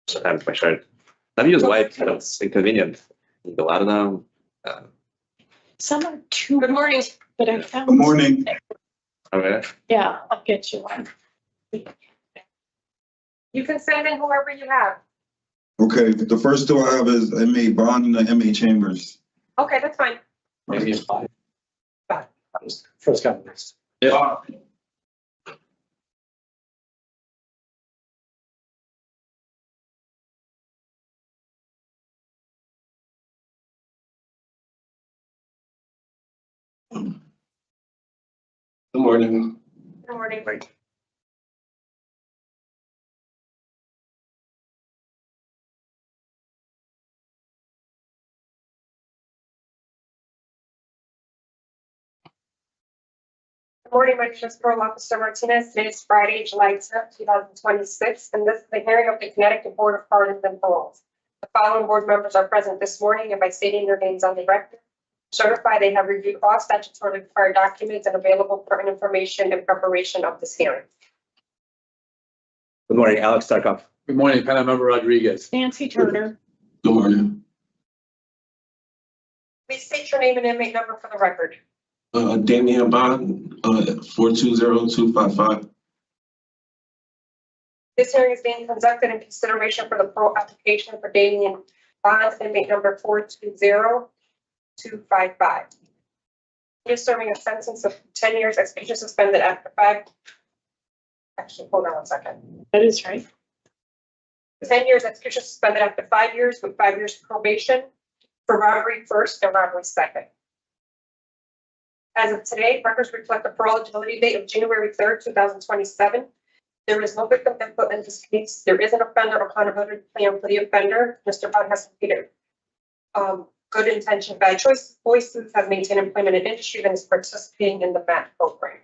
Sometimes my shirt. I've used white, but it's inconvenient. You go out of them. Some are too. Good morning. But I found. Good morning. Okay. Yeah, I'll get you one. You can send in whoever you have. Okay, the first two I have is MA Bond and the MA Chambers. Okay, that's fine. Maybe it's five. Five. That was first come list. Yeah. Good morning. Good morning. Good morning, my name is Parole Officer Martinez. Today is Friday, July 10th, 2026, and this is the hearing of the Connecticut Board of Pardons and Paroles. The following board members are present this morning and by stating their names on the record, certify they have reviewed all statutorily required documents and available pertinent information in preparation of this hearing. Good morning, Alex Starkov. Good morning, panel member Rodriguez. Nancy Turner. Good morning. Please state your name and inmate number for the record. Damian Bond, 420255. This hearing is being conducted in consideration for the parole application for Damian Bond, inmate number 420255. He is serving a sentence of 10 years execution suspended after 5. Actually, hold on one second. That is right. 10 years execution suspended after 5 years with 5 years probation for robbery first and robbery second. As of today, records reflect the parole eligibility date of January 3rd, 2027. There is no victim input in this case. There is an offender accountability plan for the offender. Mr. Bond has completed good intention, bad choice voices, has maintained employment in industry, and is participating in the MAT program.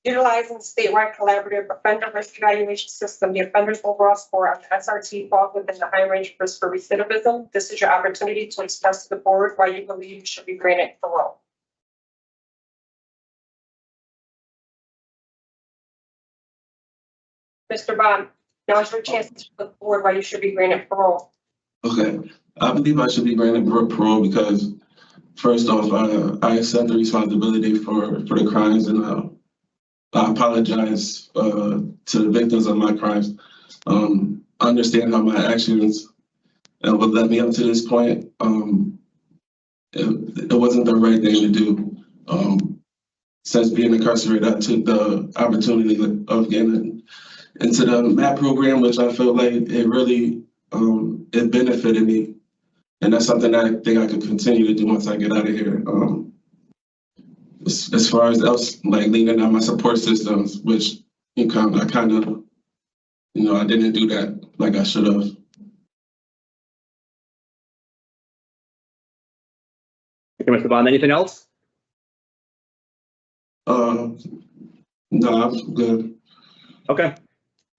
Utilizing the statewide collaborative offender risk evaluation system, the offender's overall score on the SRT falls within the high range of risk for recidivism. This is your opportunity to express to the board why you believe you should be granted parole. Mr. Bond, now is your chance to tell the board why you should be granted parole. Okay, I believe I should be granted parole because, first off, I accept the responsibility for the crimes, and I apologize to the victims of my crimes. I understand how my actions would led me up to this point. It wasn't the right thing to do. Since being incarcerated, I took the opportunity of getting into the MAP program, which I feel like it really it benefited me, and that's something that I think I could continue to do once I get out of here. As far as else, like leaning on my support systems, which I kind of, I didn't do that like I should have. Okay, Mr. Bond, anything else? No, I'm good. Okay.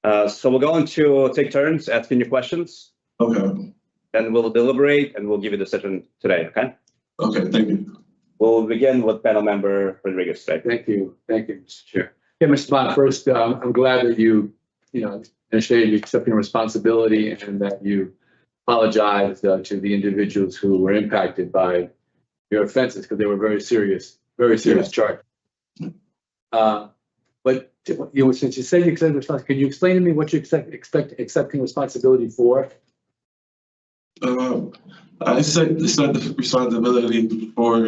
So we're going to take turns asking you questions, Okay. and we'll deliberate and we'll give you the decision today, okay? Okay, thank you. We'll begin with panel member Rodriguez today. Thank you, Mr. Chair. Yeah, Mr. Bond, first, I'm glad that you initiated accepting responsibility and that you apologized to the individuals who were impacted by your offenses, because they were very serious charges. But since you say you accept responsibility, can you explain to me what you expect accepting responsibility for? I accept the responsibility for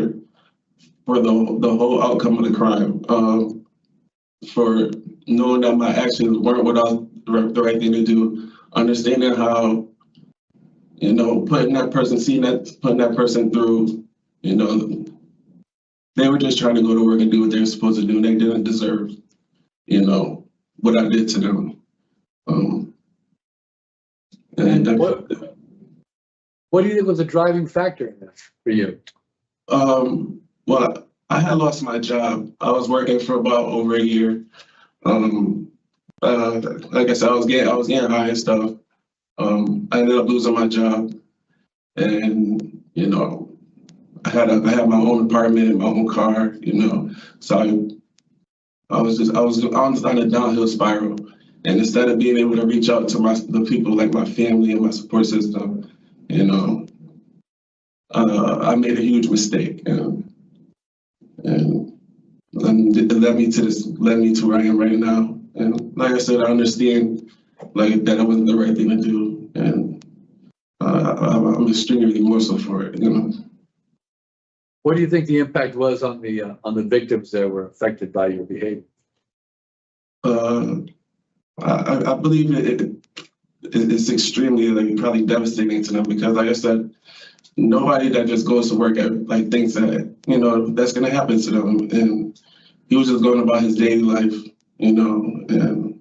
the whole outcome of the crime, for knowing that my actions weren't without the right thing to do, understanding how, putting that person through, they were just trying to go to work and do what they were supposed to do, and they didn't deserve, what I did to them. What do you think was a driving factor in this for you? Well, I had lost my job. I was working for about over a year. Like I said, I was getting high and stuff. I ended up losing my job, and I had my own apartment, my own car. So I was on a downhill spiral, And instead of being able to reach out to the people like my family and my support system, you know, I made a huge mistake, and it led me to where I am right now. And like I said, I understand like that it wasn't the right thing to do, and I'm extremely remorseful for it. You know. What do you think the impact was on the victims that were affected by your behavior? I believe it's extremely like probably devastating to them because, like I said, nobody that just goes to work at like thinks that that's gonna happen to them, and he was just going about his daily life, and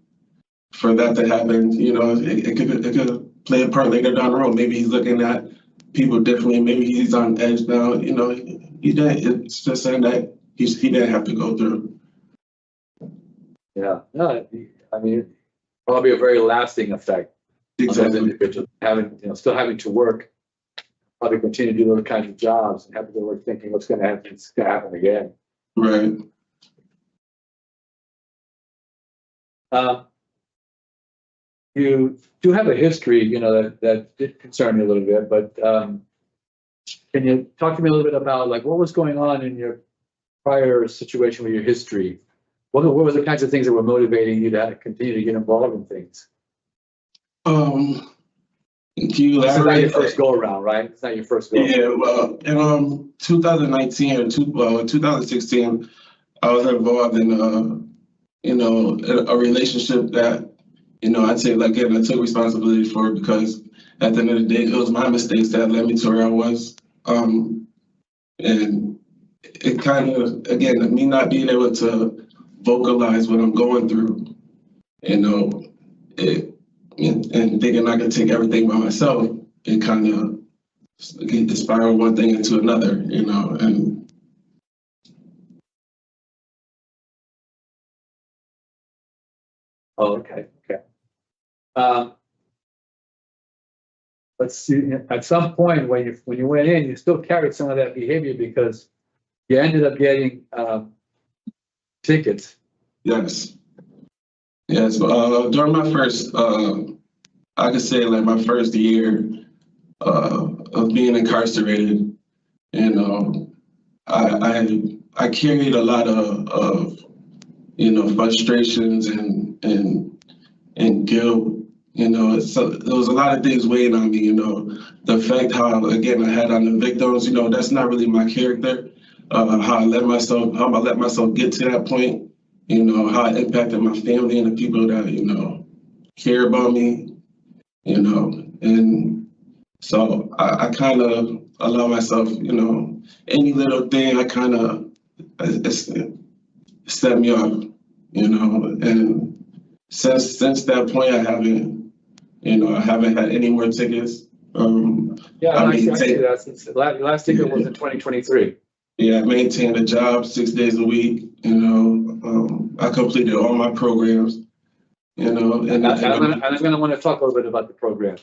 for that to happen, it could play a part later down the road. Maybe he's looking at people differently. Maybe he's on edge now. He didn't. It's just saying that he didn't have to go through. Yeah, no, I mean, probably a very lasting effect on those individuals still having to work, probably continue to do those kinds of jobs and having to work thinking what's going to happen. It's going to happen again. Right. You do have a history, that did concern me a little bit, but can you talk to me a little bit about like what was going on in your prior situation with your history? What were the kinds of things that were motivating you to continue to get involved in things? Can you This is not elaborate? your first go around, right? It's not your first go. Yeah, well, in 2019 or 2016, I was involved in a relationship that I'd say like again I took responsibility for it because at the end of the day it was my mistakes that led me to where I was, and it kind of again me not being able to vocalize what I'm going through, and thinking I could take everything by myself, it kind of spiraled one thing into another, and Oh, okay. Let's see. At some point, when you went in, you still carried some of that behavior because you ended up getting tickets. yes. During my first, I could say like my first year of being incarcerated, I carried a lot of frustrations and guilt. So there was a lot of things weighing on me. The effect how again I had on the victims. That's not really my character. How I let myself get to that point. How it impacted my family and the people that care about me. And so I kind of allow myself. Any little thing I kind of set me off. And since that point, I haven't had any more tickets. Yeah, I see that. Since the last ticket was in 2023. Yeah, I maintained a job 6 days a week. I completed all my programs. And I'm going to want to talk a little bit about the program.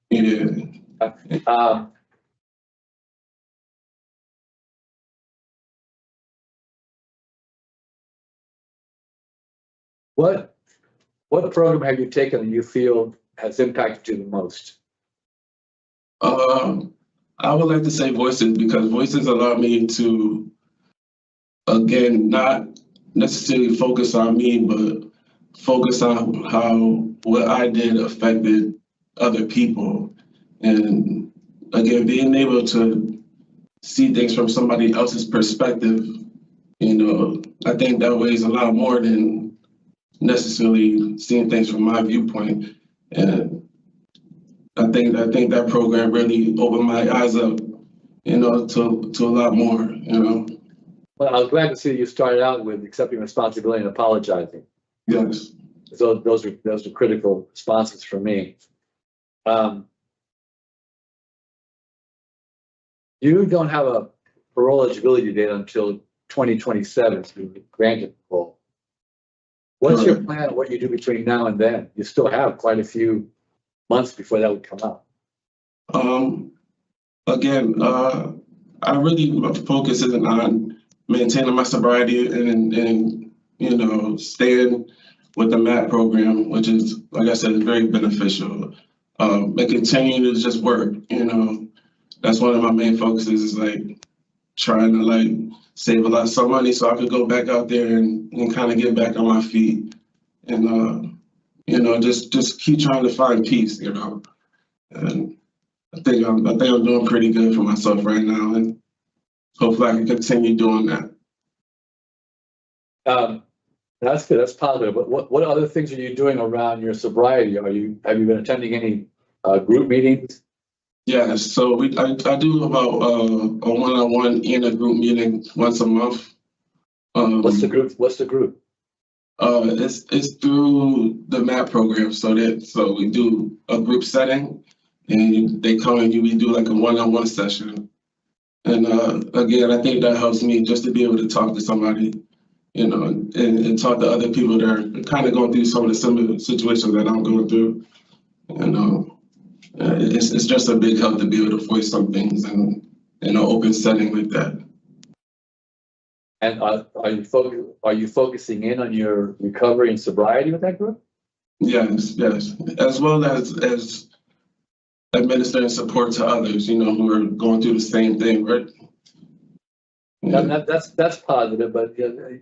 Yeah. What program have you taken that you feel has impacted you the most? I would like to say Voices because Voices allowed me to, again, not necessarily focus on me, but focus on how what I did affected other people. And again, being able to see things from somebody else's perspective, I think that weighs a lot more than necessarily seeing things from my viewpoint. And I think that program really opened my eyes up, to a lot more, Well, I was glad to see that you started out with accepting responsibility and apologizing. Yes. So those are critical responses for me. You don't have a parole eligibility date until 2027 to be granted parole. What's your plan? What you do between now and then? You still have quite a few months before that would come out. Again, I really my focus isn't on maintaining my sobriety and staying with the MAT program, which is, like I said, very beneficial. And continue to just work, you know. That's one of my main focuses is like trying to like save some money so I could go back out there and kind of get back on my feet and you know, just keep trying to find peace, you know. And I think I'm doing pretty good for myself right now, and hopefully I can continue doing that. That's good. That's positive. But what other things are you doing around your sobriety? Have you been attending any group meetings? Yeah, so I do about a one-on-one and a group meeting once a month. What's the group? It's through the MAP program. So we do a group setting, and they come and we do like a one-on-one session. And again, I think that helps me just to be able to talk to somebody, you know, and talk to other people that are kind of going through some of the similar situations that I'm going through. And it's just a big help to be able to voice some things in an open setting like that. And are you focusing in on your recovery and sobriety with that group? Yes, as well as administering support to others, you know, who are going through the same thing, right? Yeah. That's positive, but in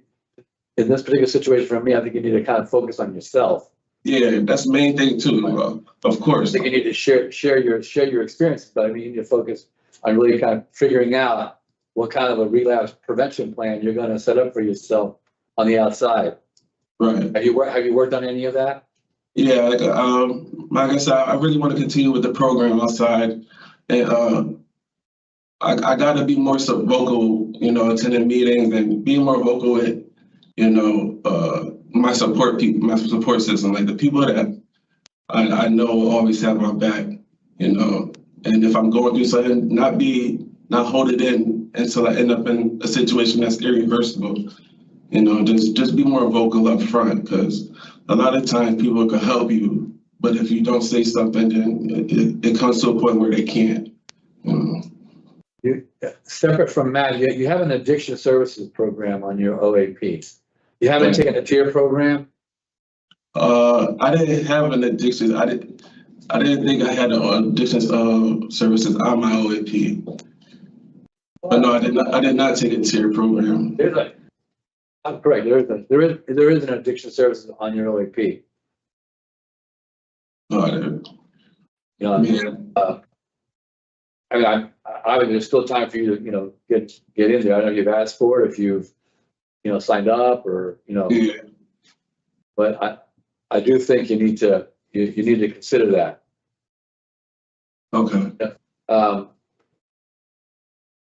this particular situation for me, I think you need to kind of focus on yourself. Yeah, that's the main thing too. Of course. I think you need to share your experiences, but I mean, you need to focus on really kind of figuring out what kind of a relapse prevention plan you're going to set up for yourself on the outside. Right. Have you worked on any of that? Yeah, like I said, I really want to continue with the program outside, and I got to be more vocal, you know, attending meetings and being more vocal with, you know, my support system, like the people that I know will always have my back, you know, and if I'm going through something, not hold it in until I end up in a situation that's irreversible. You know, just be more vocal up front, because a lot of times people can help you, but if you don't say something, then it comes to a point where they can't. You know? Separate from that, you have an addiction services program on your OAP. You haven't taken a tier program? I didn't have an addiction. I didn't think I had an addiction services on my OAP. But no, I did not take a tier program. I'm correct. There is an addiction services on your OAP. No, I didn't. You know, Yeah. I mean, I mean, there's still time for you to, you know, get in there. I know you've asked for it, if you've, you know, signed up or, you know. Yeah. But I do think you need to consider that. Okay.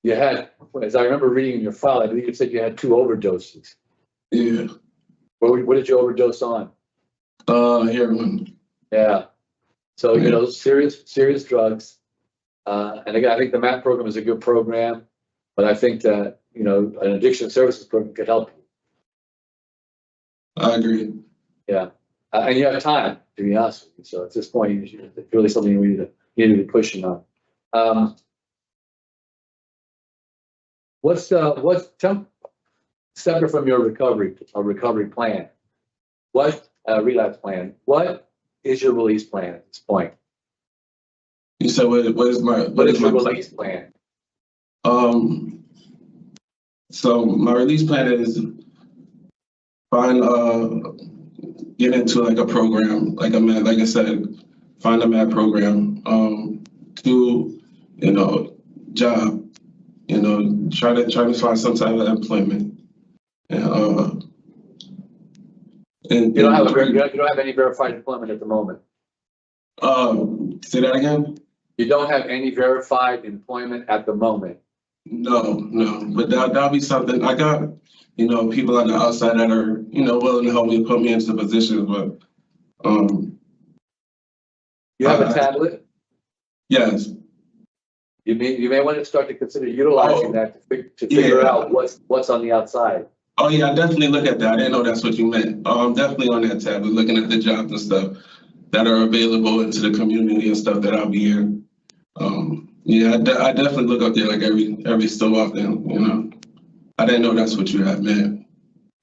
You had, as I remember reading in your file, I believe you said you had 2 overdoses. Yeah. What did you overdose on? Heroin. Yeah. So, you know, serious drugs. And again, I think the MAP program is a good program, but I think that, you know, an addiction services program could help you. I agree. Yeah. And you have time, to be honest with you. So at this point, it's really something you need to be pushing on. Separate from your recovery plan, relapse plan, what is your release plan at this point? You said what is my release plan? So my release plan is get into like a program, like I said, find a MAT program, do, you know, job, you know, try to find some type of employment. And you don't have any verified employment at the moment. Say that again? You don't have any verified employment at the moment. No, but that'll be something. I got, you know, people on the outside that are, you know, willing to help me put me into positions, but you have a tablet? Yes. You may want to start to consider utilizing that to figure out what's on the outside. Oh yeah, I definitely look at that. I didn't know that's what you meant. I'm definitely on that tablet, looking at the jobs and stuff that are available into the community and stuff that I'll be in. Yeah, I definitely look up there like every so often, you know. I didn't know that's what you had meant.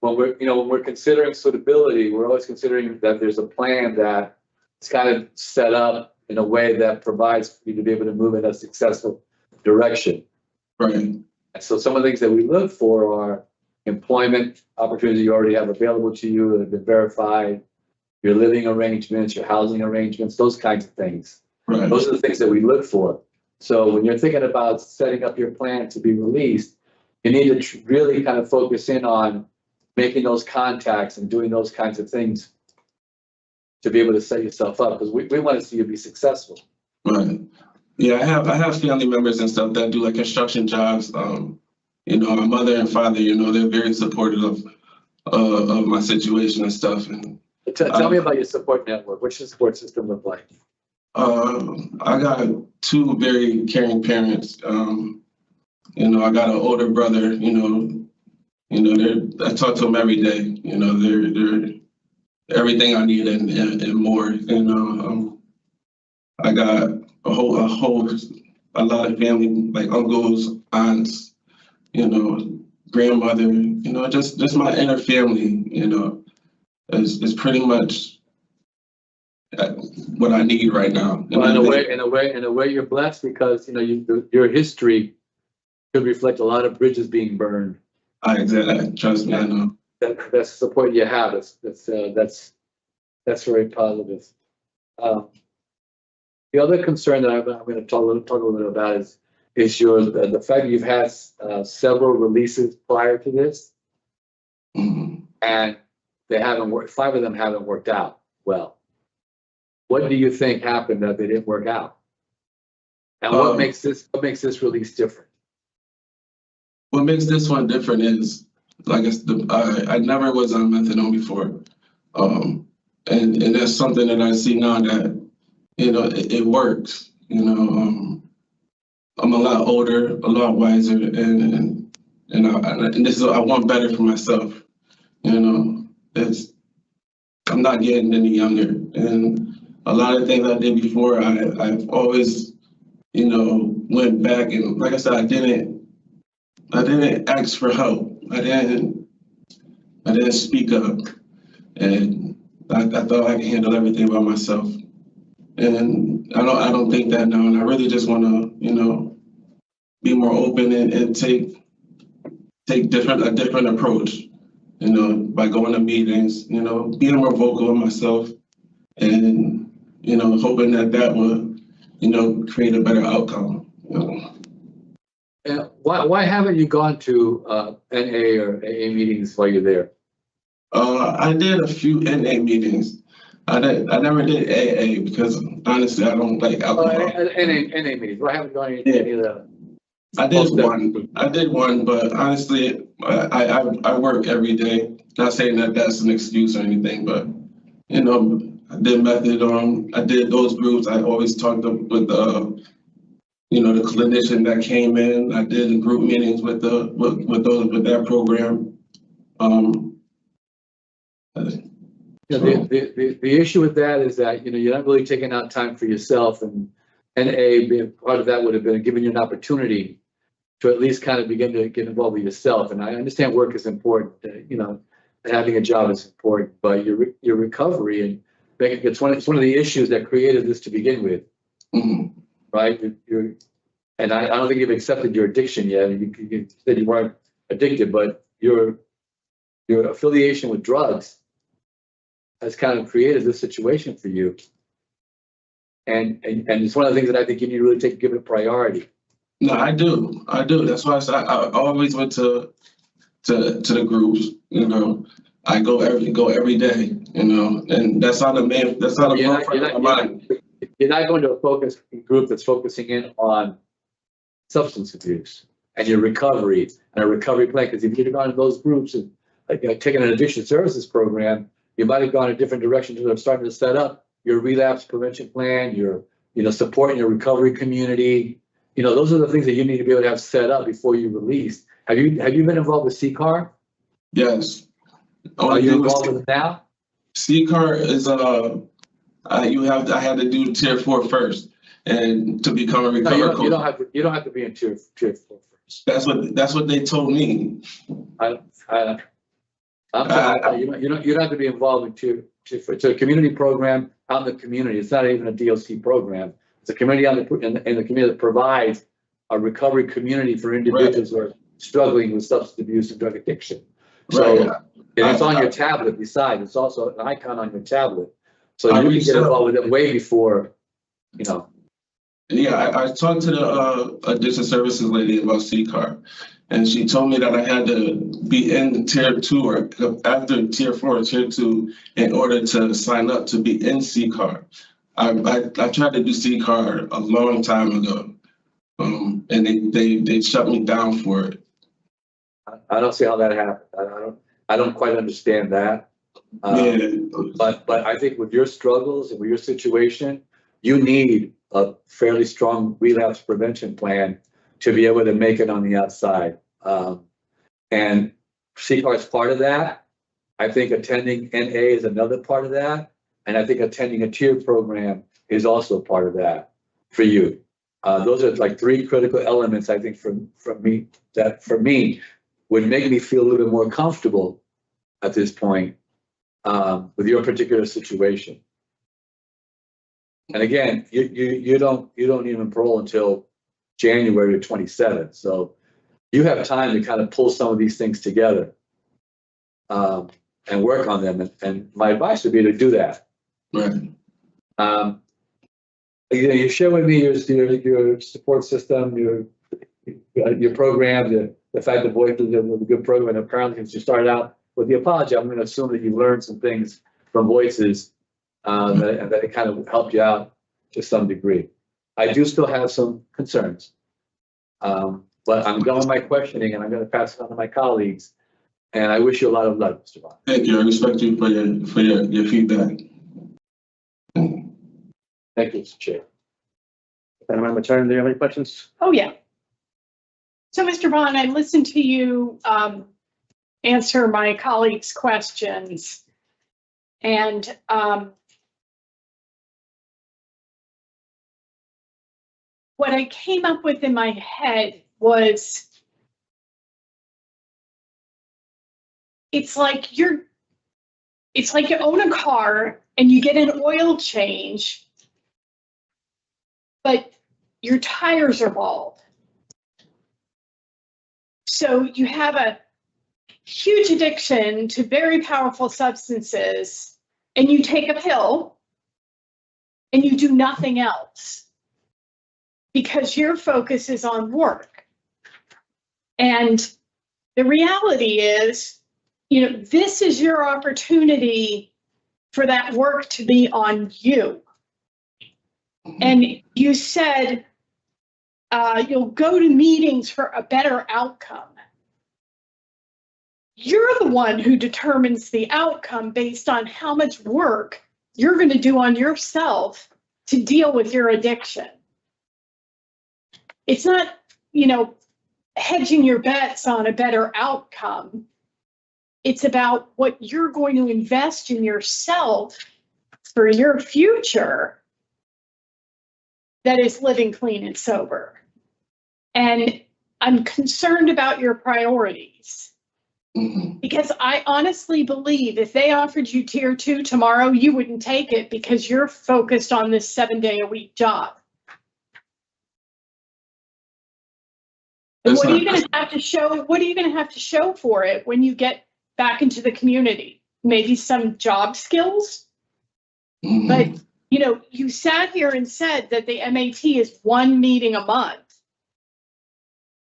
when we're considering suitability, we're always considering that there's a plan that it's kind of set up in a way that provides for you to be able to move in a successful direction. Right. And so some of the things that we look for are employment opportunities you already have available to you that have been verified, your living arrangements, your housing arrangements, those kinds of things. Right. Those are the things that we look for. So when you're thinking about setting up your plan to be released, you need to really kind of focus in on making those contacts and doing those kinds of things to be able to set yourself up, because we want to see you be successful. Right. Yeah, I have family members and stuff that do like construction jobs. You know, my mother and father, you know, they're very supportive of my situation and stuff. And Tell me about your support network. What's your support system look like? I got two very caring parents. You know, I got an older brother. I talk to them every day. You know, they're everything I need and more. I got a lot of family, like uncles, aunts, you know, grandmother, you know, just my inner family, you know, is pretty much what I need right now. Well, in a way, you're blessed because you know your history could reflect a lot of bridges being burned. Exactly. Trust me, I know. That's the support you have. That's very positive. The other concern that I'm going to talk a little bit about is the fact that you've had several releases prior to this, Mhm. and they haven't worked. 5 of them haven't worked out well. What do you think happened that they didn't work out? And what makes this release different? What makes this one different is, like, I never was on methadone before, and that's something that I see now that, you know, it works. You know, I'm a lot older, a lot wiser, and this is, I want better for myself. You know, I'm not getting any younger, and a lot of things I did before, I've always, you know, went back and, like I said, I didn't ask for help. I didn't speak up, and I thought I could handle everything by myself. And I don't think that now, and I really just want to, you know, be more open and take a different approach, you know, by going to meetings, you know, being more vocal with myself, and, you know, hoping that will, you know, create a better outcome. You know. And why haven't you gone to NA or AA meetings while you're there? I did a few NA meetings. I never did AA because honestly I don't like alcohol. NA meetings. Why haven't you gone to any of them? I did one, but honestly, I work every day. Not saying that that's an excuse or anything, but you know, I did methadone. I did those groups. I always talked with you know, the clinician that came in. I did group meetings with that program. The issue with that is that, you know, you're not really taking out time for yourself, and NA being part of that would have been giving you an opportunity to at least kind of begin to get involved with yourself. And I understand work is important, you know, and having a job is important, but your recovery and making it's one of the issues that created this to begin with, right? And I don't think you've accepted your addiction yet. You said you weren't addicted, but your affiliation with drugs has kind of created this situation for you. And it's one of the things that I think you need to really give it a priority. No, I do. That's why I always went to the groups. You know, I go every day. You know, and that's not a mind. You're not going to a focus group that's focusing in on substance abuse and your recovery and a recovery plan. Because if you'd have gone to those groups and taken an addiction services program, you might have gone a different direction to starting to set up your relapse prevention plan, your, you know, supporting your recovery community. You know, those are the things that you need to be able to have set up before you release. Have you been involved with CCAR? Yes. Are you involved with it now? CCAR is I had to do tier 4 first, and to become a recovery coach. You don't have to be in tier 4 first. That's what they told me. I'm sorry, you don't have to be involved in it's a community program out in the community. It's not even a DOC program. It's a community in the community that provides a recovery community for individuals who are struggling with substance abuse and drug addiction. So, Right. and it's on your tablet beside, it's also an icon on your tablet. So I you can reached get out. involved with it way before, you know. Yeah, I talked to the addiction services lady about CCAR, and she told me that I had to be in tier 2 or after tier 4 or tier 2 in order to sign up to be in CCAR. I tried to do CCAR a long time ago, and they shut me down for it. I don't see how that happened. I don't quite understand that. Yeah. But I think with your struggles and with your situation, you need a fairly strong relapse prevention plan to be able to make it on the outside. And CCAR is part of that. I think attending NA is another part of that. And I think attending a tier program is also part of that for you. Those are like 3 critical elements, I think, from me, that for me would make me feel a little bit more comfortable at this point with your particular situation. And again, you don't even parole until January 27th. So you have time to kind of pull some of these things together and work on them. And my advice would be to do that. Right. You share with me your support system, your program, the fact that Voice is a good program. And apparently, since you started out with the apology, I'm going to assume that you learned some things from Voices and that it kind of helped you out to some degree. I do still have some concerns, but I'm done with my questioning, and I'm going to pass it on to my colleagues. And I wish you a lot of luck, Mr. Bond. Thank you. I respect you for your feedback. Thank you, Mr. Chair. Member Turner, do you have any questions? Oh, yeah. So, Mr. Bond, I listened to you answer my colleagues' questions. And what I came up with in my head was, it's like you own a car and you get an oil change, but your tires are bald. So you have a huge addiction to very powerful substances, and you take a pill and you do nothing else because your focus is on work. And the reality is, this is your opportunity for that work to be on you. And you said you'll go to meetings for a better outcome. You're the one who determines the outcome based on how much work you're going to do on yourself to deal with your addiction. It's not, hedging your bets on a better outcome. It's about what you're going to invest in yourself for your future that is living clean and sober. And I'm concerned about your priorities. Because I honestly believe if they offered you tier 2 tomorrow, you wouldn't take it because you're focused on this 7-day-a-week job. And what are you going to have to show? What are you going to have to show for it when you get back into the community? Maybe some job skills. But you sat here and said that the MAT is 1 meeting a month.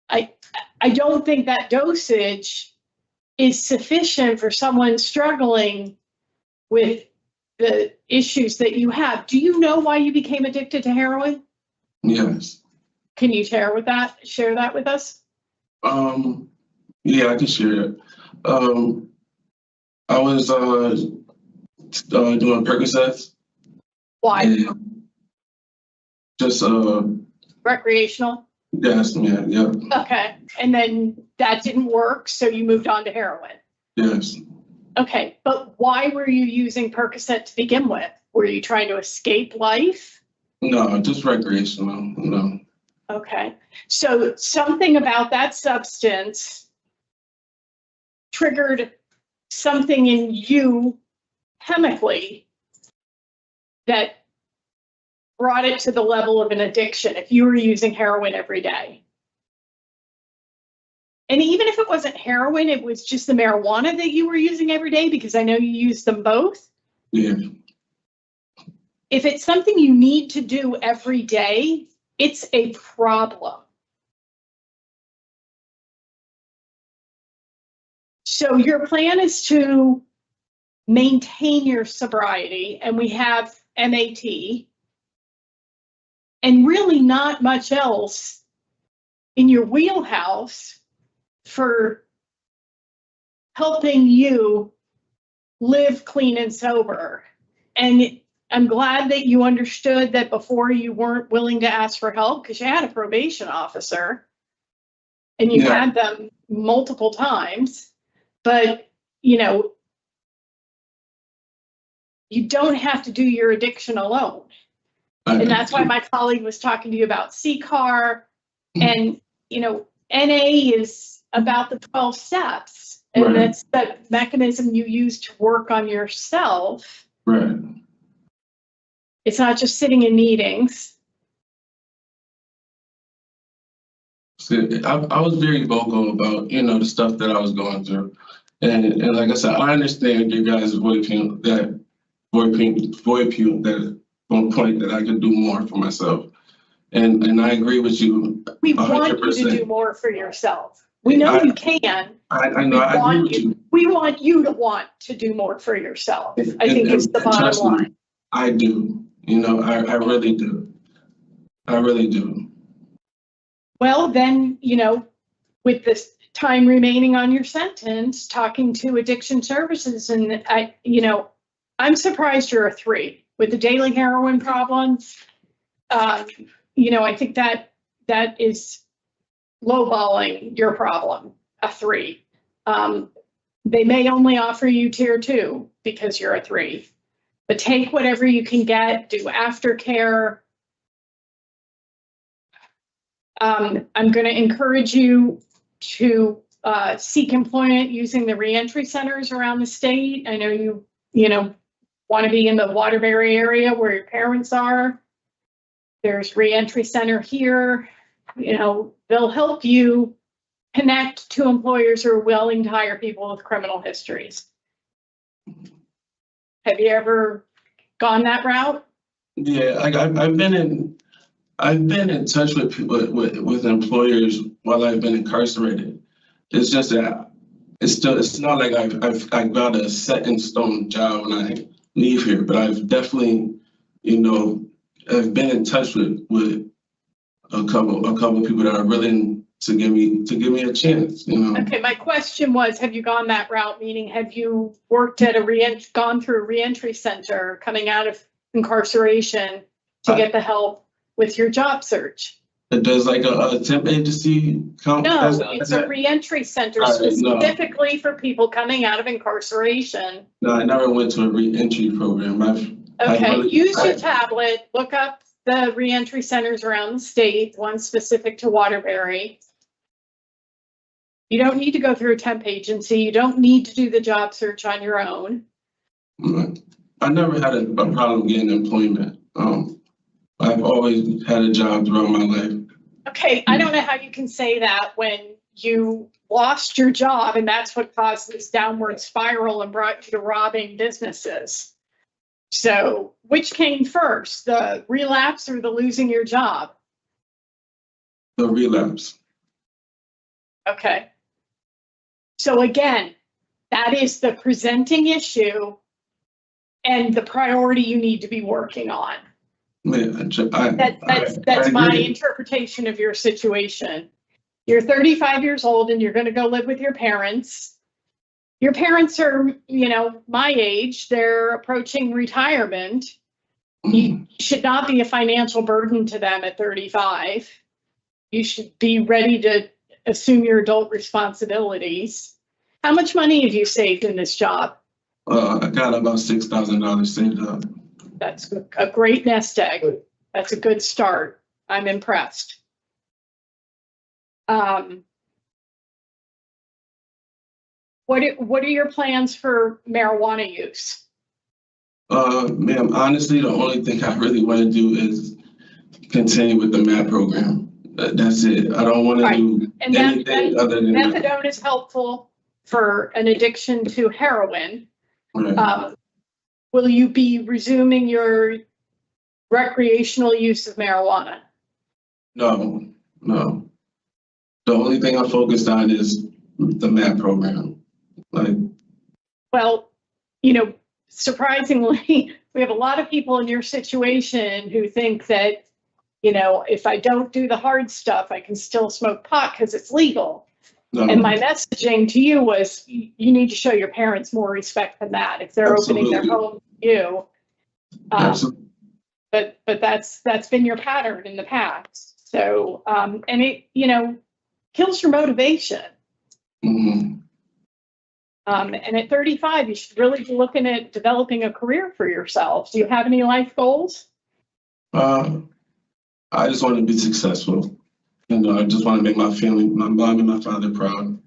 I don't think that dosage is sufficient for someone struggling with the issues that you have. Do you know why you became addicted to heroin? Yes. Can you share that with us? Yeah, I can share it. I was doing Percocets. Why? Just Recreational? yes, yeah. Okay. And then that didn't work, so you moved on to heroin. Yes. Okay, but why were you using Percocet to begin with? Were you trying to escape life? No, just recreational. No. Okay, so something about that substance triggered something in you chemically that brought it to the level of an addiction if you were using heroin every day. And even if it wasn't heroin, it was just the marijuana that you were using every day, because I know you use them both. Yeah. If it's something you need to do every day, it's a problem. So your plan is to maintain your sobriety, and we have MAT, and really not much else in your wheelhouse for helping you live clean and sober. And I'm glad that you understood that before you weren't willing to ask for help, because you had a probation officer and you had them multiple times. But, you know, you don't have to do your addiction alone. And that's why my colleague was talking to you about CCAR. And, you know, NA is about the 12 steps. And Right. that's the mechanism you use to work on yourself. Right. It's not just sitting in meetings. See, I was very vocal about, you know, the stuff that I was going through. And like I said, I understand your guys' voicing that one point that I could do more for myself. And I agree with you. We want you to 100%. do more for yourself. We know you can. I know, I agree with you. We want you to want to do more for yourself. I think is the bottom trust me, line. I do, you know, I really do. I really do. Well, then, you know, with this time remaining on your sentence, talking to addiction services, and I'm surprised you're a 3 with the daily heroin problems. You know, I think that is lowballing your problem, a 3. They may only offer you tier 2 because you're a 3, but take whatever you can get, do aftercare. I'm going to encourage you to seek employment using the reentry centers around the state. I know you want to be in the Waterbury area where your parents are. There's reentry center here. You know, they'll help you connect to employers who are willing to hire people with criminal histories. Have you ever gone that route? Yeah, like I've been in touch with people with employers while I've been incarcerated. It's just that it's not like I've got a set in stone job when I leave here, but I've definitely, you know, I've been in touch with a couple people that are willing to give me a chance, you know. Okay, my question was, have you gone that route? Meaning, have you worked at gone through a reentry center coming out of incarceration to get the help with your job search? Does like a temp agency count? No, it's a reentry center specifically for people coming out of incarceration. No, I never went to a reentry program. Use your tablet, look up the reentry centers around the state, one specific to Waterbury. You don't need to go through a temp agency. You don't need to do the job search on your own. I never had a problem getting employment. I've always had a job throughout my life. Okay, I don't know how you can say that when you lost your job and that's what caused this downward spiral and brought you to robbing businesses. So which came first, the relapse or the losing your job? The relapse. Okay. So again, that is the presenting issue and the priority you need to be working on. That's my interpretation of your situation. You're 35 years old and you're going to go live with your parents. Your parents are, you know, my age, they're approaching retirement. You should not be a financial burden to them at 35. You should be ready to assume your adult responsibilities. How much money have you saved in this job? I got about $6,000 saved up. That's a great nest egg. That's a good start. I'm impressed. What are your plans for marijuana use? Ma'am, honestly, the only thing I really want to do is continue with the MAP program. That's it. I don't want to Right. do And anything other than that. methadone is helpful for an addiction to heroin. Right. Will you be resuming your recreational use of marijuana? No, no. The only thing I'm focused on is the MAP program. Like, Well, you know, surprisingly, we have a lot of people in your situation who think that, you know, if I don't do the hard stuff, I can still smoke pot because it's legal. no. And my messaging to you was, you need to show your parents more respect than that. If they're opening their Absolutely. home to you. Absolutely. But that's been your pattern in the past. So, and it, you know, kills your motivation. Mhm. And at 35, you should really be looking at developing a career for yourself. Do you have any life goals? I just want to be successful. You know, I just want to make my family, my mom and my father proud.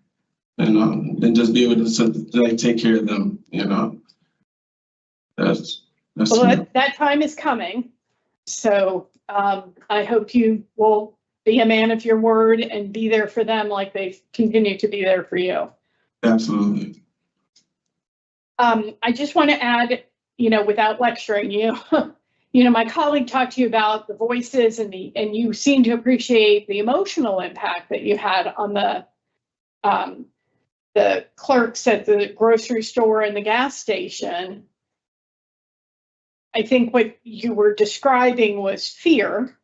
And just be able to like, take care of them, you know. That's Well, that time is coming. So I hope you will be a man of your word and be there for them like they've continued to be there for you. absolutely. I just want to add, you know, without lecturing you, you know, my colleague talked to you about the voices and you seem to appreciate the emotional impact that you had on the clerks at the grocery store and the gas station. I think what you were describing was fear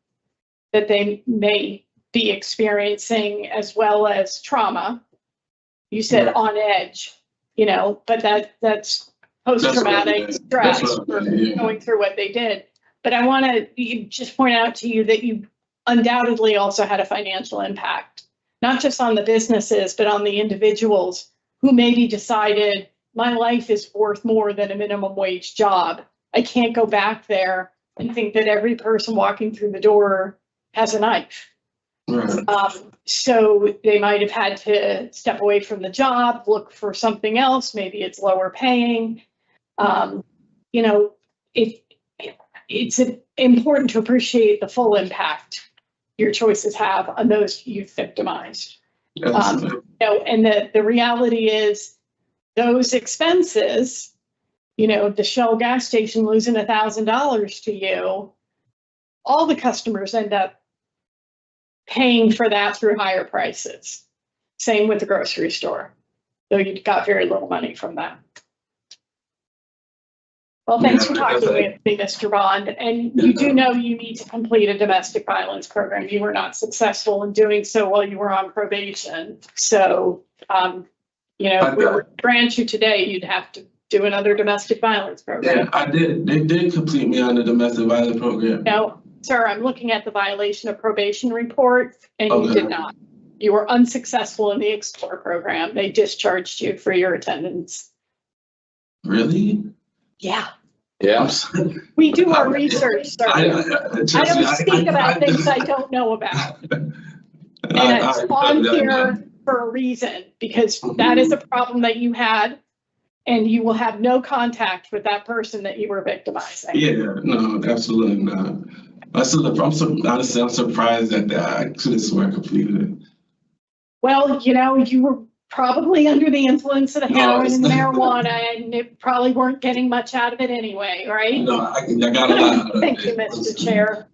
that they may be experiencing as well as trauma. You said Right. on edge, you know, but that's post-traumatic stress for going through what they did. But I want to just point out to you that you undoubtedly also had a financial impact, not just on the businesses, but on the individuals who maybe decided my life is worth more than a minimum wage job. I can't go back there and think that every person walking through the door has a knife. Right. So they might have had to step away from the job, look for something else. Maybe it's lower paying. You know, it's important to appreciate the full impact your choices have on those you've victimized. Absolutely. You know, and the reality is those expenses, you know, the Shell gas station losing $1,000 to you, all the customers end up paying for that through higher prices. Same with the grocery store, though you got very little money from that. Well, thanks for talking with me, Mr. Bond. And you do know you need to complete a domestic violence program. You were not successful in doing so while you were on probation. So, you know, if we were to grant you today, you'd have to do another domestic violence program. Yeah, I did. They did complete me on the domestic violence program. No, sir, I'm looking at the violation of probation report, and you Okay. did not. You were unsuccessful in the Explore program. They discharged you for your attendance. Really? Yeah. Yeah. I'm sorry. We do our research, sir. I Trust don't me, speak about things I don't know about. And it's on here for a reason, because that is a problem that you had, and you will have no contact with that person that you were victimizing. Yeah, no, absolutely not. Honestly, I'm surprised that I could have sworn I completed it. Well, you know, you were probably under the influence of the heroin and marijuana, and it probably weren't getting much out of it anyway, right? No, I got a lot out of it. Thank you, Mr. Chair.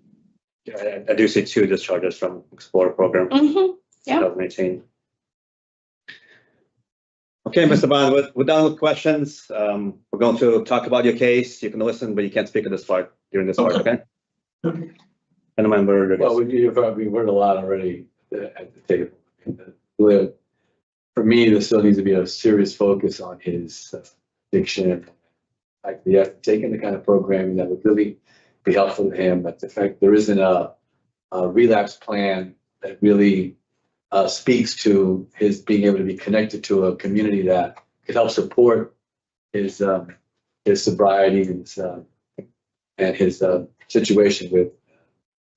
Yeah, I do see 2 discharges from Explorer program, Yeah. 2018. Okay, Mr. Bond, we're done with questions. We're going to talk about your case. You can listen, but you can't speak at this part during this part, okay? Okay. And remember, Well, we've heard a lot already at the table. Really, for me, there still needs to be a serious focus on his addiction. Like we have taken the kind of programming that would really be helpful to him, but the fact there isn't a relapse plan that really speaks to his being able to be connected to a community that could help support his sobriety and his situation with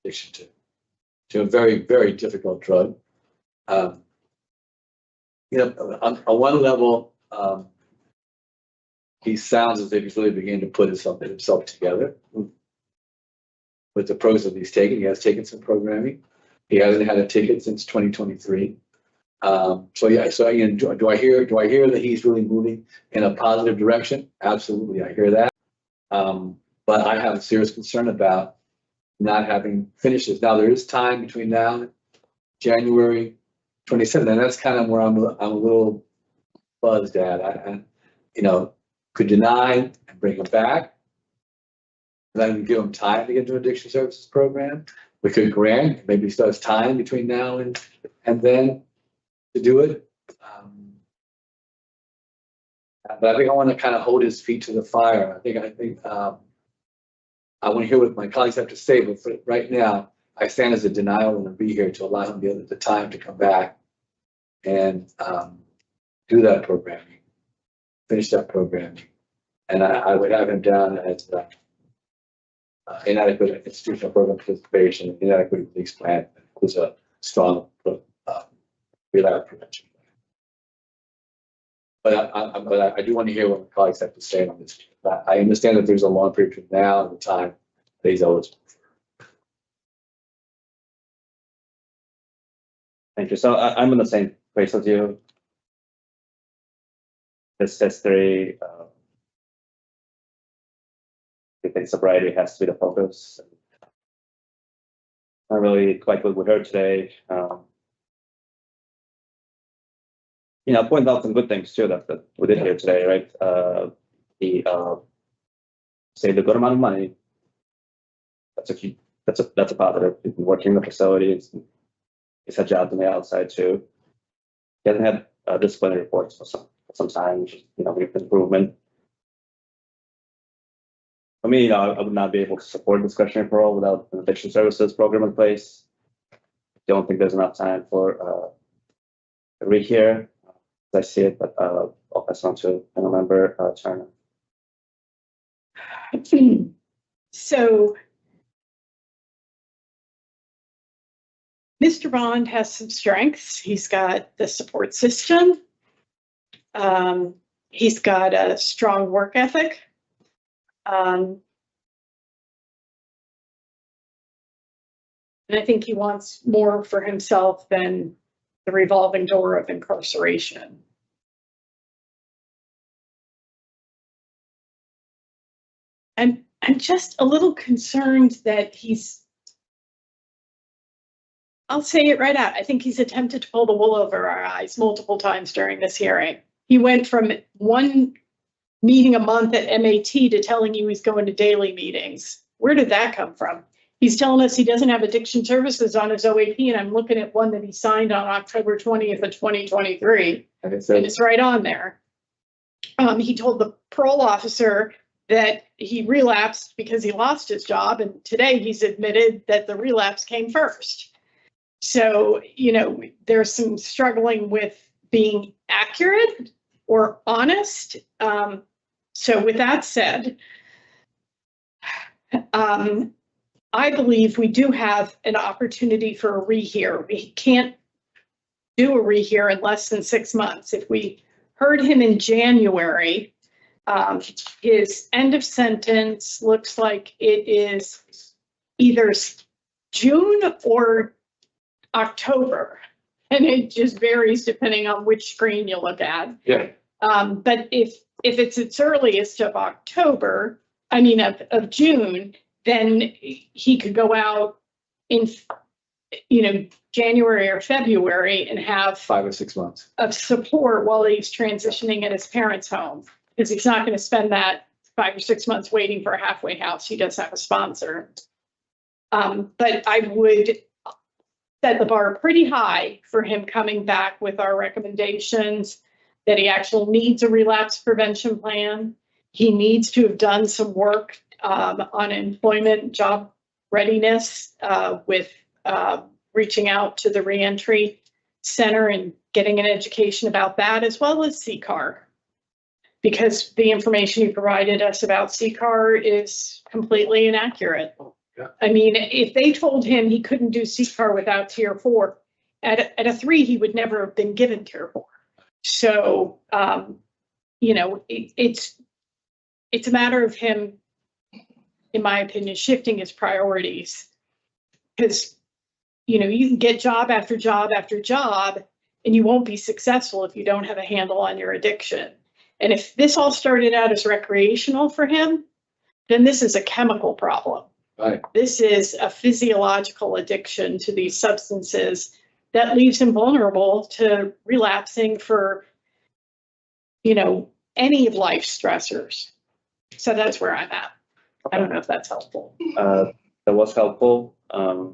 addiction to a very, very difficult drug. You know, on one level, he sounds as if he's really beginning to put himself together with the pros that he's taken. He has taken some programming. He hasn't had a ticket since 2023. So again, do I hear that he's really moving in a positive direction? Absolutely, I hear that. But I have a serious concern about not having finished this. Now, there is time between now and January 27th, and that's kind of where I'm a little buzzed at. I could deny and bring him back. Then give him time to get into addiction services program. We could grant, maybe he still has time between now and then to do it. But I think I want to kind of hold his feet to the fire. I think I want to hear what my colleagues have to say, but for right now, I stand as a denial and be here to allow him the time to come back and do that programming, finish that programming. And I would have him down as inadequate institutional program participation, inadequate release plan. There's a strong relapse prevention. But I do want to hear what my colleagues have to say on this. I understand that there's a long period between now and the time that he's eligible. Thank you. So I'm in the same place as you. This history, I think sobriety has to be the focus. I really quite what we heard today. Point out some good things too that we did here today, right? He saved a good amount of money. That's a positive. He's been working in the facilities. He's had jobs on the outside too. He hasn't had disciplinary reports for some time, which is improvement. For me, I would not be able to support discretionary parole without an addiction services program in place. I don't think there's enough time for a rehear. I see it, but I'll pass on to panel member Turner. So Mr. Bond has some strengths. He's got the support system. He's got a strong work ethic. And I think he wants more for himself than the revolving door of incarceration. I'm just a little concerned that I'll say it right out. I think he's attempted to pull the wool over our eyes multiple times during this hearing. He went from one meeting a month at MAT to telling you he's going to daily meetings. Where did that come from? He's telling us he doesn't have addiction services on his OAP, and I'm looking at one that he signed on October 20th of 2023, and it's right on there. He told the parole officer that he relapsed because he lost his job, and today he's admitted that the relapse came first. So, there's some struggling with being accurate or honest. So with that said, I believe we do have an opportunity for a rehear. We can't do a rehear in less than 6 months. If we heard him in January, his end of sentence looks like it is either June or October, and it just varies depending on which screen you look at. Yeah. But if it's its earliest of October, of June, then he could go out in, January or February and have 5 or 6 months of support while he's transitioning at his parents' home, because he's not going to spend that 5 or 6 months waiting for a halfway house. He does have a sponsor. But I would set the bar pretty high for him coming back with our recommendations that he actually needs a relapse prevention plan. He needs to have done some work on employment, job readiness with reaching out to the reentry center and getting an education about that, as well as CCAR, because the information he provided us about CCAR is completely inaccurate. Yeah. If they told him he couldn't do CCAR without Tier 4, at a 3, he would never have been given Tier 4. So you know, it's a matter of him, in my opinion, shifting his priorities. Because, you know, you can get job after job after job, and you won't be successful if you don't have a handle on your addiction. And if this all started out as recreational for him, then this is a chemical problem. Right. This is a physiological addiction to these substances that leaves him vulnerable to relapsing for, you know, any of life's stressors. So that's where I'm at. I don't know if that's helpful. That was helpful. I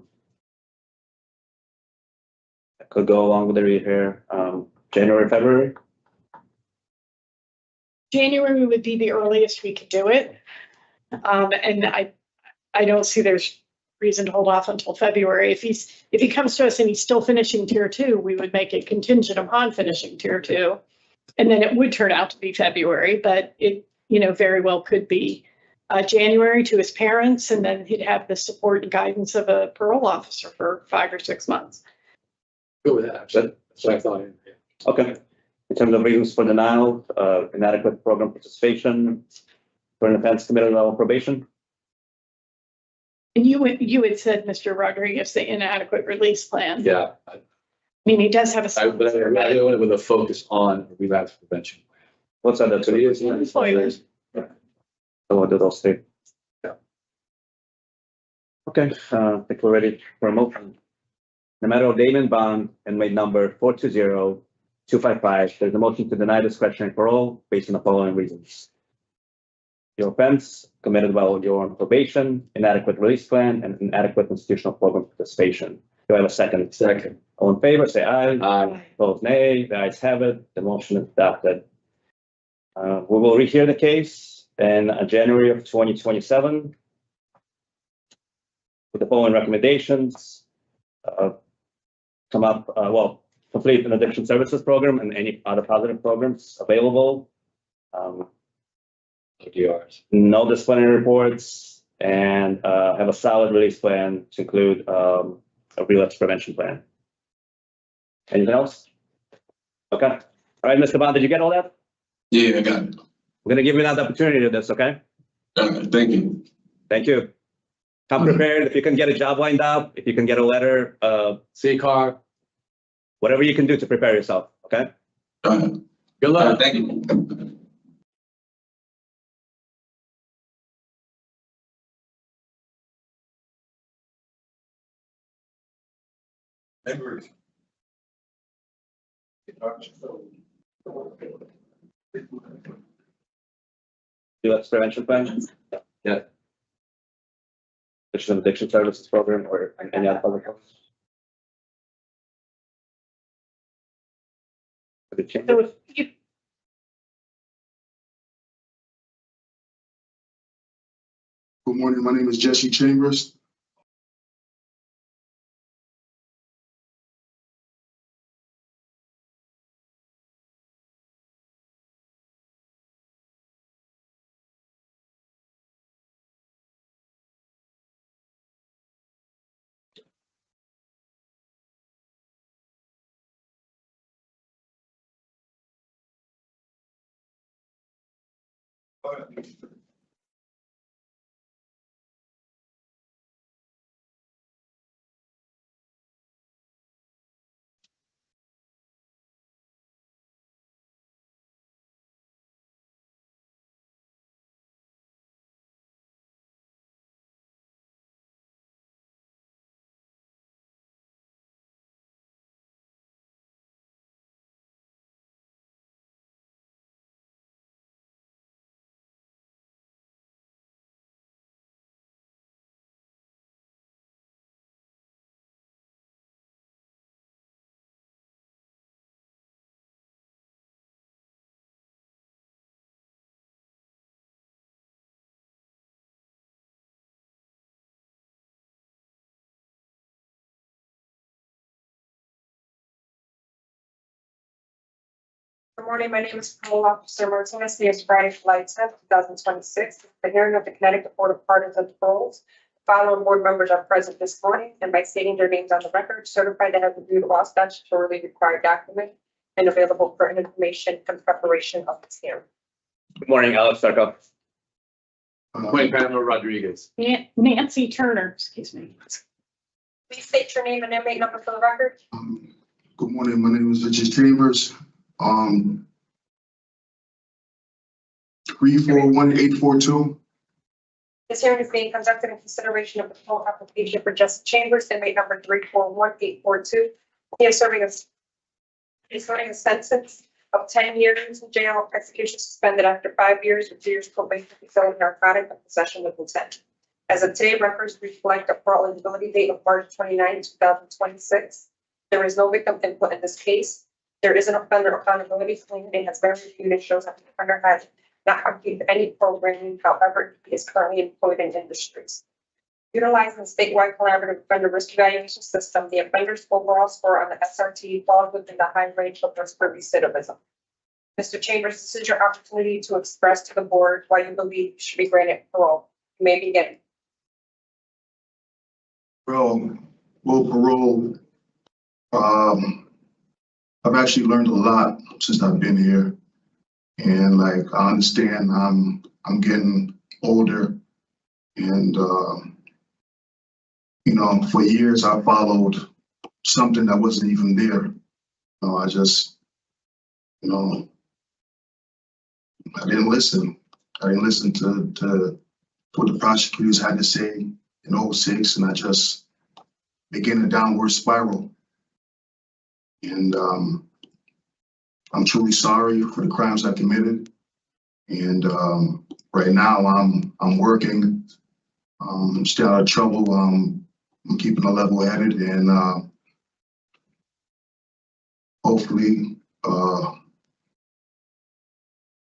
could go along with the read here. January, February. January would be the earliest we could do it. And I don't see there's reason to hold off until February. If he comes to us and he's still finishing tier 2, we would make it contingent upon finishing tier 2. And then it would turn out to be February, but it, you know, very well could be January to his parents, and then he'd have the support and guidance of a parole officer for 5 or 6 months. Good with that. That's what I thought. Okay. In terms of reasons for denial, inadequate program participation, for an offense committed while on probation. And you had said, Mr. Rodriguez, the inadequate release plan. Yeah. I mean, he does have a. I went with a focus on relapse prevention. What's that? So he is. Employers. So we'll do those three. Yeah. Okay, I think we're ready for a motion. The matter of Damon Bond, inmate number 420-255, there's a motion to deny discretionary parole based on the following reasons. Your offense committed while you're on probation, inadequate release plan, and inadequate institutional program participation. Do I have a second? Second. All in favor, say aye. Aye. Opposed, nay. The ayes have it. The motion is adopted. We will rehear the case in January of 2027 with the following recommendations. Complete an addiction services program and any other positive programs available. ODRs. No disciplinary reports, and have a solid release plan to include a relapse prevention plan. Anything else? Okay. All right, Mr. Bond, did you get all that? Yeah, I got it. We're gonna give you another opportunity to this, okay? Thank you. Thank you. Come prepared. If you can get a job lined up, if you can get a letter, CCAR. whatever you can do to prepare yourself, okay? Good luck. Thank you. Relapse prevention plan? Yeah. Addiction services program or any other public health? For the chamber? So if you, Good morning. My name is Jesse Chambers. Good morning, my name is Parole Officer Martinez. Today is Friday, July 10th, 2026. The hearing of the Connecticut Board of Pardons and Paroles. The following board members are present this morning and by stating their names on the record, certified to have reviewed all statutorily required documents and available for information and preparation of this hearing. Good morning, Alex Sarko. Appoint Pamela Rodriguez. Nancy Turner, excuse me. Please state your name and inmate number for the record. Good morning, my name is Richard Chambers. 341842. This hearing is being conducted in consideration of the full application for Jesse Chambers, inmate number 341842. He is serving a sentence of 10 years in jail, execution suspended after 5 years with 2 years probation for selling narcotic and possession with intent. As of today, records reflect a parole eligibility date of March 29, 2026. There is no victim input in this case. There is an offender accountability claim and has been reviewed and shows that the offender has not completed any programming. However, he is currently employed in industries. Utilizing the statewide collaborative offender risk evaluation system, the offender's overall score on the SRT falls within the high range of risk for recidivism. Mr. Chambers, this is your opportunity to express to the board why you believe you should be granted parole. You may begin. Parole. I've actually learned a lot since I've been here. And like, I understand I'm getting older and, you know, for years I followed something that wasn't even there. I just, you know, I didn't listen. I didn't listen to what the prosecutors had to say in 06, and I just began a downward spiral. And I'm truly sorry for the crimes I committed. And right now I'm working. Stay out of trouble. I'm keeping a level headed, and hopefully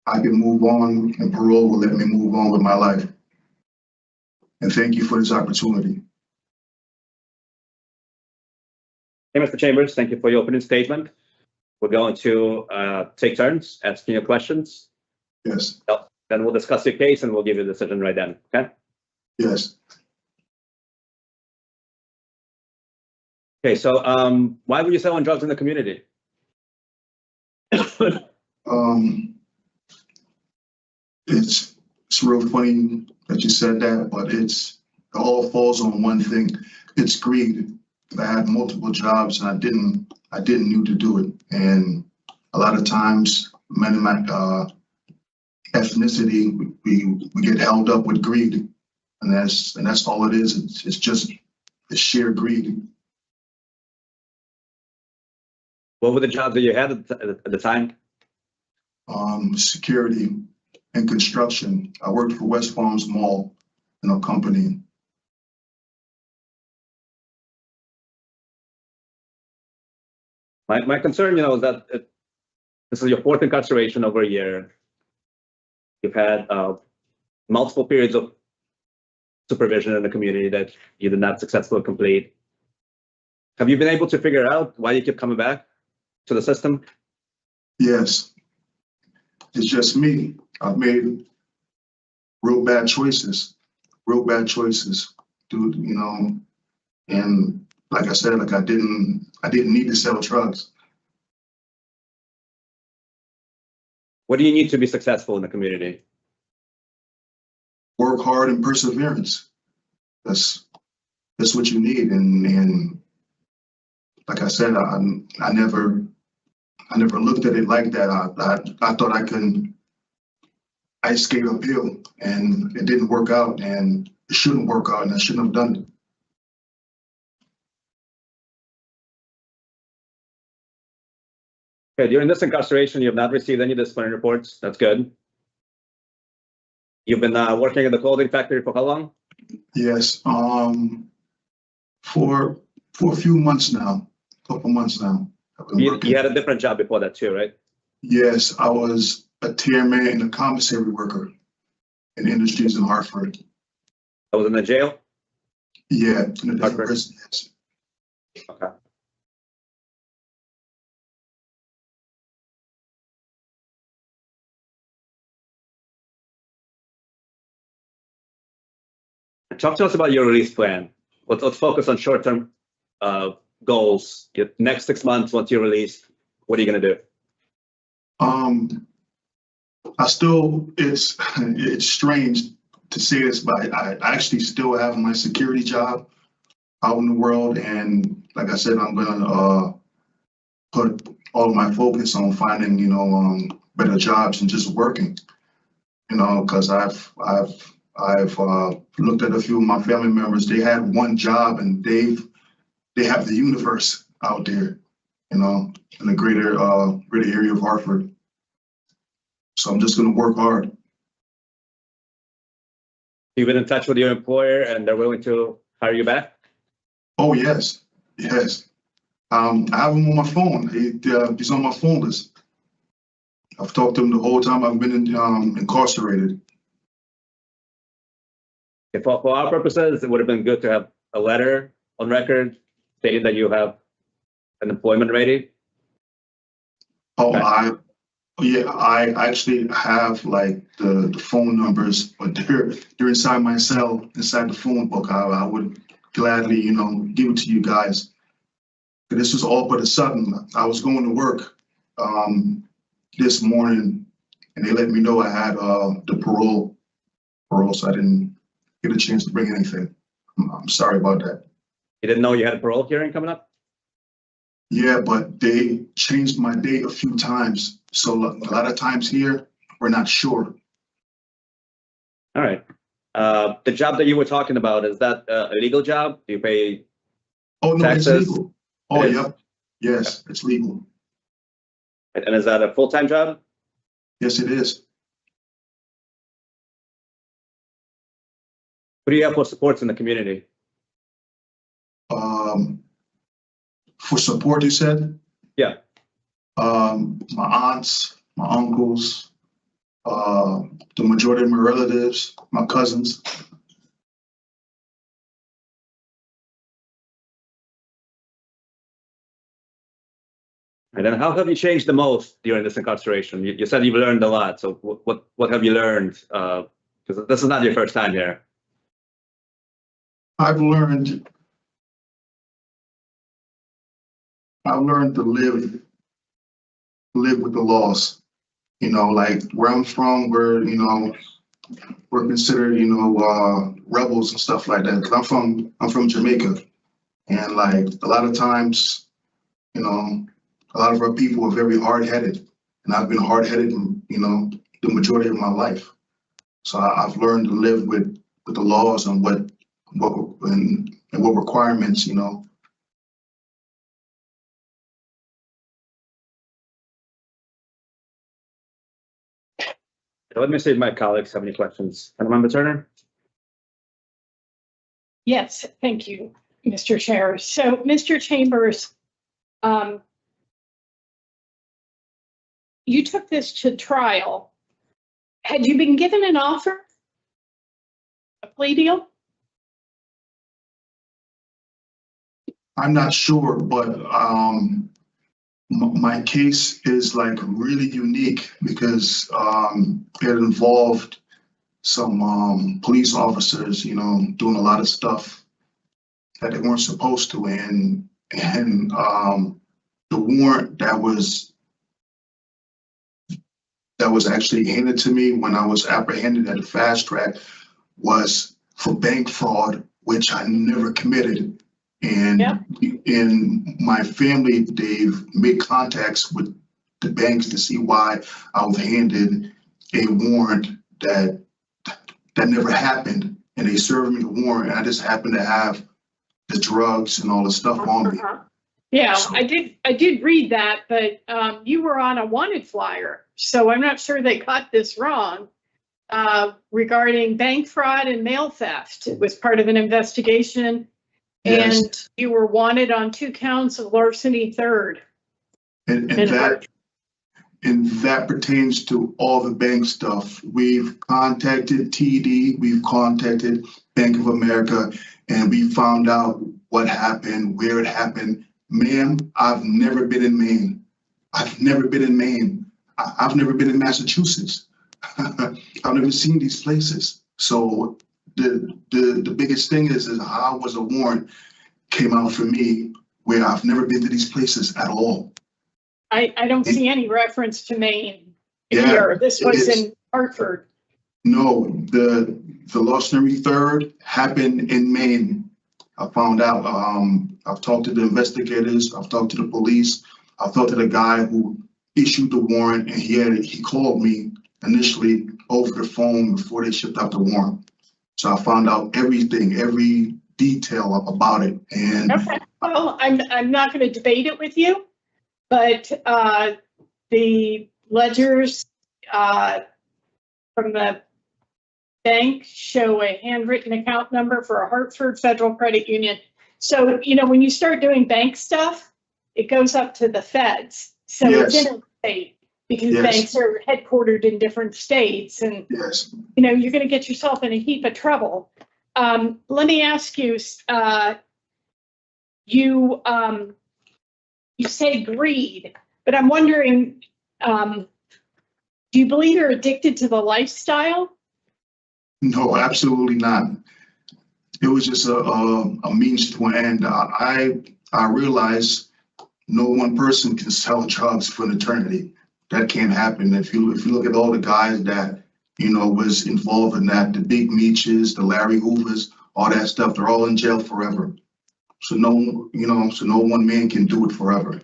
I can move on, and parole will let me move on with my life. And thank you for this opportunity. Hey, Mr. Chambers, thank you for your opening statement. We're going to take turns asking you questions. Yes. Then we'll discuss your case and we'll give you a decision right then, okay? Yes. Okay, so why were you selling drugs in the community? It's real funny that you said that, but it all falls on one thing. It's greed. I had multiple jobs and I didn't need to do it. And a lot of times, men in my ethnicity, we get held up with greed, and that's all it is. It's just sheer greed. What were the jobs that you had at the time? Security and construction. I worked for West Farms Mall in a company. My concern, is that this is your fourth incarceration over a year. You've had multiple periods of supervision in the community that you did not successfully complete. Have you been able to figure out why you keep coming back to the system? Yes, it's just me. I've made real bad choices, dude, and like I said, I didn't need to sell drugs. What do you need to be successful in the community? Work hard and perseverance. That's what you need. And like I said, I never looked at it like that. I thought I could ice skate uphill, and it didn't work out, and it shouldn't work out, and I shouldn't have done it. Okay, during this incarceration, you have not received any disciplinary reports. That's good. You've been working at the clothing factory for how long? Yes, for a few months now, couple months now. I've been working. You had a different job before that too, right? Yes, I was a tierman and a commissary worker in industries in Hartford. I was in the jail? Yeah, in a different Hartford. prison, yes. Okay. Talk to us about your release plan. Let's focus on short-term goals. Your next 6 months, once you're released, what are you going to do? I still, it's strange to say this, but I actually still have my security job out in the world. And like I said, I'm gonna put all of my focus on finding, better jobs and just working, because I've looked at a few of my family members. They had one job and they have the universe out there, in the greater area of Hartford. So I'm just gonna work hard. You've been in touch with your employer and they're willing to hire you back? Oh, yes, yes. I have him on my phone. He's on my phone list. I've talked to him the whole time I've been incarcerated. If for our purposes, it would have been good to have a letter on record stating that you have an employment ready. Oh, Okay. I actually have like the phone numbers, but they're inside my cell, inside the phone book. I would gladly, give it to you guys. But this was all but a sudden. I was going to work this morning, and they let me know I had the parole, so I didn't get a chance to bring anything. I'm sorry about that. You didn't know you had a parole hearing coming up? Yeah, but they changed my date a few times. So a lot of times here, we're not sure. All right. The job that you were talking about, is that a legal job? Do you pay Oh, no, taxes? it's legal. Oh, It is? yep. Yes, it's legal. And is that a full-time job? Yes, it is. Who do you have for supports in the community? For support, you said? Yeah. My aunts, my uncles, the majority of my relatives, my cousins. And then how have you changed the most during this incarceration? You said you've learned a lot. So what have you learned? Because this is not your first time here. I've learned to live with the laws. Like where I'm from, we're considered, rebels and stuff like that. 'Cause I'm from Jamaica, and like a lot of times, a lot of our people are very hard-headed, and I've been hard-headed, the majority of my life. So I've learned to live with the laws and what requirements, So let me see if my colleagues have any questions. Councilmember Turner? Yes, thank you, Mr. Chair. So, Mr. Chambers, you took this to trial. Had you been given an offer? A plea deal? I'm not sure, but my case is like really unique because it involved some police officers, doing a lot of stuff that they weren't supposed to, and the warrant that was actually handed to me when I was apprehended at the fast track was for bank fraud, which I never committed. And Yeah. in my family, they've made contacts with the banks to see why I was handed a warrant that never happened. And they served me the warrant, and I just happened to have the drugs and all the stuff on me. Yeah, I did read that, but you were on a wanted flyer, so I'm not sure they got this wrong regarding bank fraud and mail theft. It was part of an investigation, Yes. and you were wanted on 2 counts of larceny third. And that pertains to all the bank stuff. We've contacted TD, we've contacted Bank of America, and we found out what happened, where it happened. Ma'am, I've never been in Maine. I've never been in Maine. I've never been in Massachusetts. I've never seen these places. So the biggest thing is how was a warrant came out for me where I've never been to these places at all. I don't see any reference to Maine Yeah, here. This it was is. in Hartford. No, the lost and third happened in Maine. I found out. I've talked to the investigators. I've talked to the police. I've talked to the guy who issued the warrant, and he called me initially over the phone before they shipped out the warrant. So I found out everything, every detail about it. And Okay. Well, I'm not going to debate it with you, but the ledgers from the bank show a handwritten account number for a Hartford Federal Credit Union. So, you know, when you start doing bank stuff, it goes up to the feds. So it's Yes. interstate because Yes. banks are headquartered in different states, and yes, you know, you're going to get yourself in a heap of trouble. Let me ask you, you say greed, but I'm wondering, do you believe you're addicted to the lifestyle? no, absolutely not. It was just a means to an end. I realized no one person can sell drugs for an eternity. That can't happen. If you look at all the guys that, you know, was involved in that, the Big Meaches, the Larry Hoovers, all that stuff, they're all in jail forever. So no one man can do it forever.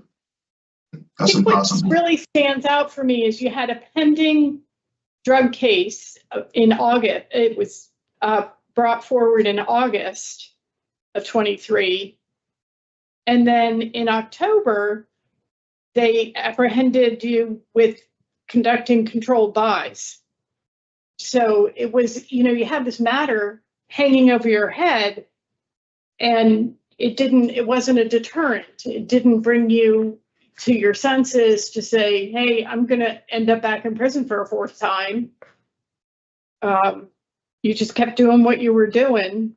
That's I think what impossible. really stands out for me is you had a pending drug case in August. It was brought forward in August of 23. And then in October, they apprehended you with conducting controlled buys. So it was, you know, you had this matter hanging over your head, and it wasn't a deterrent. It didn't bring you to your senses to say, hey, I'm going to end up back in prison for a fourth time. You just kept doing what you were doing.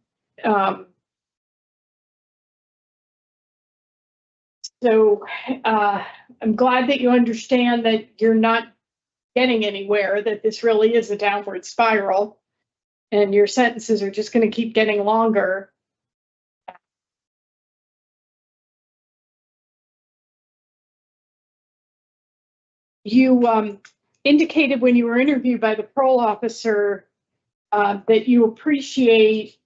So I'm glad that you understand that you're not getting anywhere, that this really is a downward spiral, and your sentences are just going to keep getting longer. You indicated when you were interviewed by the parole officer that you appreciate,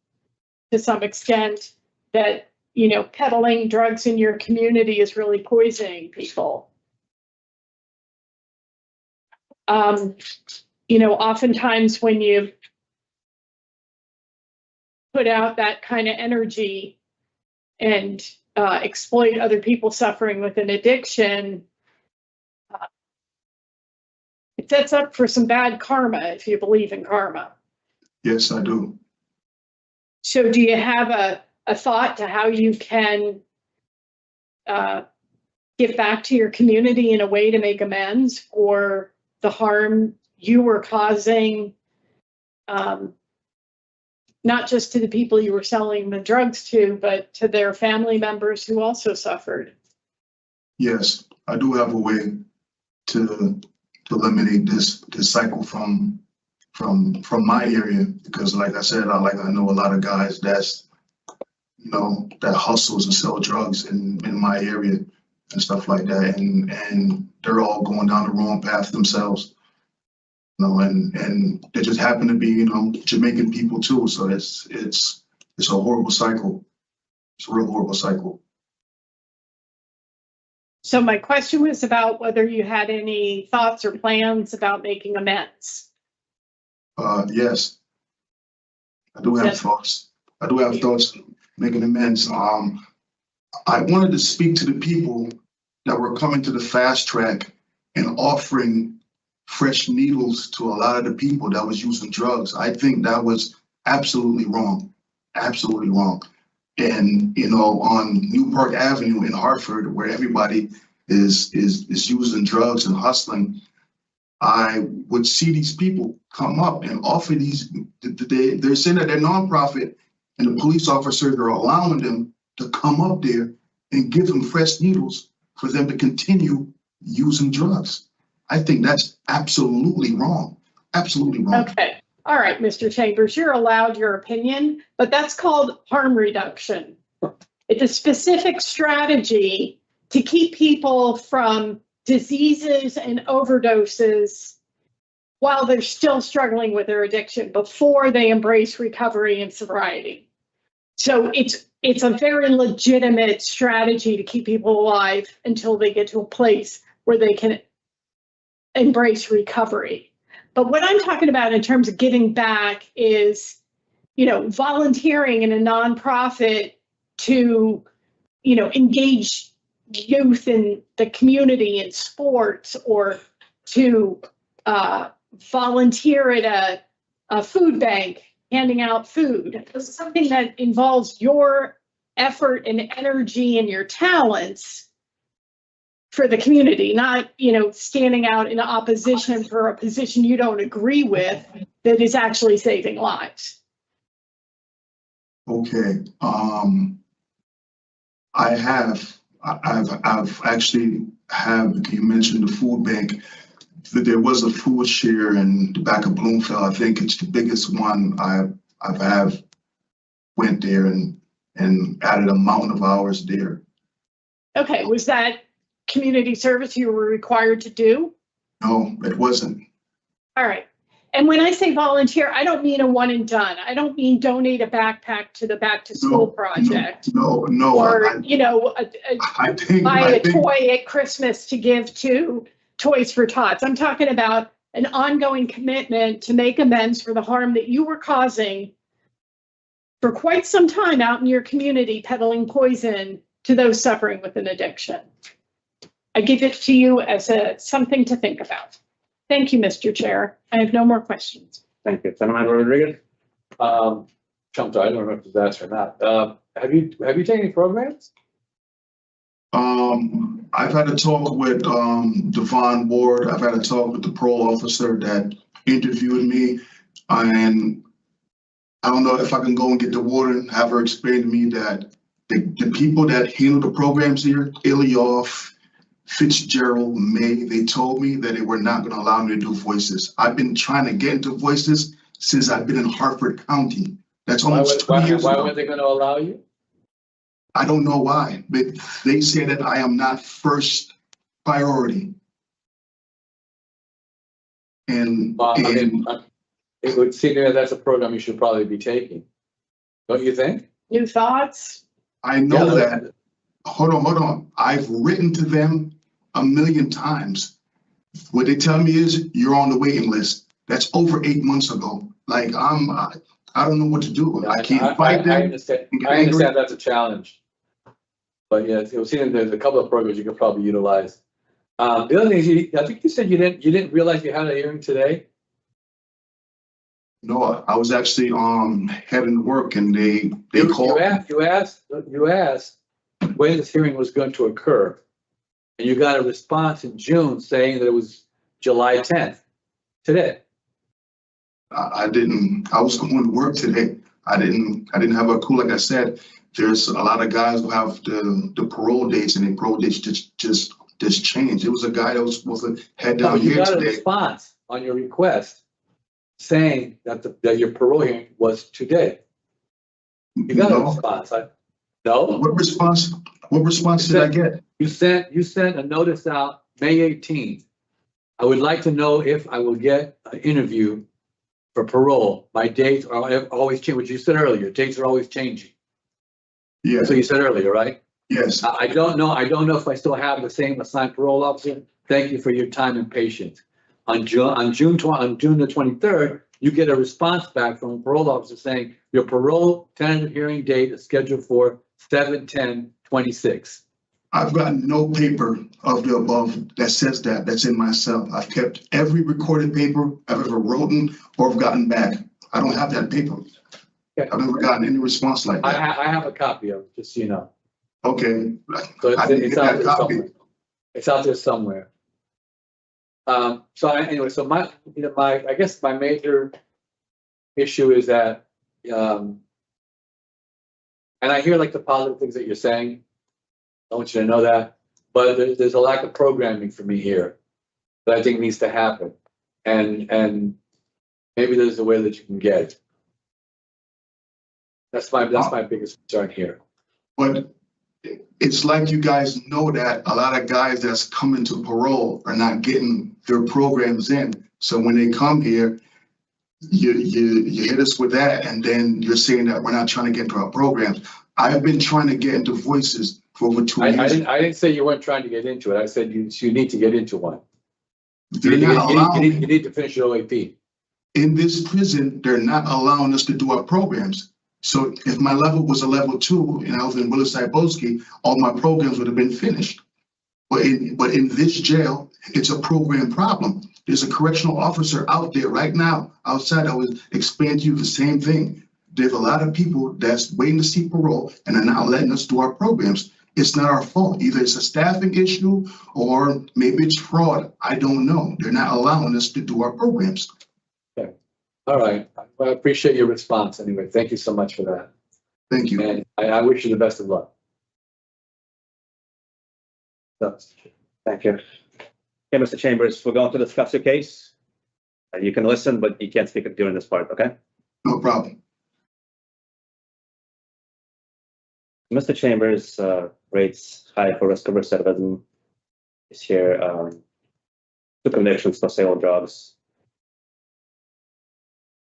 to some extent, that, you know, peddling drugs in your community is really poisoning people. You know, oftentimes when you put out that kind of energy and exploit other people suffering with an addiction, it sets up for some bad karma, if you believe in karma. Yes, I do. So do you have a thought to how you can give back to your community in a way to make amends for the harm you were causing, not just to the people you were selling the drugs to, but to their family members who also suffered? Yes, I do have a way to eliminate this cycle from my area, because like I said, I know a lot of guys that's, you know, that hustles and sell drugs in my area and stuff like that, and they're all going down the wrong path themselves. You know, and they just happen to be, you know, Jamaican people too. So it's a horrible cycle. It's a real horrible cycle. So my question was about whether you had any thoughts or plans about making amends. Yes, I do have Yes. thoughts. I do have thoughts making amends. I wanted to speak to the people that were coming to the fast track and offering fresh needles to a lot of the people that was using drugs. I think that was absolutely wrong, absolutely wrong. And, you know, on New Park Avenue in Hartford, where everybody is using drugs and hustling, I would see these people come up and offer these. They're saying that they're nonprofit, and the police officers are allowing them to come up there and give them fresh needles for them to continue using drugs. I think that's absolutely wrong. Absolutely wrong. Okay. All right, Mr. Chambers, you're allowed your opinion, but that's called harm reduction. It's a specific strategy to keep people from diseases and overdoses while they're still struggling with their addiction before they embrace recovery and sobriety. So it's a very legitimate strategy to keep people alive until they get to a place where they can embrace recovery. But what I'm talking about in terms of giving back is, volunteering in a nonprofit to, engage youth in the community in sports, or to volunteer at a food bank handing out food. This is something that involves your effort and energy and your talents for the community, not, standing out in opposition for a position you don't agree with that is actually saving lives. Okay, I've actually you mentioned the food bank, that there was a food share in the back of Bloomfield. I think it's the biggest one I've went there and added a mountain of hours there. Okay, was that community service you were required to do? No, it wasn't. All right. And when I say volunteer, I don't mean a one and done. I don't mean donate a backpack to the back to school project. No. Or, buy a I think toy at Christmas to give to Toys for Tots. I'm talking about an ongoing commitment to make amends for the harm that you were causing for quite some time out in your community, peddling poison to those suffering with an addiction. I give it to you as something to think about. Thank you, Mr. Chair. I have no more questions. Thank you. Senator Rodriguez? Jumped, I don't know if that's or not. Have you taken any programs? I've had a talk with Devon Ward. I've had a talk with the parole officer that interviewed me, and I don't know if I can go and get the warden, have her explain to me that the people that handle the programs here, Ilioff, Fitzgerald, May, they told me that they were not going to allow me to do voices. I've been trying to get into voices since I've been in Harford County. That's almost 20 years Why ago. weren't they going to allow you? I don't know why, but they say that I am not first priority. And, It would seem to me that's a program you should probably be taking. Don't you think? New thoughts? I know Yeah, that. Hold on. I've written to them 1,000,000 times. What they tell me is you're on the waiting list. That's over 8 months ago. Like I don't know what to do. I can't fight them. I understand that's a challenge. But yeah, it was seeing there's a couple of programs you could probably utilize. The other thing is, I think you said you didn't realize you had a hearing today. No, I was actually heading to work, and they called. You asked when this hearing was going to occur, and you got a response in June saying that it was July 10th today. I didn't. I was going to work today. I didn't have a clue. Like I said, there's a lot of guys who have the parole dates, and the parole dates just changed. It was a guy that was supposed to head down you here got today. a response on your request saying that that your parole hearing was today. You got a response. No. What response? What response did I get? You sent a notice out May 18th. I would like to know if I will get an interview for parole. My dates are always changing, which you said earlier. Dates are always changing. Yeah. So you said earlier, right? Yes. I don't know if I still have the same assigned parole officer. Thank you for your time and patience. On June the 23rd, you get a response back from a parole officer saying your parole tentative hearing date is scheduled for 7/10/26. I've gotten no paper of the above that says that. That's in my cell. I've kept every recorded paper I've ever written or have gotten back. I don't have that paper. Okay. I've never gotten any response like that. I have a copy of it, just so you know. Okay. So I didn't it's get out that there copy. somewhere. It's out there somewhere. So I guess my major issue is that, and I hear like the positive things that you're saying. I want you to know that, but there's a lack of programming for me here that I think needs to happen, and maybe there's a way that you can get it. That's my biggest concern here. But it's like you guys know that a lot of guys that's coming to parole are not getting their programs in. So when they come here, you hit us with that, and then you're saying that we're not trying to get into our programs. I've been trying to get into voices for over 2 years. I didn't say you weren't trying to get into it. I said you need to get into one. They're not allowing, You need to finish your OAP. in this prison, they're not allowing us to do our programs. So if my level was a level 2 and I was in Willis-Cybulski, all my programs would have been finished. But in this jail, it's a program problem. There's a correctional officer out there right now outside that would explain to you the same thing. There's a lot of people that's waiting to see parole and are not letting us do our programs. It's not our fault. Either it's a staffing issue or maybe it's fraud. I don't know. They're not allowing us to do our programs. Okay. All right. Well, I appreciate your response anyway. Thank you so much for that. Thank you. And I wish you the best of luck. So, Thank you. Okay, Mr. Chambers, we're going to discuss your case. You can listen, but you can't speak during this part, okay? No problem. Mr. Chambers rates high for risk of recidivism. He's here, 2 convictions for sale of drugs.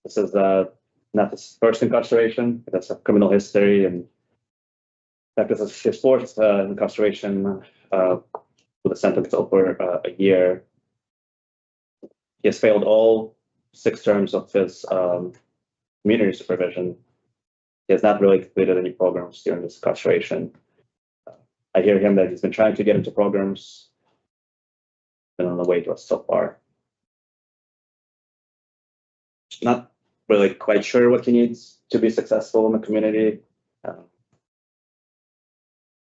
This is not his first incarceration. That's a criminal history, and in fact, this is his 4th incarceration with a sentence over a year. He has failed all 6 terms of his community supervision. He has not really completed any programs during this incarceration. I hear him that he's been trying to get into programs, been on the wait list so far. Not really quite sure what he needs to be successful in the community.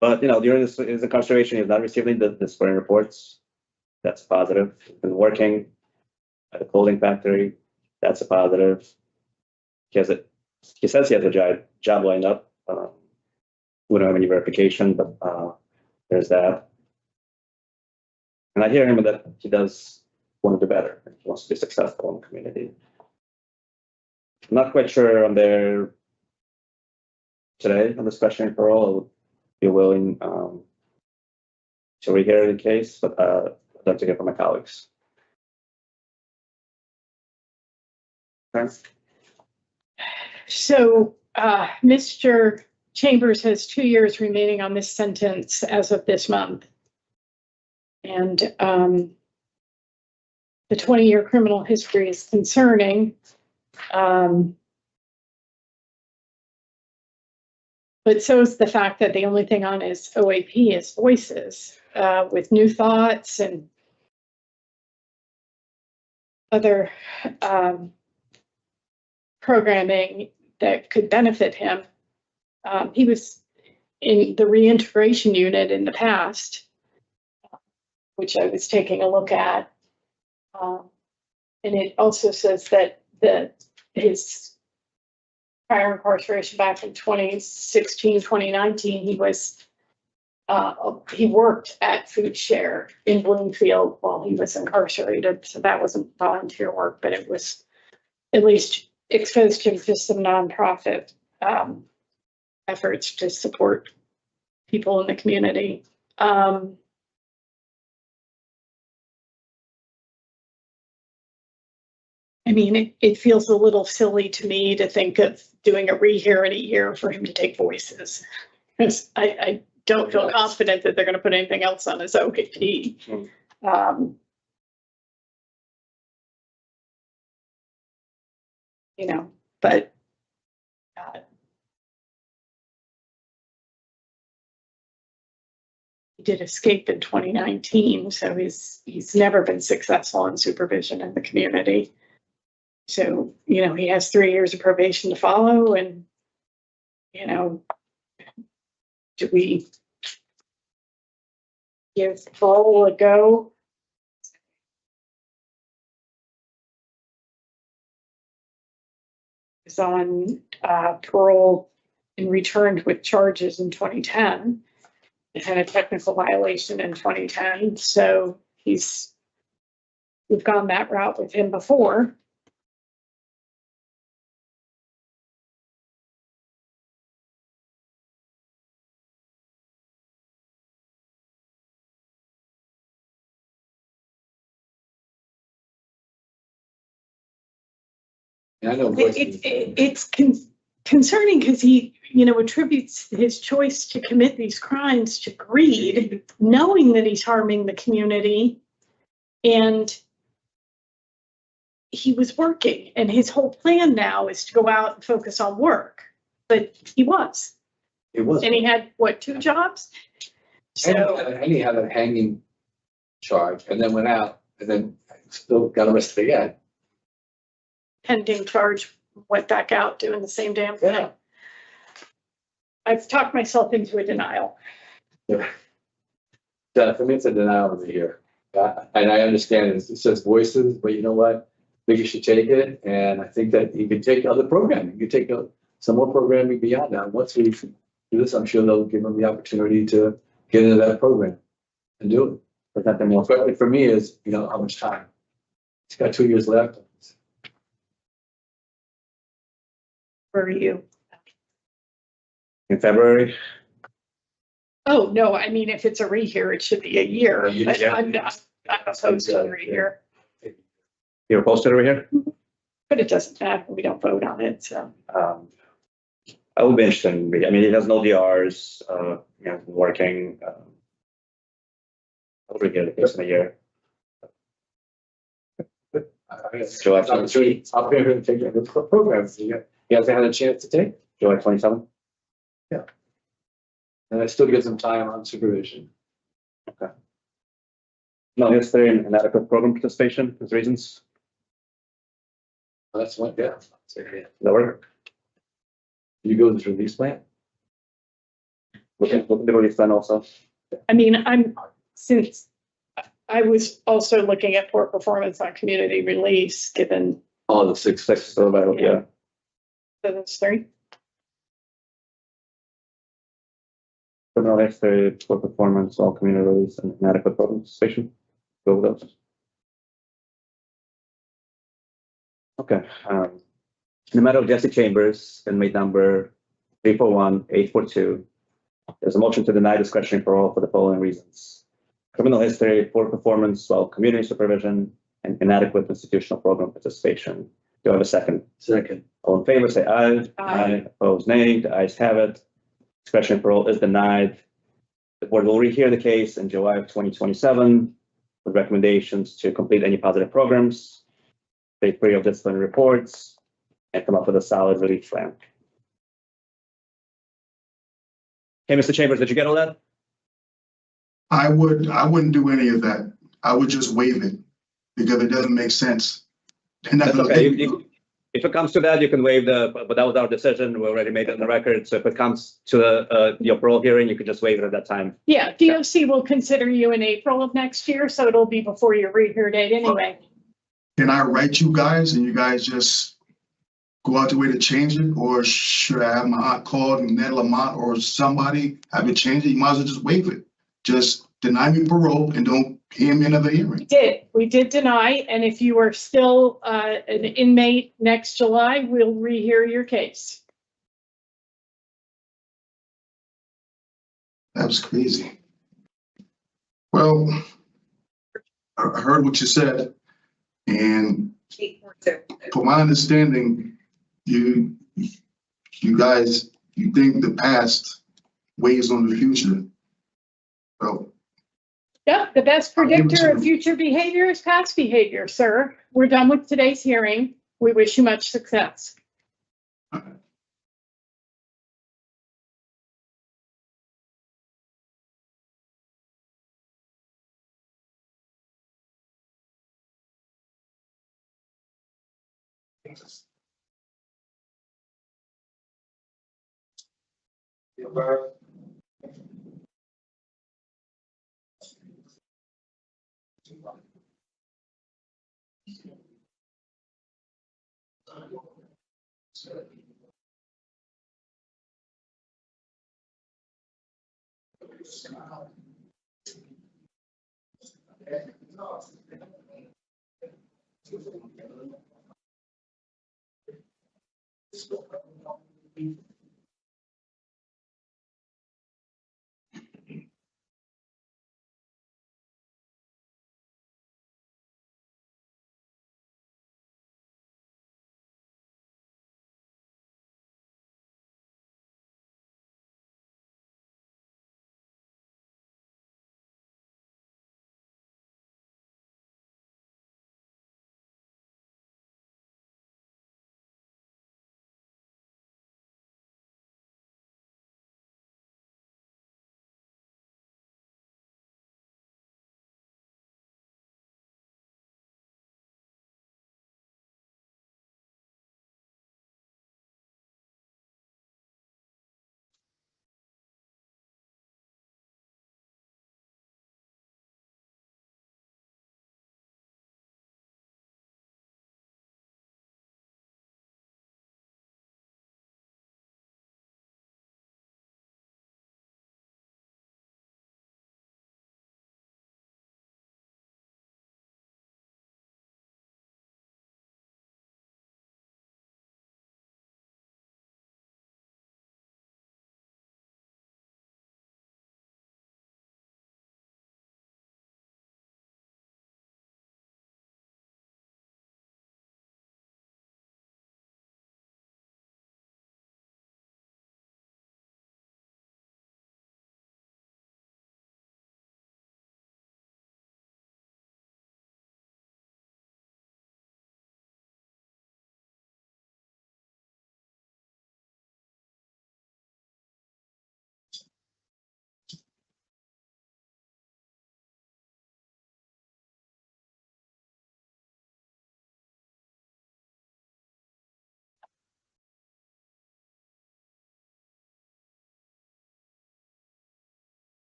But, you know, during his incarceration, he's not receiving the disciplinary reports. That's positive. He's been working at a clothing factory. That's a positive. He says he has a job lined up. We don't have any verification, but there's that. And I hear him that he does want to do better. He wants to be successful in the community. I'm not quite sure I'm there today on this question for parole. I would be willing to rehear the case, but I'd like to hear from my colleagues. Okay. So Mr. Chambers has 2 years remaining on this sentence as of this month. And the 20-year criminal history is concerning. But so is the fact that the only thing on his OAP is voices with new thoughts and other programming that could benefit him. He was in the reintegration unit in the past, which I was taking a look at. And it also says that his prior incarceration back in 2016, 2019, he worked at Food Share in Bloomfield while he was incarcerated. So that wasn't volunteer work, but it was at least exposed him to some nonprofit efforts to support people in the community. I mean, it feels a little silly to me to think of doing a rehear in a year for him to take voices. Because I don't feel confident that they're going to put anything else on his OAP. You know, but he did escape in 2019, so he's never been successful in supervision in the community. So, you know, he has 3 years of probation to follow, and, you know, do we give Parole a go? Is on parole and returned with charges in 2010. It had a technical violation in 2010, so we've gone that route with him before. I know. It's concerning because he, attributes his choice to commit these crimes to greed, knowing that he's harming the community. And he was working, and his whole plan now is to go out and focus on work. But he was. It was. And he had, what, 2 jobs? So, And he had a hanging charge and then went out and then still got arrested again. pending charge, went back out doing the same damn thing. Yeah. I've talked myself into a denial. Yeah. For me, it's a denial over here. And I understand it says voices, but you know what? I think you should take it. And I think that you could take other programming. You could take some more programming beyond that. Once we do this, I'm sure they'll give them the opportunity to get into that program and do it. Present them more. But for me is, how much time? It's got 2 years left. Where are you? In February. Oh, no, I mean, if it's a rehear, it should be a year. But Yeah. I'm not opposed to a rehear, You're opposed to it over here? but it doesn't matter. We don't vote on it, so. I would be interested in, he has no DRs, working. I'll rehear the case in a year. July 23. I'll be able to take the program. You guys had a chance to take? July 27th? And it still gives them time on supervision. No history and inadequate program participation as reasons. That's one, yeah. Does that work? You go to the release plan? Look at the release plan also. I mean, since I was also looking at poor performance on community release, given All the six. So about, yeah. those 3. Criminal history, poor performance, all community release, and inadequate program participation. Go with those. Okay. In the matter of Jesse Chambers, inmate number 341842, there's a motion to deny discretionary parole for the following reasons: criminal history, poor performance while community supervision, and inadequate institutional program participation. Do I have a second? Second. All in favor, say aye. Aye. Opposed, nay. The ayes have it. Discretionary parole is denied. The board will rehear the case in July of 2027 with recommendations to complete any positive programs, take free of disciplinary reports, and come up with a solid relief plan. Okay, Mr. Chambers, did you get all that? I wouldn't do any of that. I would just waive it because it doesn't make sense. And That's okay. If it comes to that, you can waive but that was our decision. We already made it on the record. So if it comes to your parole hearing, you can just waive it at that time. Yeah, DOC will consider you in April of next year, so it'll be before your rehear date anyway. Can I write you guys and you guys just go out the way to change it? Or should I have my aunt call Ned Lamont or somebody have it change it? You might as well just waive it. Just deny me parole and don't hear me another hearing. We did deny, and if you are still an inmate next July, we'll rehear your case. That was crazy. Well, I heard what you said, and 842. from my understanding, you guys, you think the past weighs on the future. Well, Yep, the best predictor of to- future behavior is past behavior, sir. We're done with today's hearing. We wish you much success.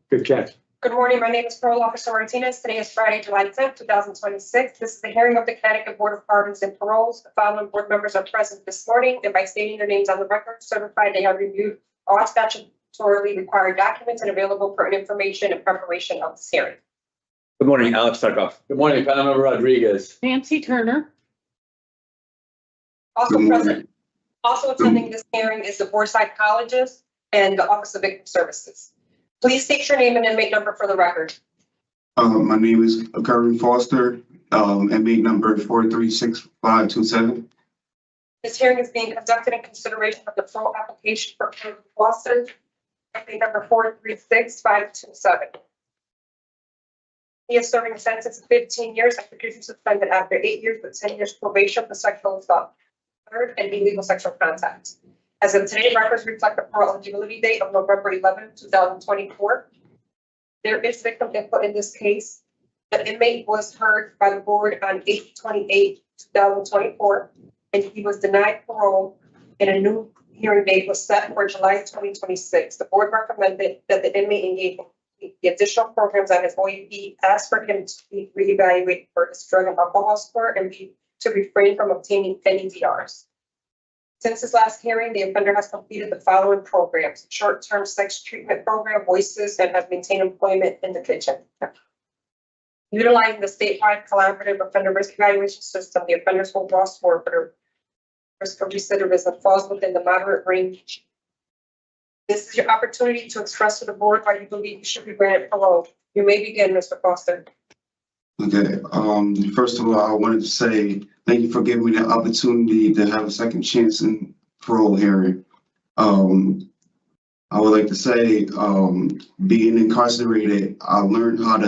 Good catch. Good morning. My name is Parole Officer Martinez. Today is Friday, July 10th, 2026. This is the hearing of the Connecticut Board of Pardons and Paroles. The following board members are present this morning, and by stating their names on the record, certified they have reviewed all statutorily required documents and available pertinent information in preparation of this hearing. Good morning, Alex Starkov. Good morning, panel member Rodriguez. Nancy Turner. Also Good morning. present, also attending this hearing is the board psychologist and the Office of Victim Services. Please state your name and inmate number for the record. My name is Kevin Foster, inmate number 436527. This hearing is being conducted in consideration of the parole application for Kevin Foster, inmate number 436527. He is serving a sentence of 15 years after previously suspended after 8 years with 10 years probation for sexual assault, third, and illegal sexual contact. As of today, records reflect the parole eligibility date of November 11, 2024. There is victim input in this case. The inmate was heard by the board on 8/28/2024, and he was denied parole, and a new hearing date was set for July 2026. The board recommended that the inmate engage in the additional programs on his OEP, asked for him to be reevaluated for his drug and alcohol score and to refrain from obtaining any DRs. Since his last hearing, the offender has completed the following programs: short-term sex treatment program, Voices, and has maintained employment in the kitchen. Utilizing the statewide collaborative offender risk evaluation system, the offender's overall score for the risk of recidivism falls within the moderate range. This is your opportunity to express to the board why you believe you should be granted parole. You may begin, Mr. Foster. Okay, first of all, I wanted to say thank you for giving me the opportunity to have a second chance in parole hearing. I would like to say, being incarcerated, I learned how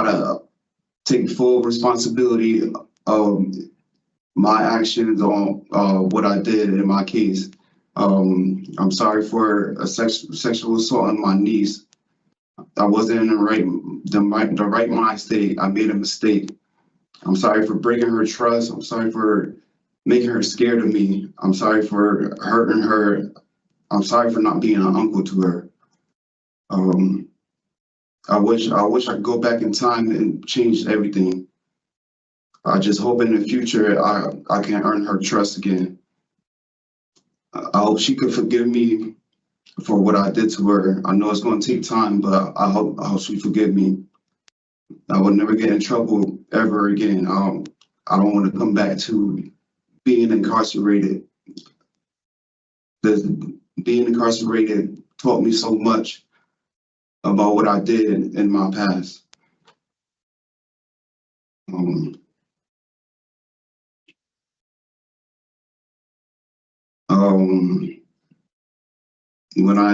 to take full responsibility of my actions on what I did in my case. I'm sorry for a sexual assault on my niece. I wasn't in the right mind state. I made a mistake. I'm sorry for breaking her trust. I'm sorry for making her scared of me. I'm sorry for hurting her. I'm sorry for not being an uncle to her. I wish I could go back in time and change everything. I just hope in the future I can earn her trust again. I hope she could forgive me for what I did to her. I know it's going to take time, but I hope she forgive me. I will never get in trouble ever again. I don't want to come back to being incarcerated. Being incarcerated taught me so much about what I did in my past.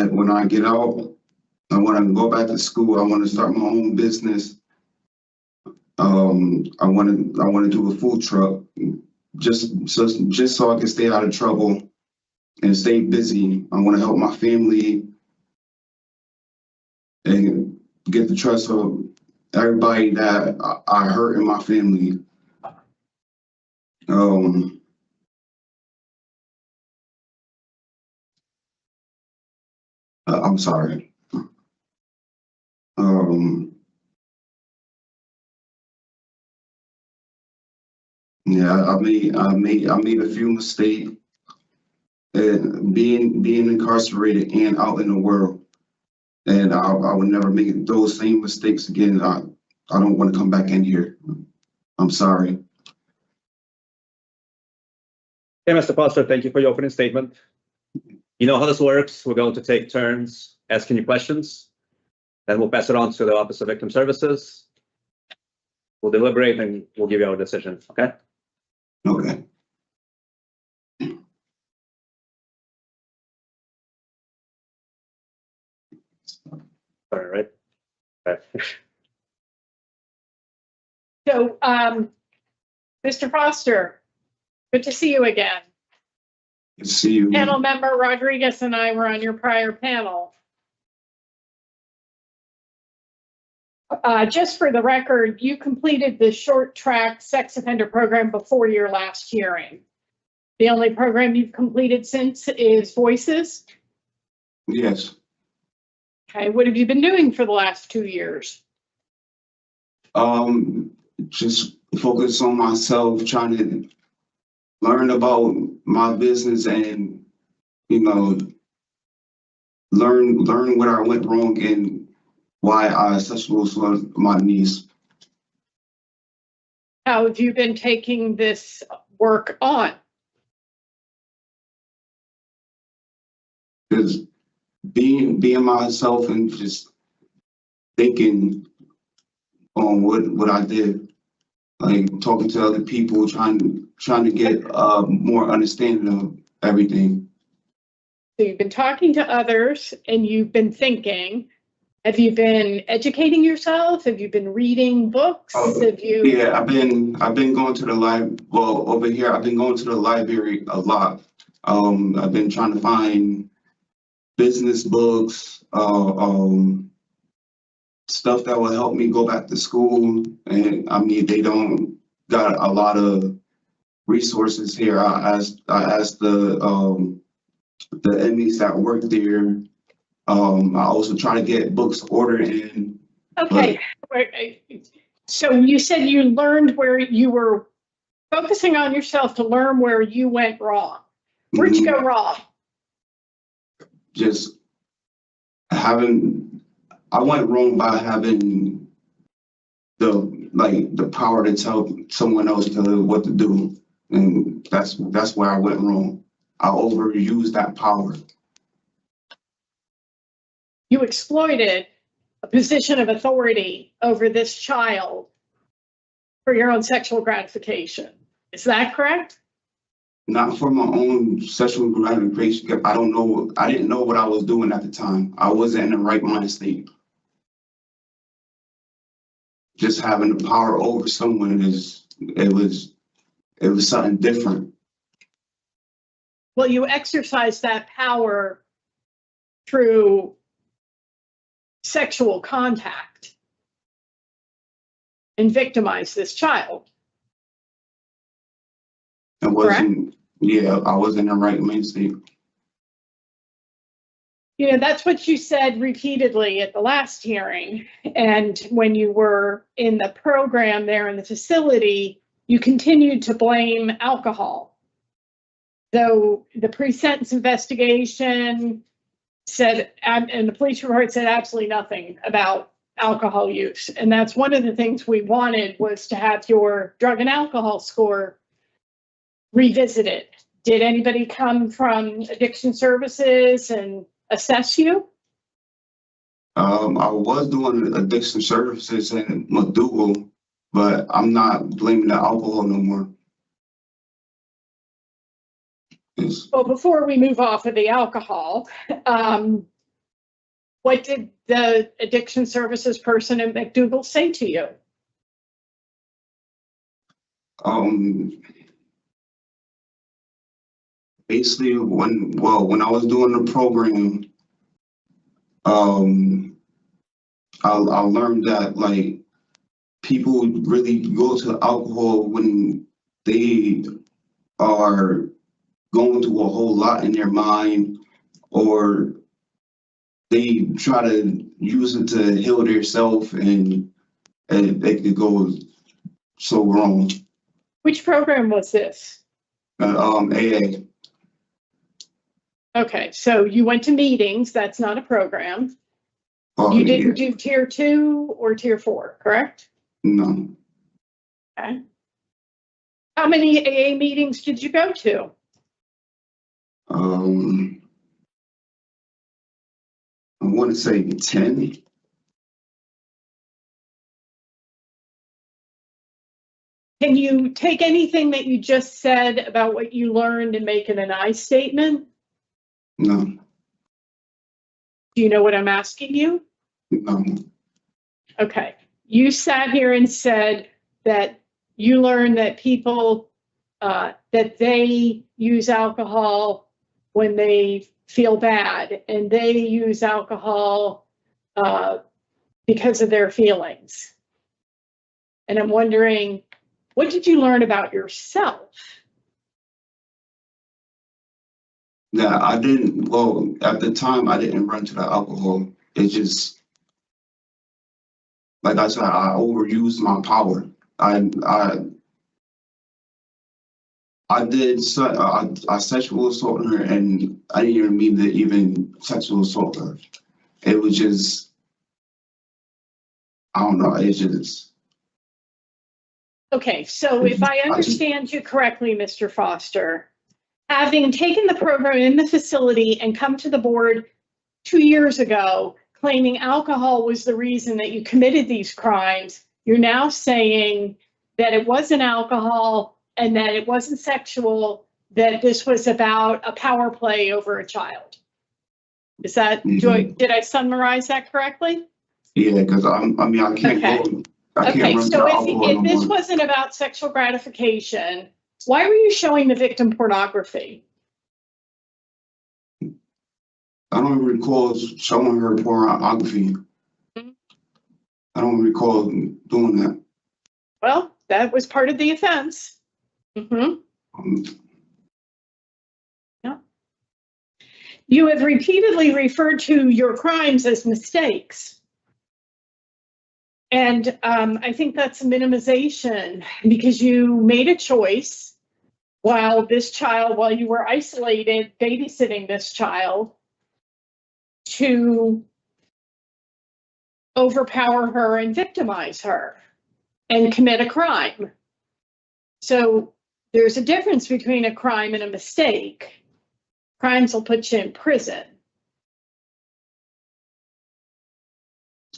When I get out, I want to go back to school. I want to start my own business. I want to do a food truck, just so I can stay out of trouble and stay busy. I want to help my family and get the trust of everybody that I hurt in my family. I'm sorry. Yeah, I made a few mistakes, and being incarcerated and out in the world, and I would never make those same mistakes again. I don't want to come back in here. I'm sorry. Okay, Mr. Foster, thank you for your opening statement. You know how this works. We're going to take turns asking you questions. Then we'll pass it on to the Office of Victim Services. We'll deliberate and we'll give you our decision, okay? Okay. All right. So, Mr. Foster, good to see you again. Good to see you. Panel member Rodriguez and I were on your prior panel. Just for the record, you completed the short track sex offender program before your last hearing. The only program you've completed since is Voices. Yes. Okay, what have you been doing for the last 2 years? Just focus on myself, trying to learn about my business and, you know, learn what I went wrong and why I sexual assaulted my niece. How have you been taking this work on? Just being myself and just thinking on what I did, like talking to other people, trying to get more understanding of everything. So you've been talking to others and you've been thinking. Have you been educating yourself? Have you been reading books? Have you? Yeah, I've been going to the library. Well, over here, I've been going to the library a lot. I've been trying to find business books, stuff that will help me go back to school. And I mean, they don't got a lot of resources here. I asked the inmates that work there. I also try to get books ordered in. Okay, so you said you learned where you were focusing on yourself to learn where you went wrong. Where'd you go wrong? Just I went wrong by having the power to tell someone else what to do, and that's where I went wrong. I overused that power. You exploited a position of authority over this child for your own sexual gratification. Is that correct? Not for my own sexual gratification. I didn't know what I was doing at the time. I wasn't in the right mind state. Just having the power over someone it was something different. Well, you exercise that power through sexual contact and victimize this child. I wasn't in the right mind state. You know, that's what you said repeatedly at the last hearing. And when you were in the program there in the facility, you continued to blame alcohol. Though the pre-sentence investigation said, and the police report said absolutely nothing about alcohol use. And that's one of the things we wanted, was to have your drug and alcohol score revisited. Did anybody come from addiction services and assess you? I was doing addiction services in McDougal, but I'm not blaming the alcohol no more. Well, before we move off of the alcohol, what did the addiction services person in McDougal say to you? Basically, when I was doing the program, I learned that like people really go to alcohol when they are going through a whole lot in their mind, or they try to use it to heal themselves, and they could go so wrong. Which program was this? AA. Okay, so you went to meetings, that's not a program. You didn't do tier 2 or tier 4, correct? No. Okay. How many AA meetings did you go to? I want to say 10. Can you take anything that you just said about what you learned and make it an I statement? No. Do you know what I'm asking you? No. Okay. You sat here and said that you learned that people, that they use alcohol when they feel bad, and they use alcohol because of their feelings. And I'm wondering, what did you learn about yourself? Yeah, I didn't. Well, at the time, I didn't run to the alcohol. it's just, like I said, I overused my power. I sexual assaulted her, and I didn't even mean to even sexual assault her. It was just, I don't know, it's just. Okay, so if I understand you correctly, Mr. Foster, having taken the program in the facility and come to the board 2 years ago, claiming alcohol was the reason that you committed these crimes, you're now saying that it wasn't alcohol and that it wasn't sexual, that this was about a power play over a child. Is that, did I summarize that correctly? Yeah, because I can't go. I can't Okay, run so to alcohol if no this more. wasn't about sexual gratification, why were you showing the victim pornography? I don't recall showing her pornography. Mhm. I don't recall doing that. Well, that was part of the offense. Mhm. Yeah. You have repeatedly referred to your crimes as mistakes. And I think that's a minimization because you made a choice while you were isolated, babysitting this child, to overpower her and victimize her and commit a crime. So there's a difference between a crime and a mistake. Crimes will put you in prison.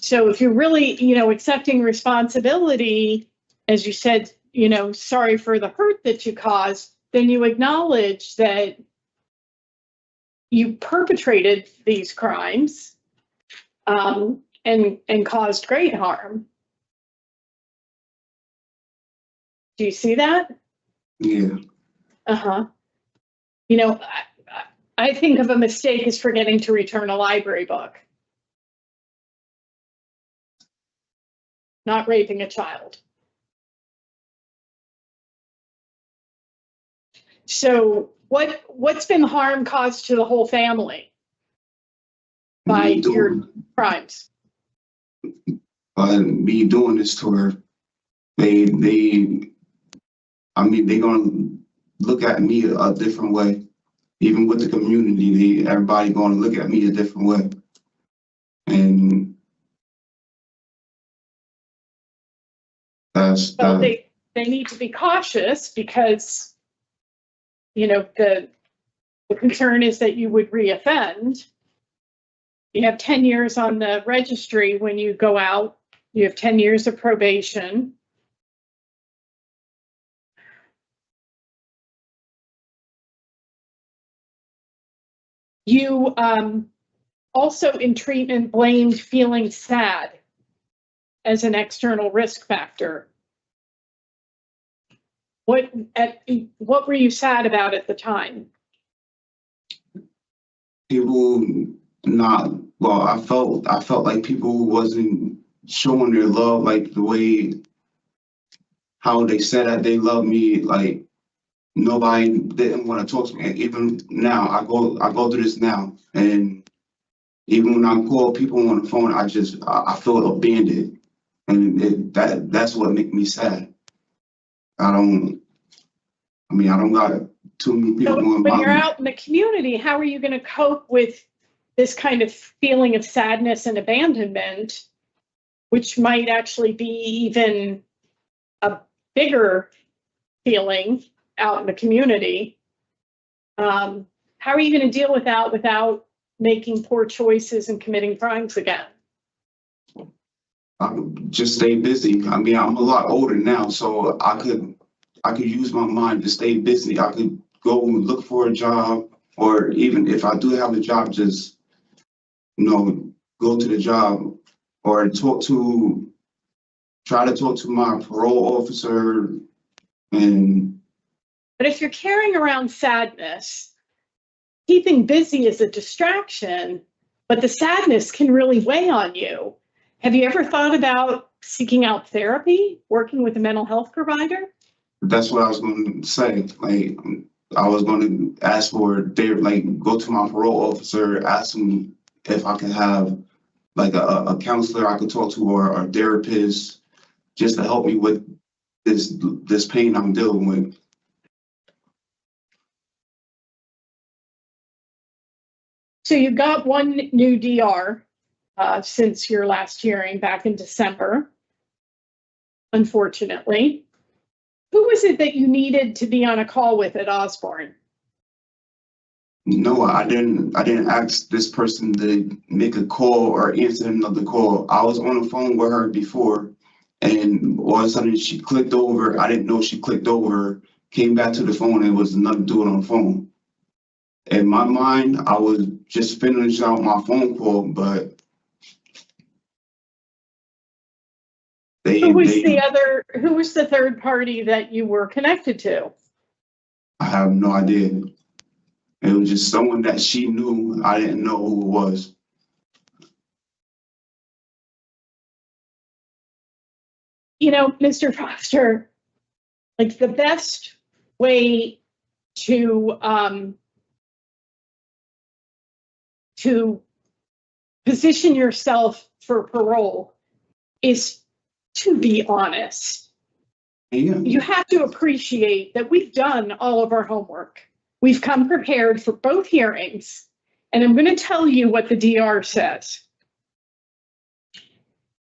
So if you're really, accepting responsibility, as you said, sorry for the hurt that you caused, then you acknowledge that you perpetrated these crimes and caused great harm. Do you see that? Yeah. Uh-huh. I think of a mistake as forgetting to return a library book. Not raping a child. So what's been the harm caused to the whole family by your crimes? By me doing this to her, they're gonna look at me a different way. Even with the community, everybody gonna look at me a different way. And Well, they need to be cautious because, the concern is that you would reoffend. You have 10 years on the registry when you go out. You have 10 years of probation. You also in treatment blamed feeling sad as an external risk factor. What were you sad about at the time? people I felt like people wasn't showing their love like the way how they said that they love me. Like nobody didn't want to talk to me. Even now, I go through this now, and even when I call people on the phone, I feel abandoned, and that's what makes me sad. I don't got too many people going by when you're me. out in the community, how are you going to cope with this kind of feeling of sadness and abandonment, which might actually be even a bigger feeling out in the community? How are you going to deal with that without making poor choices and committing crimes again? I just stay busy. I'm a lot older now, so I could use my mind to stay busy. I could go look for a job, or even if I do have a job, just go to the job, or try to talk to my parole officer. But if you're carrying around sadness, keeping busy is a distraction, but the sadness can really weigh on you. Have you ever thought about seeking out therapy, working with a mental health provider? That's what I was going to say. Like, I was going to ask for go to my parole officer, ask him if I could have like a counselor I could talk to or a therapist just to help me with this pain I'm dealing with. So you got one new DR since your last hearing back in December, unfortunately. Who was it that you needed to be on a call with at Osborne? No, I didn't ask this person to make a call or answer another call. I was on the phone with her before, and all of a sudden she clicked over. I didn't know she clicked over, came back to the phone, and it was nothing to do it on the phone. In my mind, I was just finishing out my phone call, but Who was the third party that you were connected to? I have no idea. It was just someone that she knew. I didn't know who it was. You know, Mr. Foster, like the best way to position yourself for parole is to be honest. Yeah. You have to appreciate that we've done all of our homework. We've come prepared for both hearings, and I'm going to tell you what the DR says.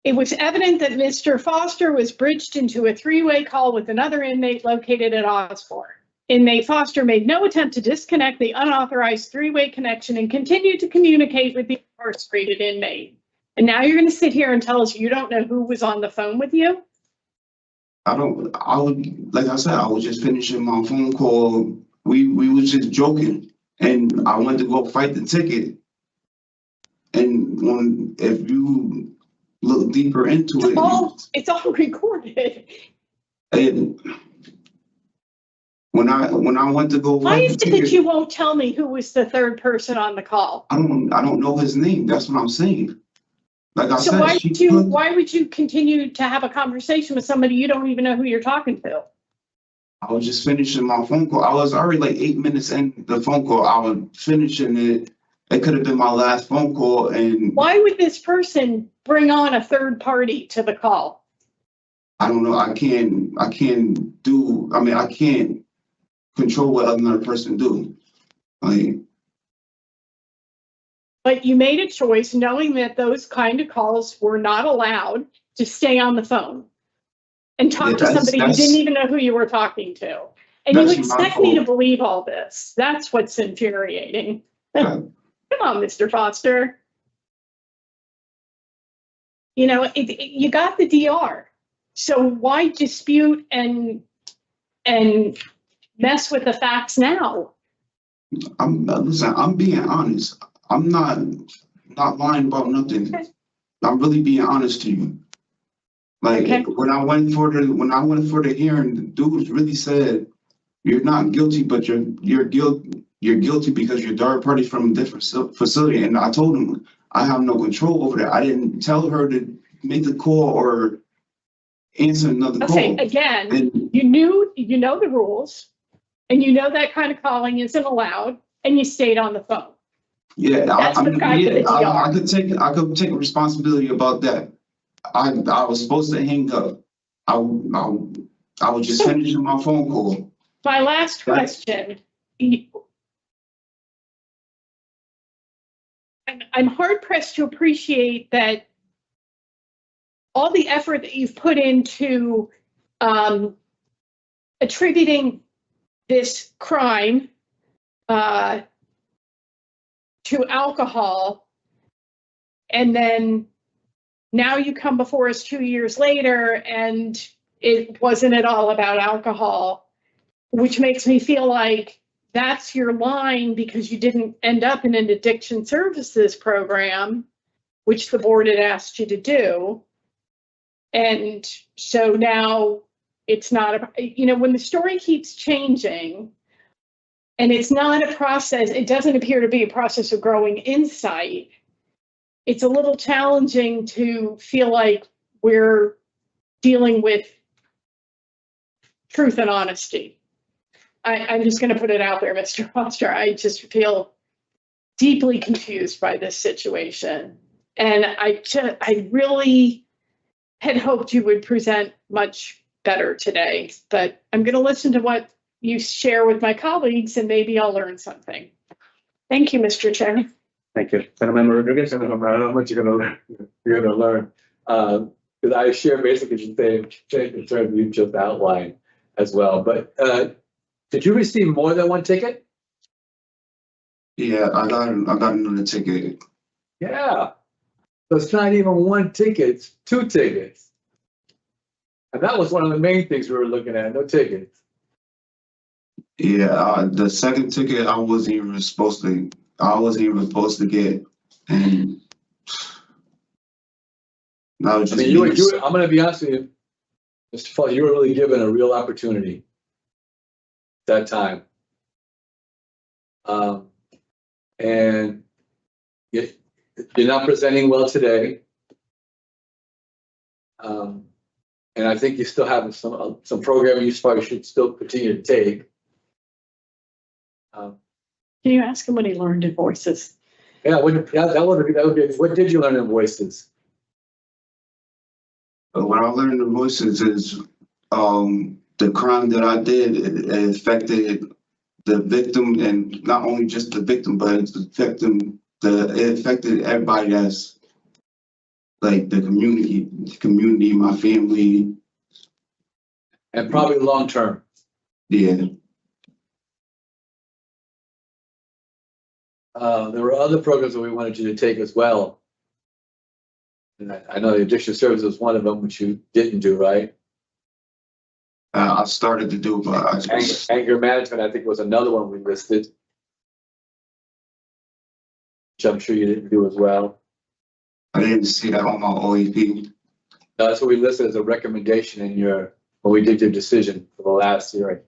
It was evident that Mr. Foster was bridged into a three-way call with another inmate located at Osborne. Inmate Foster made no attempt to disconnect the unauthorized three-way connection and continued to communicate with the incarcerated inmate. And now you're going to sit here and tell us you don't know who was on the phone with you? Like I said, I was just finishing my phone call. We was just joking, and I went to go fight the ticket. And if you look deeper into It's all recorded. And when I went to go Why fight is the it ticket, that you won't tell me who was the third person on the call? I don't know his name. That's what I'm saying. Like I So said, why would you continue to have a conversation with somebody you don't even know who you're talking to? I was just finishing my phone call. I was already like 8 minutes in the phone call. I was finishing it. It could have been my last phone call. And why would this person bring on a third party to the call? I don't know. I can't control what another person do. But you made a choice knowing that those kind of calls were not allowed to stay on the phone and talk to somebody you didn't even know who you were talking to. And you expect me to believe all this. That's what's infuriating. Come on, Mr. Foster. You know, you got the DR. So why dispute and mess with the facts now? Listen, I'm being honest. I'm not lying about nothing. I'm really being honest to you. Like when I went for the hearing, the dude really said, "You're not guilty, but you're guilty because you're third party from a different facility." And I told him I have no control over that. I didn't tell her to make the call or answer another call. Okay, again, you know the rules, and you know that kind of calling isn't allowed, and you stayed on the phone. Yeah, That's what got you the DR. I could take responsibility about that. I was supposed to hang up. I was just finishing my phone call. My last question. I'm hard pressed to appreciate that all the effort that you've put into attributing this crime to alcohol, and then now you come before us 2 years later and it wasn't at all about alcohol, which makes me feel like that's your line because you didn't end up in an addiction services program, which the board had asked you to do. And so now it's not, when the story keeps changing and it's not a process, it doesn't appear to be a process of growing insight. It's a little challenging to feel like we're dealing with truth and honesty. I'm just going to put it out there, Mr. Foster. I just feel deeply confused by this situation. And I really had hoped you would present much better today, but I'm going to listen to what you share with my colleagues and maybe I'll learn something. Thank you, Mr. Chair. Thank you. Senator Member Rodriguez. I don't know how much you're gonna learn. Because I share basically the same concern you just outlined as well. But did you receive more than one ticket? Yeah, I got another ticket. Yeah. So it's not even one ticket, it's two tickets. And that was one of the main things we were looking at, no tickets. Yeah, the second ticket I wasn't even supposed to get, and that was I just. mean, I'm gonna be honest with you, Mr. Fall, you were really given a real opportunity that time. And you're not presenting well today. And I think you still have some programming you probably should still continue to take. Can you ask him what he learned in voices? Yeah, that would be. What did you learn in voices? What I learned in voices is the crime that I did, it affected the victim, and not only just the victim, but it affected everybody that's like the community, my family. And probably long term. Yeah. There were other programs that we wanted you to take as well. And I know the addiction service was one of them, which you didn't do, right? I started to do, but Anger management, I think, was another one we listed, which I'm sure you didn't do as well. I didn't see that on my OAP. That's what we listed as a recommendation in when we did your decision for the last hearing.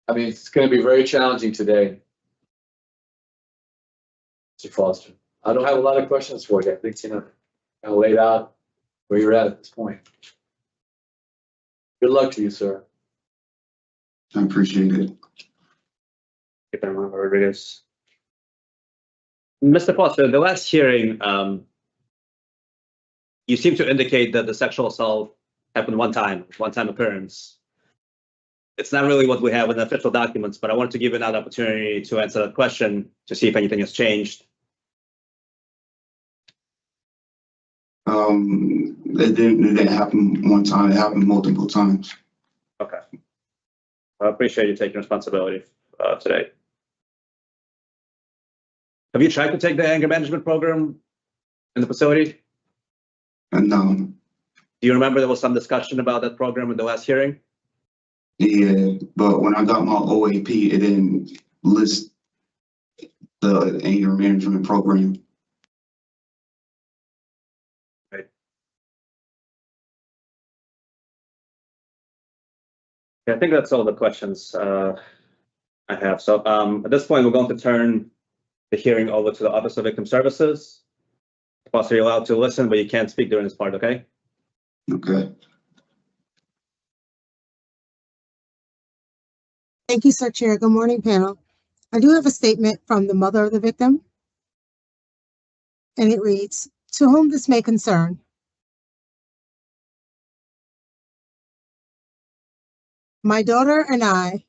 I mean, it's going to be very challenging today, Mr. Foster. I don't have a lot of questions for you. I think, kind of laid out where you're at this point. Good luck to you, sir. I appreciate it. Senator Member Rodriguez. Mr. Foster, the last hearing, you seem to indicate that the sexual assault happened one time occurrence. It's not really what we have in the official documents, but I wanted to give you another opportunity to answer that question to see if anything has changed. It didn't happen one time. It happened multiple times. Okay. I appreciate you taking responsibility today. Have you tried to take the anger management program in the facility? And Do you remember there was some discussion about that program in the last hearing? yeah, but when I got my OAP, it didn't list the anger management program. Right. Yeah, I think that's all the questions I have. So at this point, we're going to turn the hearing over to the Office of Victim Services. Foster, you're allowed to listen, but you can't speak during this part, okay? Okay. Thank you, Sir Chair. Good morning, panel. I do have a statement from the mother of the victim, and it reads, "To whom this may concern, my daughter and I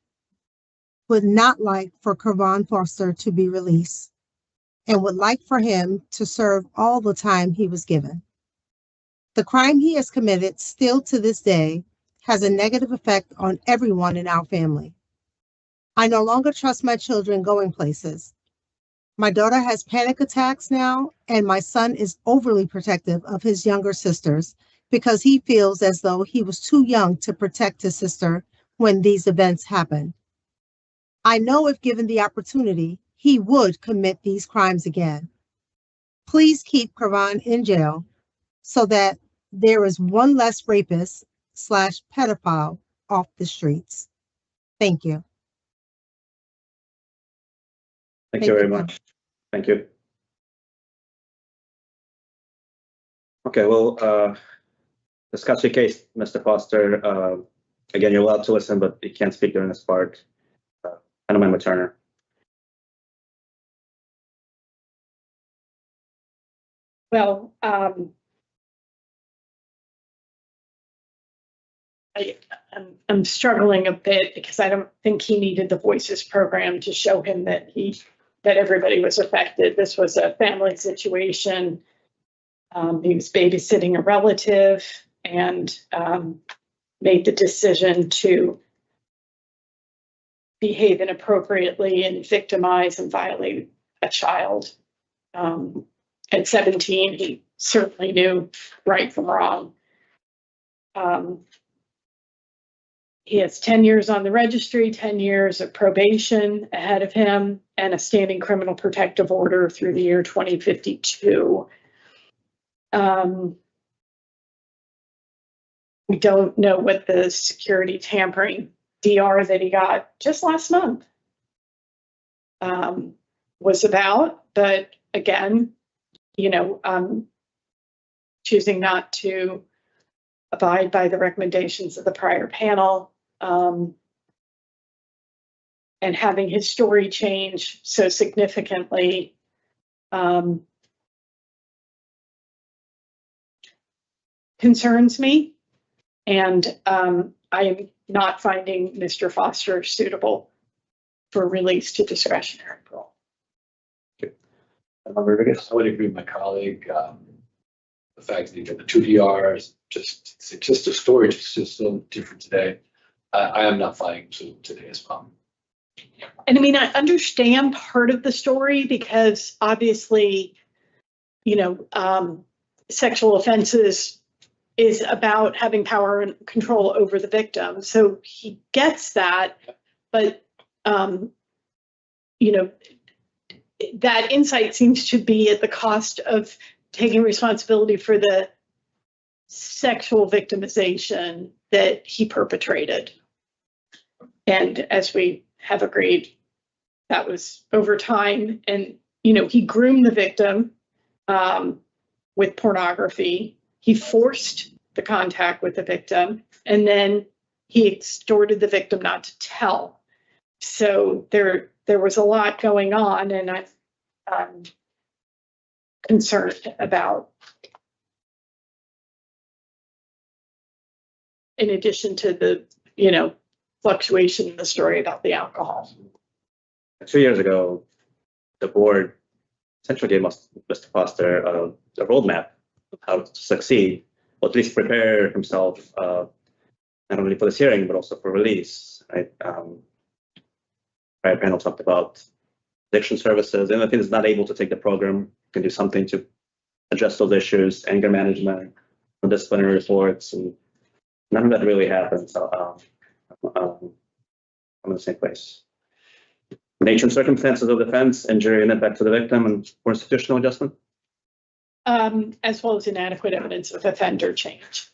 would not like for Kevon Foster to be released and would like for him to serve all the time he was given. The crime he has committed still to this day has a negative effect on everyone in our family. I no longer trust my children going places. My daughter has panic attacks now, and my son is overly protective of his younger sisters because he feels as though he was too young to protect his sister when these events happened. I know if given the opportunity, he would commit these crimes again. Please keep Kevon in jail so that there is one less rapist/pedophile off the streets. Thank you." Thank you very much. Thank you. Okay, we'll discuss your case, Mr. Foster. Again, you're allowed to listen, but you can't speak during this part. Member Turner. Well, I'm struggling a bit because I don't think he needed the Voices program to show him that everybody was affected. This was a family situation. He was babysitting a relative and made the decision to behave inappropriately and victimize and violate a child. At 17, he certainly knew right from wrong. He has 10 years on the registry, 10 years of probation ahead of him, and a standing criminal protective order through the year 2052. We don't know what the security tampering DR that he got just last month was about, but again, choosing not to abide by the recommendations of the prior panel, and having his story change so significantly concerns me. And I am not finding Mr. Foster suitable for release to discretionary parole. I would agree with my colleague. The fact that you get the 2 DRs, it's just a story, just so different today. I am not finding suitable today as well. And I mean, I understand part of the story because obviously, sexual offenses is about having power and control over the victim. So he gets that, but, that insight seems to be at the cost of taking responsibility for the sexual victimization that he perpetrated. And as we have agreed, that was over time. And, he groomed the victim with pornography. He forced the contact with the victim, and then he extorted the victim not to tell. So there was a lot going on, and I'm concerned about, in addition to the, fluctuation in the story about the alcohol. 2 years ago, the board essentially gave Mr. Foster a roadmap of how to succeed, or at least prepare himself, not only for this hearing, but also for release. Right? Prior panel talked about addiction services, and if he is not able to take the program, can do something to address those issues, anger management, disciplinary reports, and none of that really happened. So I'm in the same place. Nature and circumstances of defense, injury and impact to the victim, and for institutional adjustment. As well as inadequate evidence of offender change,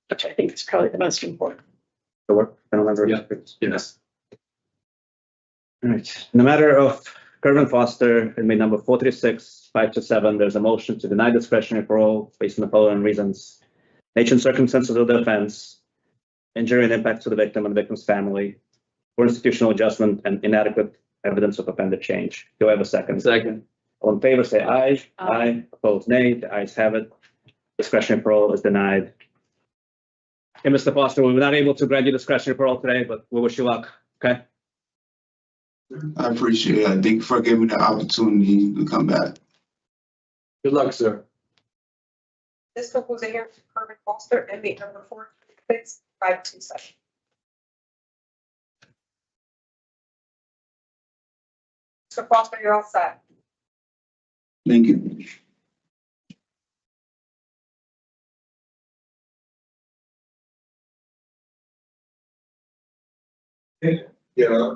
which I think is probably the most important. The work, I don't remember. Yeah. Yes. All right. In the matter of Kervin Foster, inmate number 436-527, there's a motion to deny discretionary parole based on the following reasons: nature and circumstances of the offense, injury and impact to the victim and the victim's family, for institutional adjustment, and inadequate evidence of offender change. Do I have a second? Second. All in favor, say aye. Aye. Opposed, nay. The ayes have it. Discretionary parole is denied. Okay, Mr. Foster, we were not able to grant you discretionary parole today, but we wish you luck. Okay. I appreciate it. Thank you for giving me the opportunity to come back. Good luck, sir. This concludes a hearing for Kervin Foster, inmate number 436-527. Mr. Foster, you're all set. Thank you. Yeah.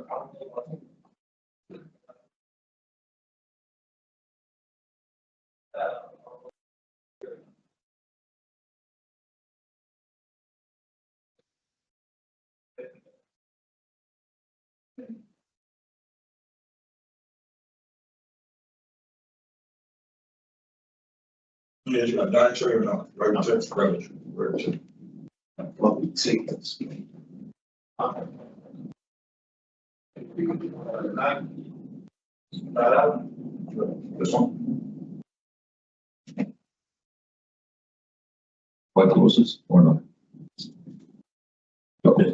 Yes, you're not sure enough. Right, that's correct. Well, see, that's. This one. What closes or not? Okay.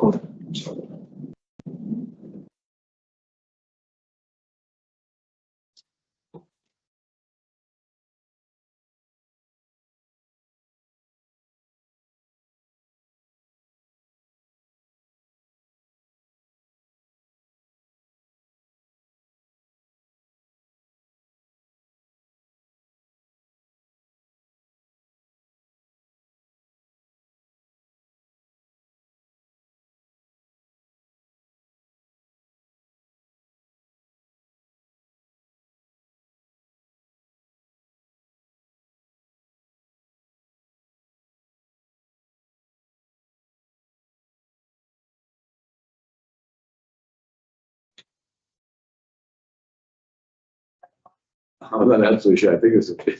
I'm not absolutely sure. I think it's okay.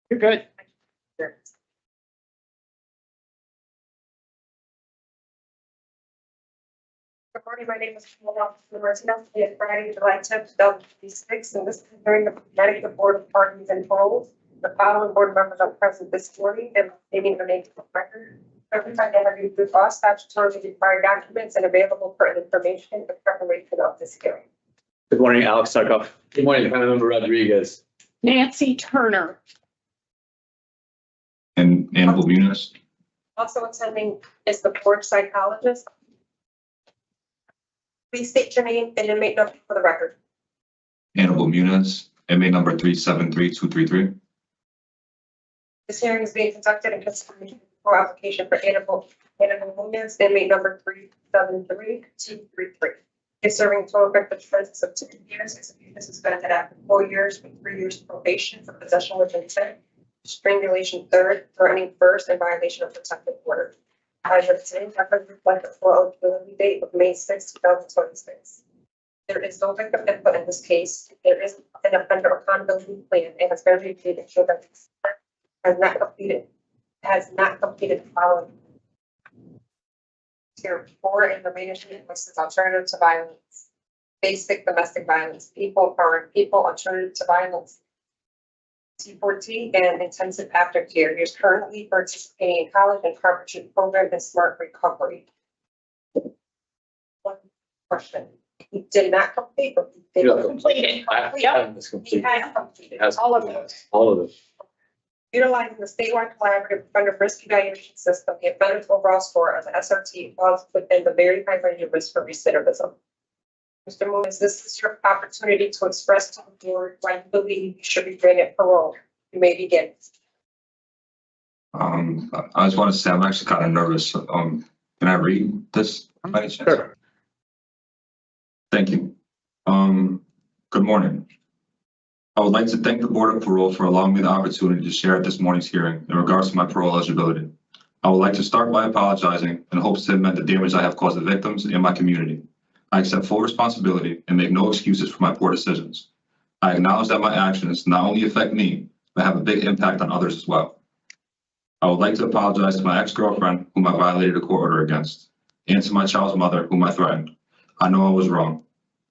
You're good. Good morning, my name is Martina. It's Friday, July 10th, 2026, and this is during the Connecticut Board of Pardons and Parole. The following board members are present this morning and stating their names for the record. Every time they have reviewed all statutorily required documents and available for information in preparation of this hearing. Good morning, Alex Sarkoff. Good morning, Councilmember Rodriguez. Nancy Turner. And Annabelle Munoz. Also attending is the board psychologist. Please state your name and inmate number for the record. Annabelle Munoz, MA number 373233. This hearing is being conducted in consideration for application for Annabelle Munoz, inmate number 373233. Is serving a total effective sentence of 2 years, execution suspended after 4 years with 3 years probation for possession with intent, strangulation third, threatening first, and violation of protective order. As of today, records reflect the full eligibility date of May 6, 2026. There is no victim input in this case. There is an offender accountability plan. It has been reviewed and shown that has not completed the following. Tier 4 information is alternative to violence, basic domestic violence, people empowering people, alternative to violence, T4T, and intensive aftercare. He is currently participating in college and partnership program and smart recovery. One question. He did not complete, but he did Yeah. Completed. He has completed. All of them. All of them. Utilizing the statewide collaborative offender risk evaluation system, the offender's overall score of the SRT falls within the very high range of risk for recidivism. Mr. Munoz, this is your opportunity to express to the board why you believe you should be granted parole. You may begin. I just want to say I'm actually kind of nervous. Can I read this? By any chance? Sure. Thank you. Good morning. I would like to thank the Board of Parole for allowing me the opportunity to share at this morning's hearing in regards to my parole eligibility. I would like to start by apologizing in hopes to amend the damage I have caused the victims and my community. I accept full responsibility and make no excuses for my poor decisions. I acknowledge that my actions not only affect me, but have a big impact on others as well. I would like to apologize to my ex-girlfriend, whom I violated a court order against, and to my child's mother, whom I threatened. I know I was wrong.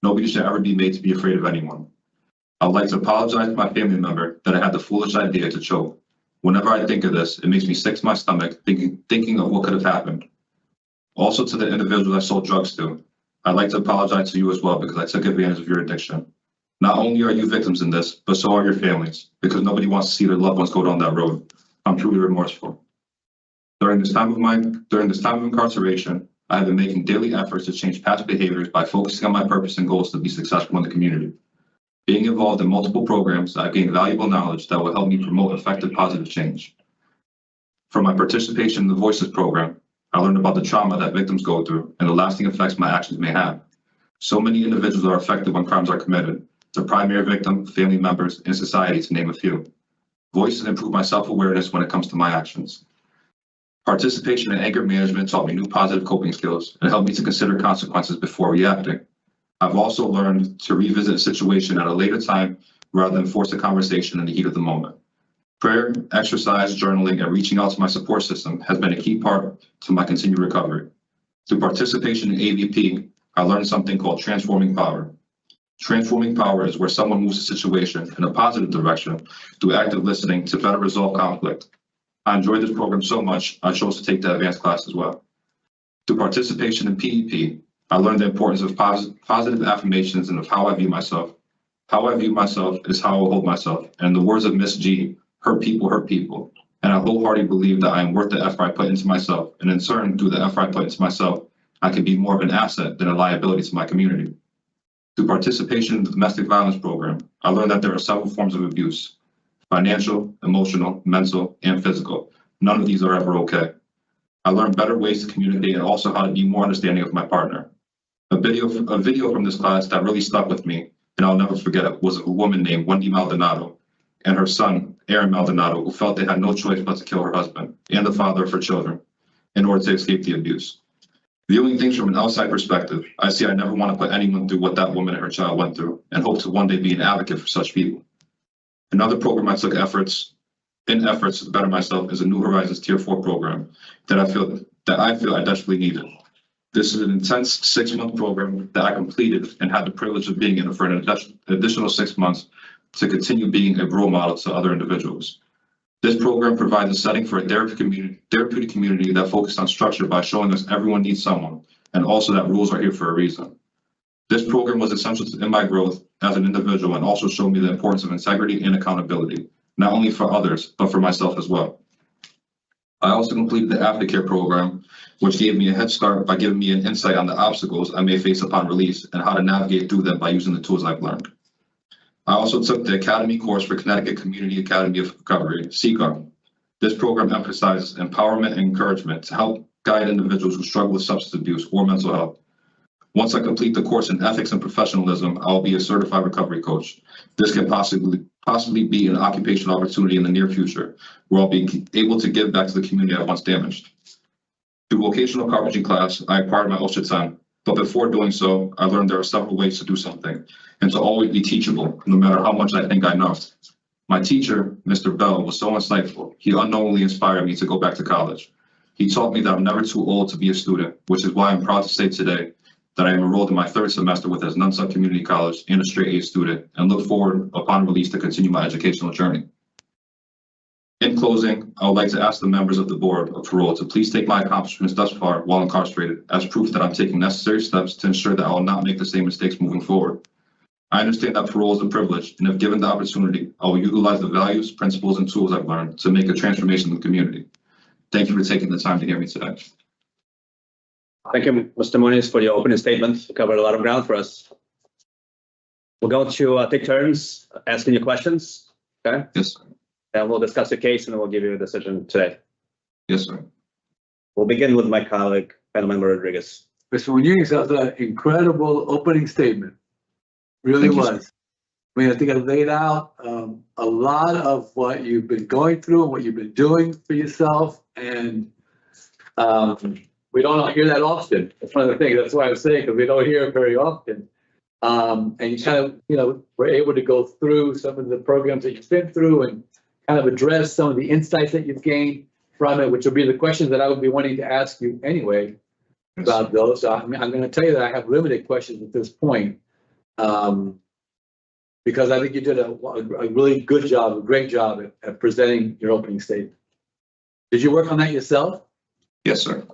Nobody should ever be made to be afraid of anyone. I would like to apologize to my family member that I had the foolish idea to choke. Whenever I think of this, it makes me sick to my stomach thinking of what could have happened. Also to the individuals I sold drugs to, I'd like to apologize to you as well because I took advantage of your addiction. Not only are you victims in this, but so are your families, because nobody wants to see their loved ones go down that road. I'm truly remorseful. During this time of incarceration, I have been making daily efforts to change past behaviors by focusing on my purpose and goals to be successful in the community. Being involved in multiple programs, I've gained valuable knowledge that will help me promote effective positive change. From my participation in the Voices program, I learned about the trauma that victims go through and the lasting effects my actions may have. So many individuals are affected when crimes are committed, the primary victim, family members, and society, to name a few. Voices improve my self-awareness when it comes to my actions. Participation in anger management taught me new positive coping skills and helped me to consider consequences before reacting. I've also learned to revisit a situation at a later time rather than force a conversation in the heat of the moment. Prayer, exercise, journaling, and reaching out to my support system has been a key part to my continued recovery. Through participation in AVP, I learned something called transforming power. Transforming power is where someone moves a situation in a positive direction through active listening to better resolve conflict. I enjoyed this program so much, I chose to take the advanced class as well. Through participation in PEP, I learned the importance of positive affirmations and of how I view myself. How I view myself is how I hold myself. And in the words of Miss G, hurt people. And I wholeheartedly believe that I am worth the effort I put into myself. And in turn, through the effort I put into myself, I can be more of an asset than a liability to my community. Through participation in the domestic violence program, I learned that there are several forms of abuse: financial, emotional, mental, and physical. None of these are ever okay. I learned better ways to communicate and also how to be more understanding of my partner. A video from this class that really stuck with me, and I'll never forget it, was a woman named Wendy Maldonado and her son, Aaron Maldonado, who felt they had no choice but to kill her husband and the father of her children in order to escape the abuse. Viewing things from an outside perspective, I see I never want to put anyone through what that woman and her child went through, and hope to one day be an advocate for such people. Another program I took efforts to better myself is a New Horizons Tier 4 program that I feel I desperately needed. This is an intense 6-month program that I completed and had the privilege of being in for an additional 6 months to continue being a role model to other individuals. This program provides a setting for a therapeutic community that focused on structure by showing us everyone needs someone, and also that rules are here for a reason. This program was essential in my growth as an individual and also showed me the importance of integrity and accountability, not only for others, but for myself as well. I also completed the aftercare program, which gave me a head start by giving me an insight on the obstacles I may face upon release and how to navigate through them by using the tools I've learned. I also took the Academy course for Connecticut Community Academy of Recovery, CCAR. This program emphasizes empowerment and encouragement to help guide individuals who struggle with substance abuse or mental health. Once I complete the course in ethics and professionalism, I will be a certified recovery coach. This can possibly be an occupational opportunity in the near future, where I'll be able to give back to the community I once damaged. Through vocational carpentry class, I acquired my OSHA 10, but before doing so, I learned there are several ways to do something, and to always be teachable, no matter how much I think I know. My teacher, Mr. Bell, was so insightful. He unknowingly inspired me to go back to college. He taught me that I'm never too old to be a student, which is why I'm proud to say today that I am enrolled in my 3rd semester with his Nunsuk Community College and a straight A student, and look forward upon release to continue my educational journey. In closing, I would like to ask the members of the Board of Parole to please take my accomplishments thus far while incarcerated as proof that I'm taking necessary steps to ensure that I will not make the same mistakes moving forward. I understand that parole is a privilege, and if given the opportunity, I will utilize the values, principles, and tools I've learned to make a transformation in the community. Thank you for taking the time to hear me today. Thank you, Mr. Muniz, for your opening statement. You covered a lot of ground for us. We're going to take turns asking you questions, okay? Yes, sir. And we'll discuss your case and we'll give you a decision today. Yes, sir. We'll begin with my colleague, panel member Rodriguez. Mr. Muniz, that was an incredible opening statement. Really Thank you, was. I mean, I think I laid out a lot of what you've been going through and what you've been doing for yourself. And we don't hear that often. That's one of the things. That's why I'm saying, because we don't hear it very often. And you kind of, were able to go through some of the programs that you've been through and kind of address some of the insights that you've gained from it, which will be the questions that I would be wanting to ask you anyway about those. So I'm going to tell you that I have limited questions at this point, because I think you did a really good job, a great job at presenting your opening statement. Did you work on that yourself? Yes, sir.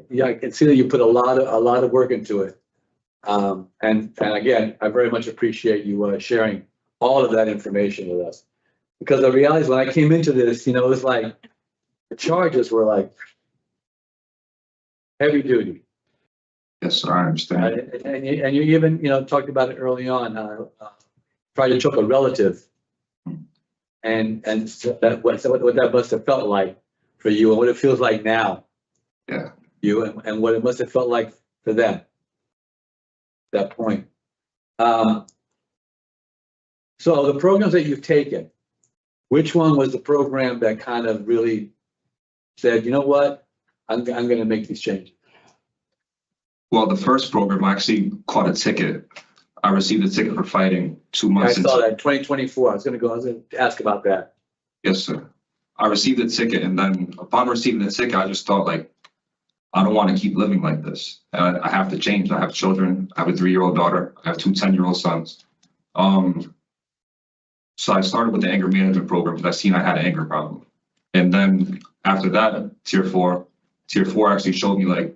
Yeah, I can see that you put a lot of work into it. And again, I very much appreciate you sharing all of that information with us. Because I realized when I came into this, it was like the charges were like heavy duty. Yes, sir, I understand. And you even, talked about it early on, tried to choke a relative. And what that must have felt like for you and what it feels like now. Yeah. You and what it must have felt like for them at that point. So the programs that you've taken, which one was the program that kind of really said, you know what, I'm going to make these changes? Well, the first program, I actually caught a ticket. I received a ticket for fighting 2 months. I saw that in 2024. I was going to ask about that. Yes, sir. I received a ticket, and then upon receiving the ticket, I just thought, like, I don't want to keep living like this. I have to change. I have children. I have a 3-year-old daughter. I have 2 10-year-old sons. So I started with the anger management program because I seen I had an anger problem. And then after that, tier four actually showed me like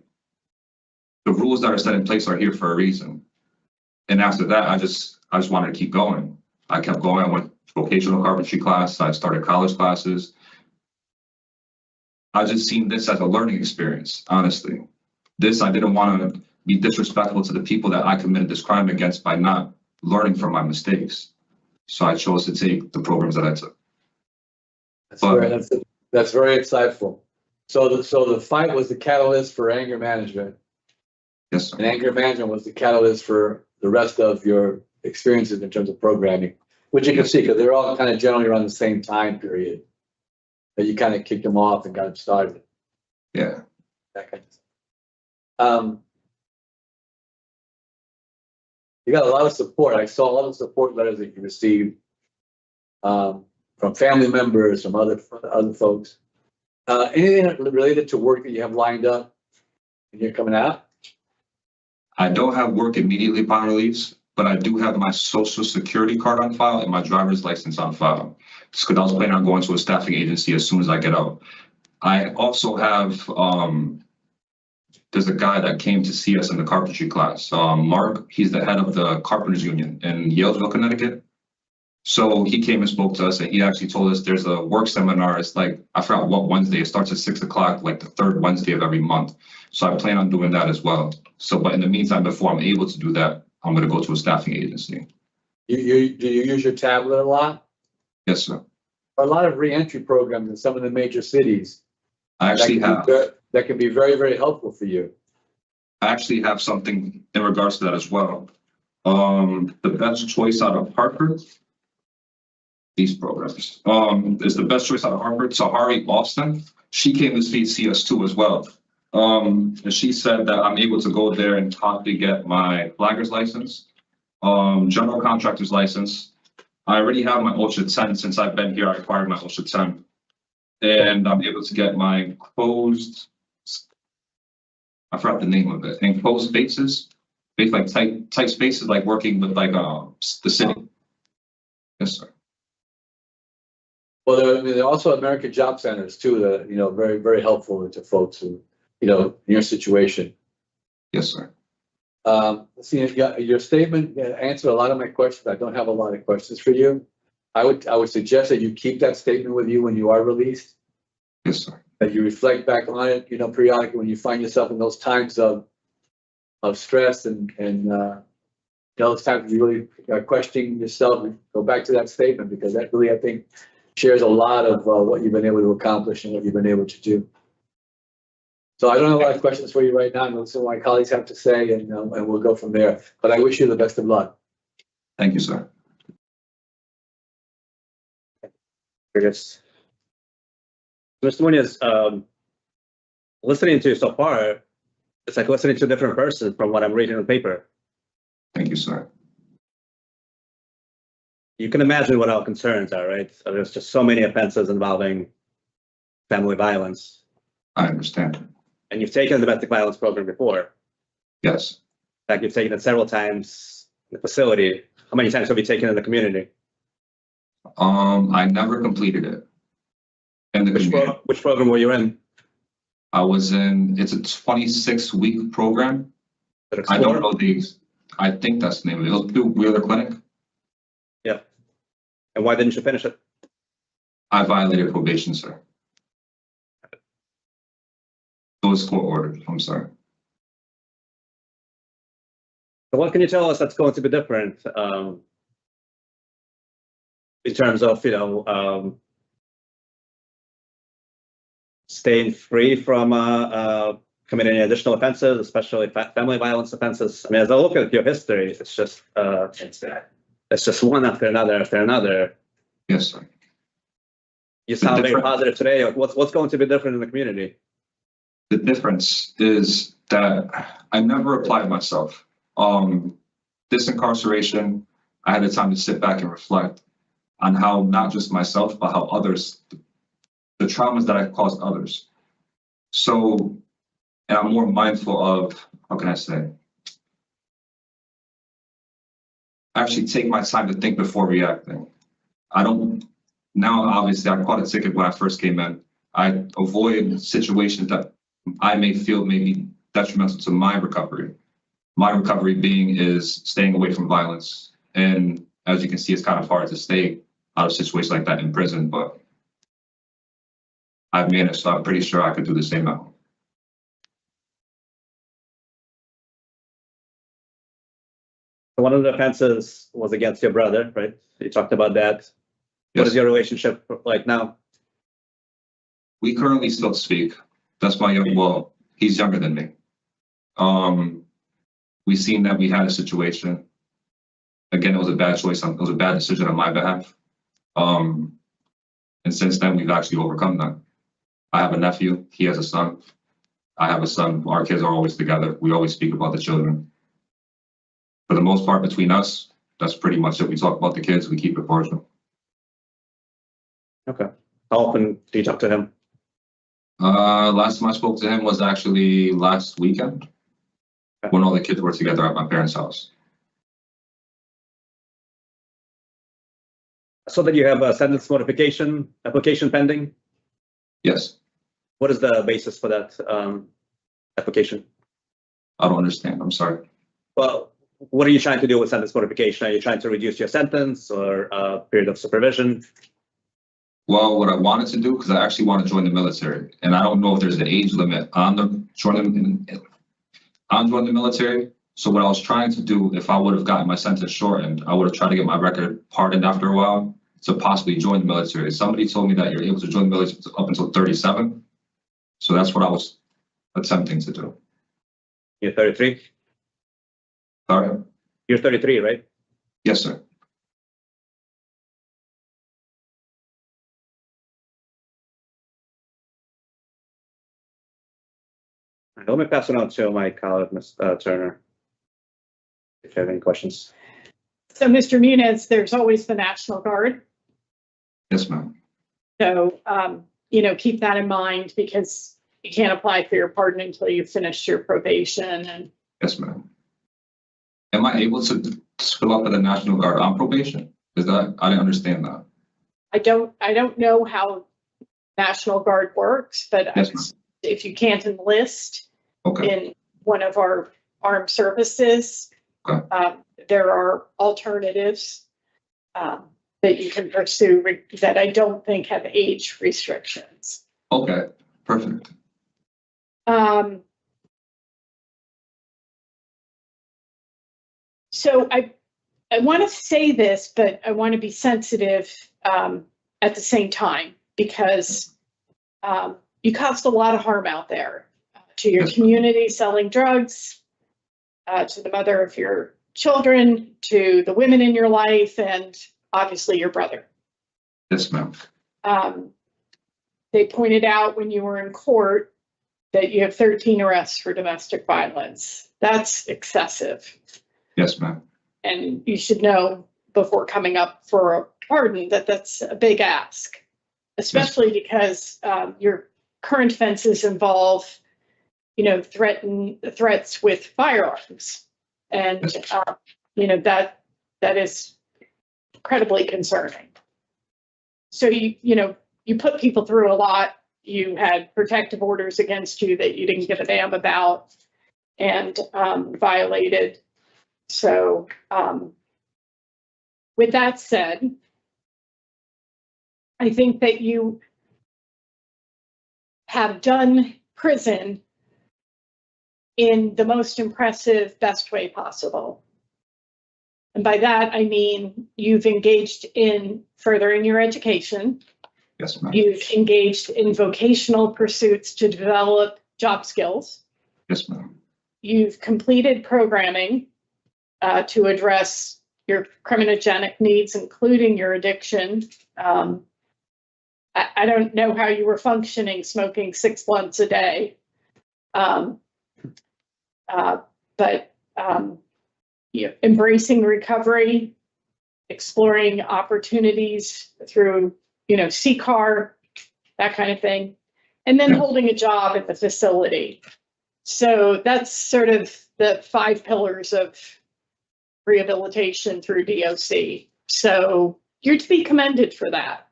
the rules that are set in place are here for a reason. And after that, I just wanted to keep going. I kept going. I went to vocational carpentry class. I started college classes. I just seen this as a learning experience, honestly. I didn't want to be disrespectful to the people that I committed this crime against by not learning from my mistakes. So I chose to take the programs that I took. That's very insightful. So the fight was the catalyst for anger management. Yes, sir. And anger management was the catalyst for the rest of your experiences in terms of programming, which you can see because they're all kind of generally around the same time period that you kind of kicked them off and got them started. Yeah. That kind of stuff. You got a lot of support. I saw all the support letters that you received from family members, from other folks. Anything related to work that you have lined up and you're coming out? I don't have work immediately upon release, but I do have my social security card on file and my driver's license on file. Just because I was planning on going to a staffing agency as soon as I get out. I also have, there's a guy that came to see us in the carpentry class, Mark. He's the head of the Carpenters Union in Yalesville, Connecticut. So he came and spoke to us, and he actually told us there's a work seminar. It's like, I forgot what Wednesday. It starts at 6 o'clock, like the 3rd Wednesday of every month. So I plan on doing that as well. So, but in the meantime, before I'm able to do that, I'm going to go to a staffing agency. Do you use your tablet a lot? Yes, sir. A lot of reentry programs in some of the major cities. I actually have. That can be very, very helpful for you. I actually have something in regards to that as well. The best choice out of Hartford, these programs, is the best choice out of Hartford. Sahari Austin, she came to see us too as well. And she said that I'm able to go there and talk to get my flagger's license, general contractor's license. I already have my OSHA 10 since I've been here. I acquired my OSHA 10. And I'm able to get my closed, I forgot the name of it, enclosed spaces, like tight spaces, like working with like the city. Yes, sir. Well, there are also American Job Centers too that, very, very helpful to folks who, in your situation. Yes, sir. See, your statement answered a lot of my questions. I don't have a lot of questions for you. I would suggest that you keep that statement with you when you are released. Yes, sir. That you reflect back on it, periodically when you find yourself in those times of stress and those times you really questioning yourself. Go back to that statement because that really, I think, shares a lot of what you've been able to accomplish and what you've been able to do. So I don't have a lot of questions for you right now. I'm listening to what my colleagues have to say, and we'll go from there. But I wish you the best of luck. Thank you, sir. Mr. Munoz, listening to you so far, it's like listening to a different person from what I'm reading on paper. Thank you, sir. You can imagine what our concerns are, right? So there's just so many offenses involving family violence. I understand. And you've taken the domestic violence program before. Yes. In fact, you've taken it several times in the facility. How many times have you taken it in the community? I never completed it. In the community. Which program were you in? I was in, it's a 26-week program. I don't know these. I think that's the name of it. It was through Wheeler Clinic. Yeah. And why didn't you finish it? I violated probation, sir. It was court ordered. I'm sorry. So what can you tell us that's going to be different in terms of, staying free from committing additional offenses, especially family violence offenses? I mean, as I look at your history, it's just one after another. Yes, sir. You sound very positive today. Like, what's going to be different in the community? The difference is that I never applied myself. This incarceration, I had the time to sit back and reflect on how not just myself, but how others, the traumas that I caused others. So And I'm more mindful of, how can I say? I actually take my time to think before reacting. I don't, now obviously I caught a ticket when I first came in. I avoid situations that I may feel may be detrimental to my recovery. My recovery being is staying away from violence. And as you can see, it's kind of hard to stay out of situations like that in prison, but I've managed, so I'm pretty sure I could do the same now. One of the offenses was against your brother, right? You talked about that. What Yes. is your relationship like now? We currently still speak. That's my young, well, he's younger than me. We seen that we had a situation. Again, it was a bad choice. It was a bad decision on my behalf. And since then, we've actually overcome that. I have a nephew. He has a son. I have a son. Our kids are always together. We always speak about the children. For the most part, between us, that's pretty much it. We talk about the kids. We keep it cordial. Okay. How often do you talk to him? Last time I spoke to him was actually last weekend when all the kids were together at my parents' house. So that you have a sentence modification application pending? Yes. What is the basis for that application? I don't understand. I'm sorry. Well, what are you trying to do with sentence modification? Are you trying to reduce your sentence or a period of supervision? Well, what I wanted to do, because I actually want to join the military, and I don't know if there's an age limit on joining the military. So what I was trying to do, if I would have gotten my sentence shortened, I would have tried to get my record pardoned after a while to possibly join the military. Somebody told me that you're able to join the military up until 37. So that's what I was attempting to do. You're 33? Sorry? You're 33, right? Yes, sir. Let me pass it on to my colleague, Ms. Turner, if you have any questions. So, Mr. Muniz, there's always the National Guard. Yes, ma'am. So, keep that in mind because you can't apply for your pardon until you finish your probation. And Yes, ma'am. Am I able to fill up for the National Guard on probation? Is that, I didn't understand that. I don't know how National Guard works, but Yes, ma'am. if you can't enlist Okay, in one of our armed services, Okay. There are alternatives that you can pursue that I don't think have age restrictions. okay, perfect. So I want to say this, but I want to be sensitive at the same time because you caused a lot of harm out there to your community, selling drugs, to the mother of your children, to the women in your life, and obviously your brother. Yes, ma'am. They pointed out when you were in court that you have 13 arrests for domestic violence. That's excessive. Yes, ma'am. And you should know before coming up for a pardon that that's a big ask, especially because your current offenses involve, threats with firearms. And, that is incredibly concerning. So, you put people through a lot. You had protective orders against you that you didn't give a damn about and violated. So, with that said, I think that you have done prison in the most impressive, best way possible. And by that, I mean you've engaged in furthering your education. Yes, ma'am. You've engaged in vocational pursuits to develop job skills. Yes, ma'am. You've completed programming to address your criminogenic needs, including your addiction. I don't know how you were functioning smoking 6 blunts a day. But embracing recovery, exploring opportunities through, CCAR, that kind of thing, and then holding a job at the facility. So that's sort of the 5 pillars of rehabilitation through DOC. So you're to be commended for that.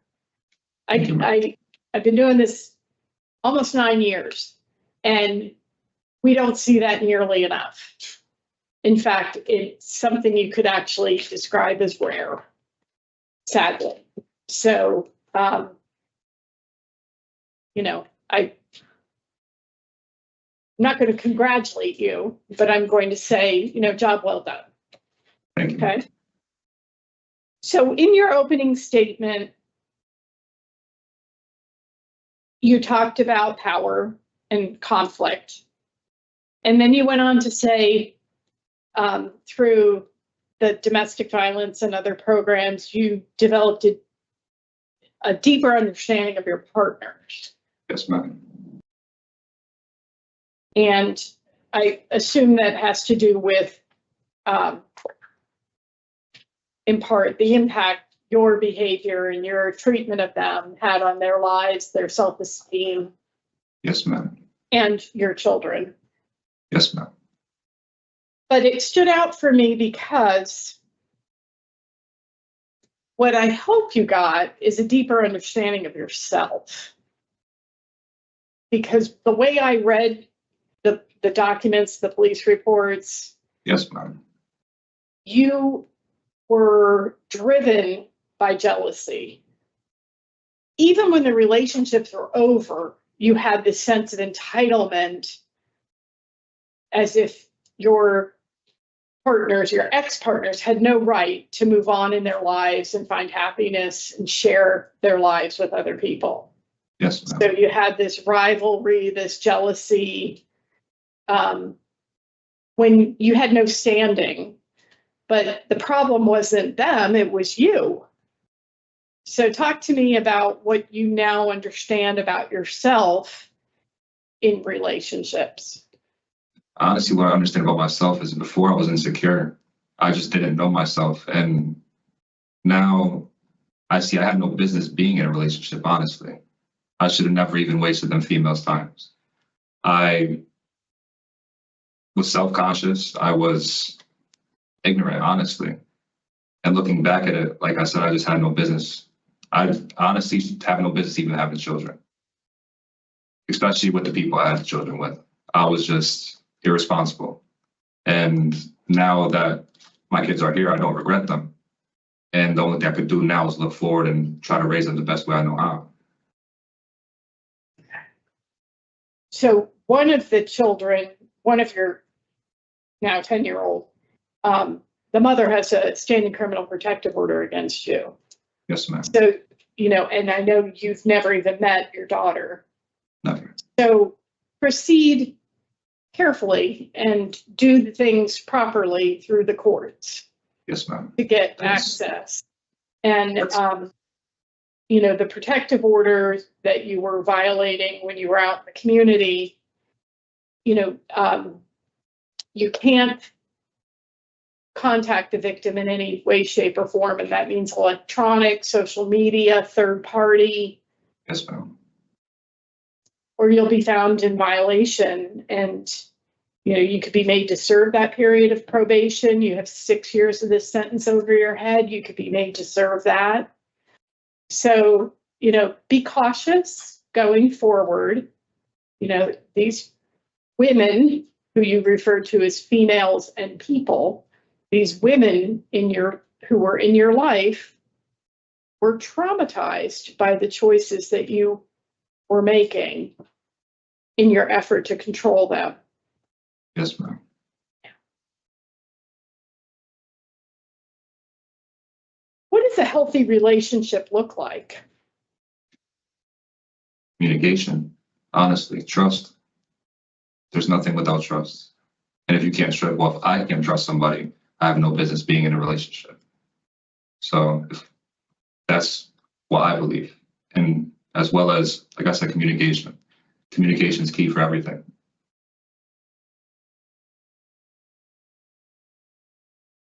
I've been doing this almost 9 years, and we don't see that nearly enough. In fact, it's something you could actually describe as rare, sadly. So, I'm not going to congratulate you, but I'm going to say, job well done. Thank you. Okay. So in your opening statement, you talked about power and conflict. And then you went on to say, through the domestic violence and other programs, you developed a deeper understanding of your partners. Yes, ma'am. And I assume that has to do with, in part, the impact your behavior and your treatment of them had on their lives, their self-esteem. Yes, ma'am. And your children. Yes, ma'am. But it stood out for me because what I hope you got is a deeper understanding of yourself. Because the way I read the documents, the police reports. Yes, ma'am. You were driven by jealousy. Even when the relationships were over, you had this sense of entitlement, as if your partners, your ex-partners, had no right to move on in their lives and find happiness and share their lives with other people. Yes, ma'am. So you had this rivalry, this jealousy, when you had no standing. But the problem wasn't them, it was you. So talk to me about what you now understand about yourself in relationships. Honestly, what I understand about myself is before I was insecure. I just didn't know myself. And now I see I had no business being in a relationship, honestly. I should have never even wasted them females' times. I was self-conscious. I was ignorant, honestly. And looking back at it, like I said, I just had no business. I honestly have no business even having children, especially with the people I had children with. I was just irresponsible. And now that my kids are here, I don't regret them. And the only thing I could do now is look forward and try to raise them the best way I know how. So one of the children, one of your now 10-year-old, the mother has a standing criminal protective order against you. Yes, ma'am. So, and I know you've never even met your daughter. Never. So proceed carefully and do the things properly through the courts. Yes, ma'am. To get Yes. access. And, the protective order that you were violating when you were out in the community, you can't contact the victim in any way, shape, or form. And that means electronic, social media, third party. Yes, ma'am. Or you'll be found in violation, and you could be made to serve that period of probation. You have 6 years of this sentence over your head. You could be made to serve that. So, be cautious going forward. These women who you refer to as females and people, these women who were in your life were traumatized by the choices that you were making in your effort to control them. Yes, ma'am. What does a healthy relationship look like? Communication, honestly, trust. There's nothing without trust. And if you can't trust, well, if I can't trust somebody, I have no business being in a relationship. So that's what I believe. And as well as, like I said, communication. Communication is key for everything.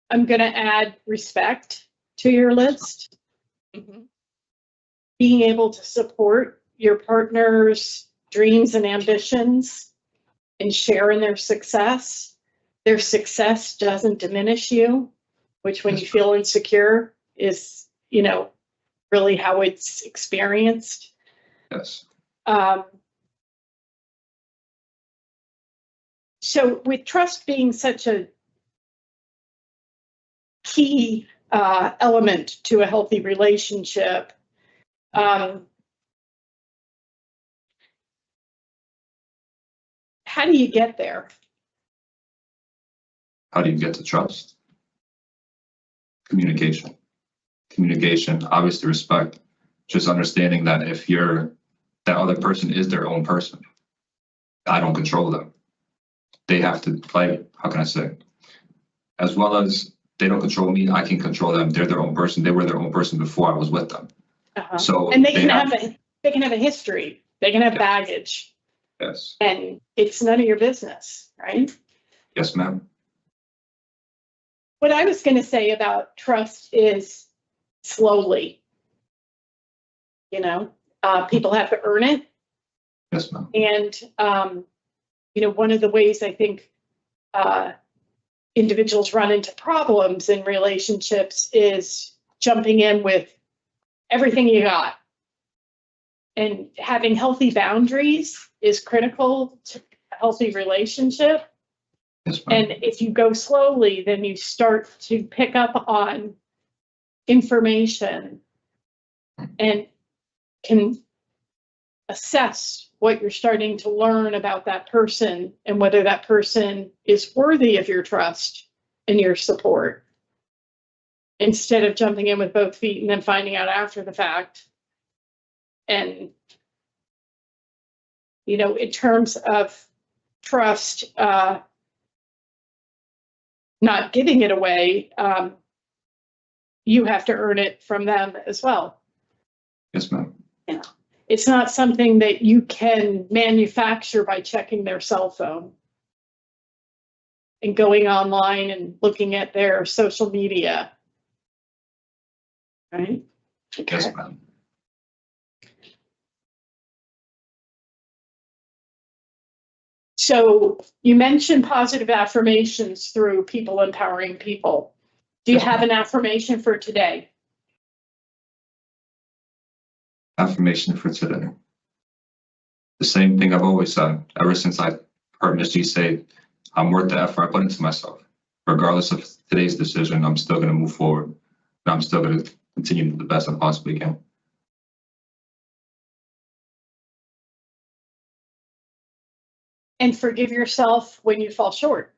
I'm going to add respect to your list. Being able to support your partner's dreams and ambitions and share in their success doesn't diminish you, which when you feel insecure is, you know, really how it's experienced. Yes. So with trust being such a key element to a healthy relationship, how do you get there? How do you get to trust? Communication. Communication, obviously respect. Just understanding that if that other person is their own person. I don't control them. They have to play, how can I say? As well as they don't control me, I can control them. They're their own person. They were their own person before I was with them. So and they can have a history. They can have baggage. Yes. And it's none of your business, right? Yes, ma'am. What I was going to say about trust is slowly. You know, people have to earn it. Yes, ma'am. And, you know, one of the ways I think individuals run into problems in relationships is jumping in with everything you got. And having healthy boundaries is critical to a healthy relationship. Yes, ma'am. And if you go slowly, then you start to pick up on information and can assess what you're starting to learn about that person and whether that person is worthy of your trust and your support. Instead of jumping in with both feet and then finding out after the fact. And, you know, in terms of trust, not giving it away, you have to earn it from them as well. Yes, ma'am. Yeah. It's not something that you can manufacture by checking their cell phone and going online and looking at their social media. Right? Okay. Yes, ma'am. So you mentioned positive affirmations through people empowering people. Do you have an affirmation for today? Affirmation for today. The same thing I've always said ever since I heard Ms. G say, I'm worth the effort I put into myself. Regardless of today's decision, I'm still going to move forward. And I'm still going to continue to do the best I possibly can. And forgive yourself when you fall short.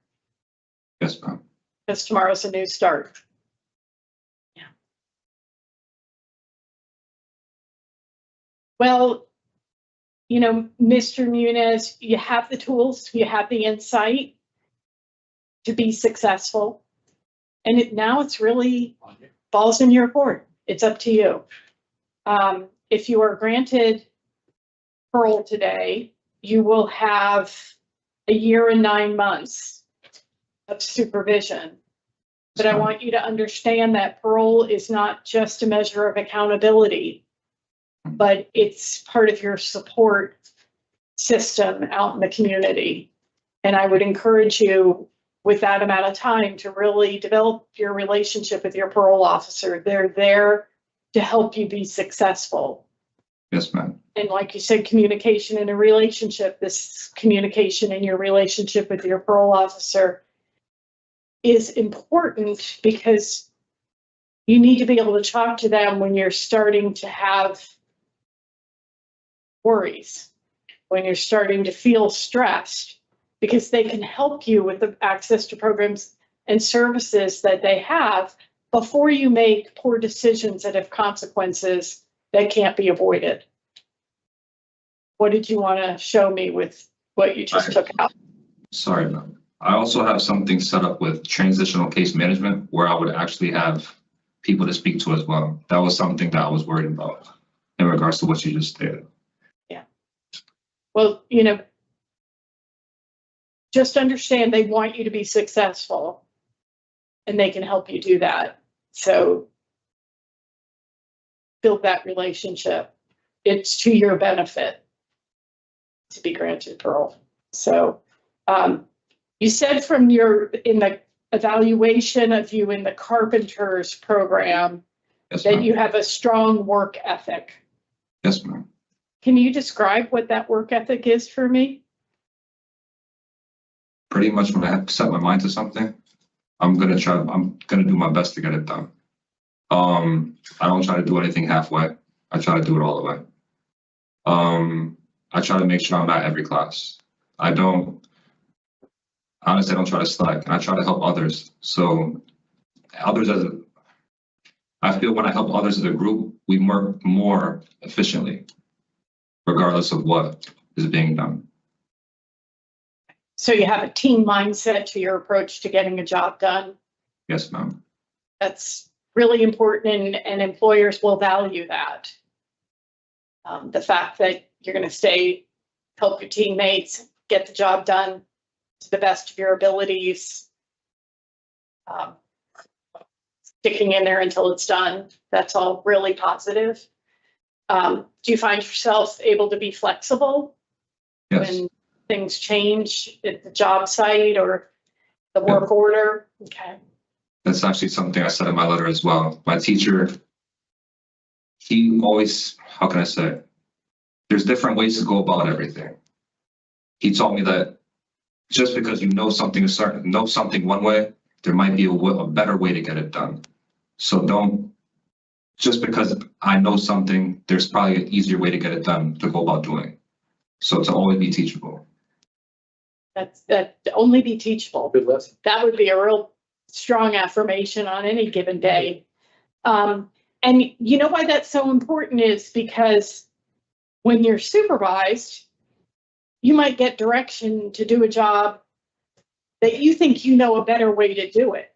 Yes, ma'am. Because tomorrow's a new start. Yeah. Well, you know, Mr. Muniz, you have the tools, you have the insight to be successful. And now it's really balls in your court. It's up to you. If you are granted parole today, you will have a year and 9 months of supervision. But I want you to understand that parole is not just a measure of accountability, but it's part of your support system out in the community. And I would encourage you with that amount of time to really develop your relationship with your parole officer. They're there to help you be successful. Yes, ma'am. And like you said, communication in a relationship, this communication in your relationship with your parole officer is important because you need to be able to talk to them when you're starting to have worries, when you're starting to feel stressed, because they can help you with the access to programs and services that they have before you make poor decisions that have consequences that can't be avoided. What did you want to show me with what you just took out? Sorry, ma'am. I also have something set up with transitional case management where I would actually have people to speak to as well. That was something that I was worried about in regards to what you just stated. Yeah. Well, you know, just understand they want you to be successful and they can help you do that. So build that relationship. It's to your benefit to be granted parole. So You said from in the evaluation of you in the carpenters program Yes, that ma'am. you have a strong work ethic. Yes, ma'am. Can you describe what that work ethic is for me? Pretty much when I have set my mind to something, I'm gonna do my best to get it done. I don't try to do anything halfway. I try to do it all the way. I try to make sure I'm at every class. Honestly, I don't try to slack, and I try to help others. So I feel when I help others as a group, we work more efficiently, regardless of what is being done. So you have a team mindset to your approach to getting a job done. Yes, ma'am. That's really important, and employers will value that. The fact that you're going to help your teammates get the job done to the best of your abilities, sticking in there until it's done. That's all really positive. Do you find yourself able to be flexible Yes. when things change at the job site or the work order? Okay. That's actually something I said in my letter as well. My teacher, he always, how can I say, there's different ways to go about everything. He taught me that just because you know something one way, there might be a better way to get it done. So just because I know something, there's probably an easier way to get it done to go about doing. So to always be teachable. That only be teachable. Good lesson. That would be a real strong affirmation on any given day. And you know why that's so important is because when you're supervised, you might get direction to do a job that you think you know a better way to do it.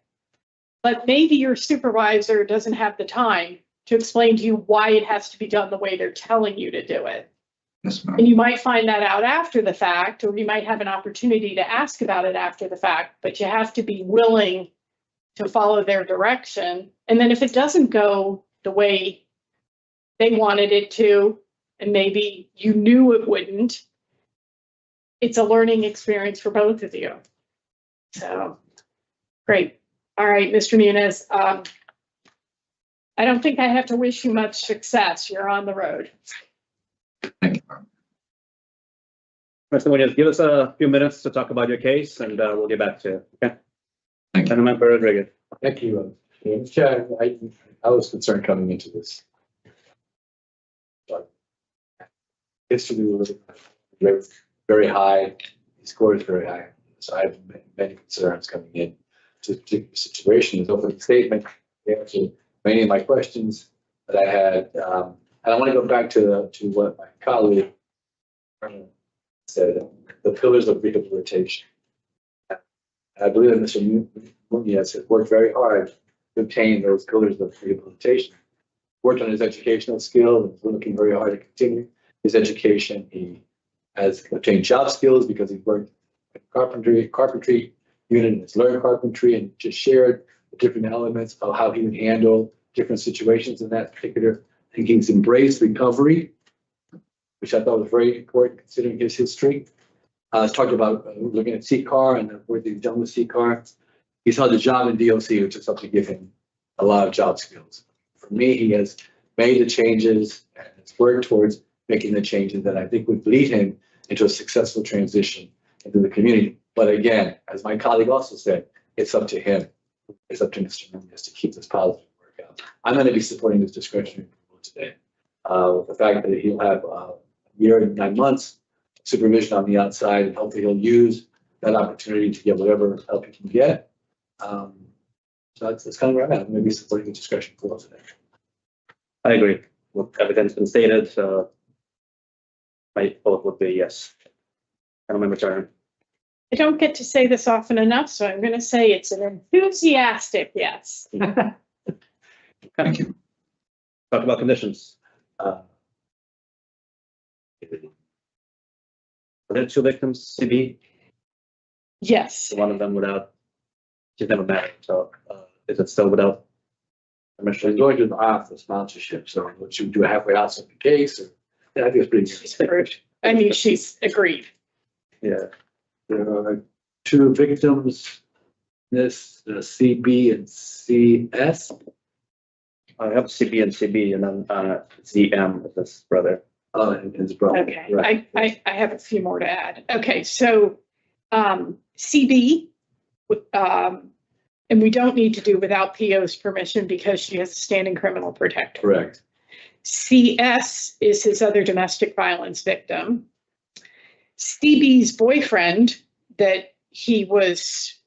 But maybe your supervisor doesn't have the time to explain to you why it has to be done the way they're telling you to do it. Yes, ma'am. And you might find that out after the fact, or you might have an opportunity to ask about it after the fact, but you have to be willing to follow their direction. And then if it doesn't go the way they wanted it to, and maybe you knew it wouldn't, it's a learning experience for both of you. So, great. All right, Mr. Muniz, I don't think I have to wish you much success. You're on the road. Thank you, ma'am. Mr. Munoz, give us a few minutes to talk about your case and we'll get back to you. Okay. Thank you. Councilmember Rodriguez. Thank you. Mr. Chair, I was concerned coming into this. But history was very high. He scored very high. So I have many concerns coming in to the particular situation. His opening statement, he answered many of my questions that I had. And I want to go back to what my colleague said, the pillars of rehabilitation. I believe that Mr. Munoz has worked very hard to obtain those pillars of rehabilitation. Worked on his educational skills and is working very hard to continue his education. He has obtained job skills because he's worked in carpentry unit and has learned carpentry and just shared the different elements of how he would handle different situations in that particular. I think he's embraced recovery, which I thought was very important considering his history. He's talked about looking at CCAR and the work that he's done with CCAR. He's held a job in DOC, which is something to give him a lot of job skills. For me, he has made the changes and has worked towards making the changes that I think would lead him into a successful transition into the community. But again, as my colleague also said, it's up to him. It's up to Mr. Munoz to keep this positive work out. I'm going to be supporting this discretionary approval today. The fact that he'll have a year and 9 months supervision on the outside, and hopefully he'll use that opportunity to get whatever help he can get. So that's kind of where I'm at. I'm going to be supporting the discretion approval today. I agree. With everything's been stated, my vote would be yes. Councilmember Turner. I don't get to say this often enough, so I'm going to say it's an enthusiastic yes. Thank you. Talk about conditions. Are there 2 victims, CB? Yes. One of them without, she's never married, so is it still without She's permission? going to the office sponsorship, so should we do a halfway out of the case? Or, yeah, I think it's pretty good. I mean, she's agreed. Yeah. There are two victims, this CB and CS. I have CB and CB and then ZM with this brother. And his brother. Okay, Right. I have a few more to add. Okay, so CB, and we don't need to do without PO's permission because she has a standing criminal protector. Correct. CS is his other domestic violence victim. CB's boyfriend that he was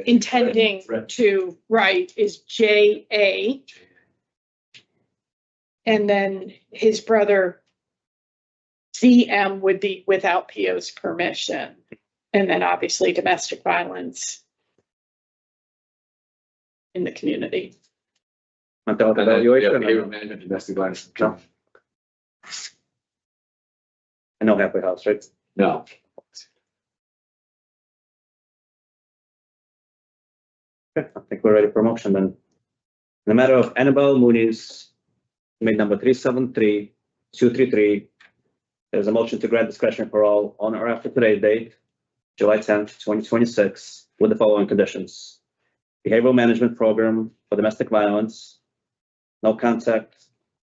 intending to write is JA. And then his brother ZM would be without PO's permission. And then obviously domestic violence in the community. Mental health Yeah, evaluation. behavior management, domestic violence. No. I know halfway house, right? No. Okay, I think we're ready for motion then. In the matter of Annabelle Muniz, inmate number 373-233, there's a motion to grant discretionary parole on or after today's date, July 10th, 2026, with the following conditions. Behavioral management program for domestic violence, no contact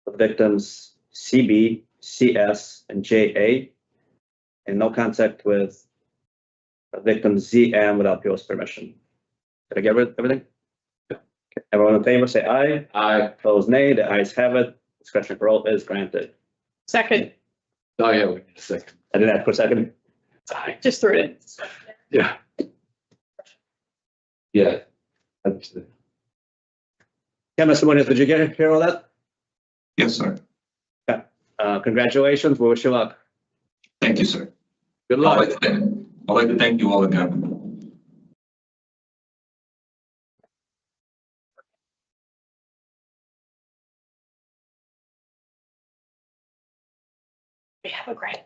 with victims CB, CS, and JA, and no contact with victims ZM without PO's permission. Did I get everything? Okay. Everyone in favor, say aye. I, Opposed, nay. The ayes have it. Discretionary parole is granted. Second, oh yeah, wait a second. I didn't ask for a second. just threw it in. Yeah. Yeah. Understood. Yeah, Mr. Muniz, did you hear all that? Yes, sir. Congratulations. We wish you luck. Thank you, sir. Good I'd luck. like to thank you all again. We have a grant.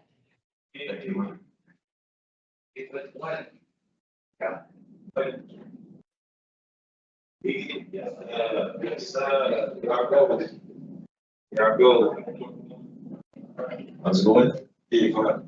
How's it going? Yeah, go ahead.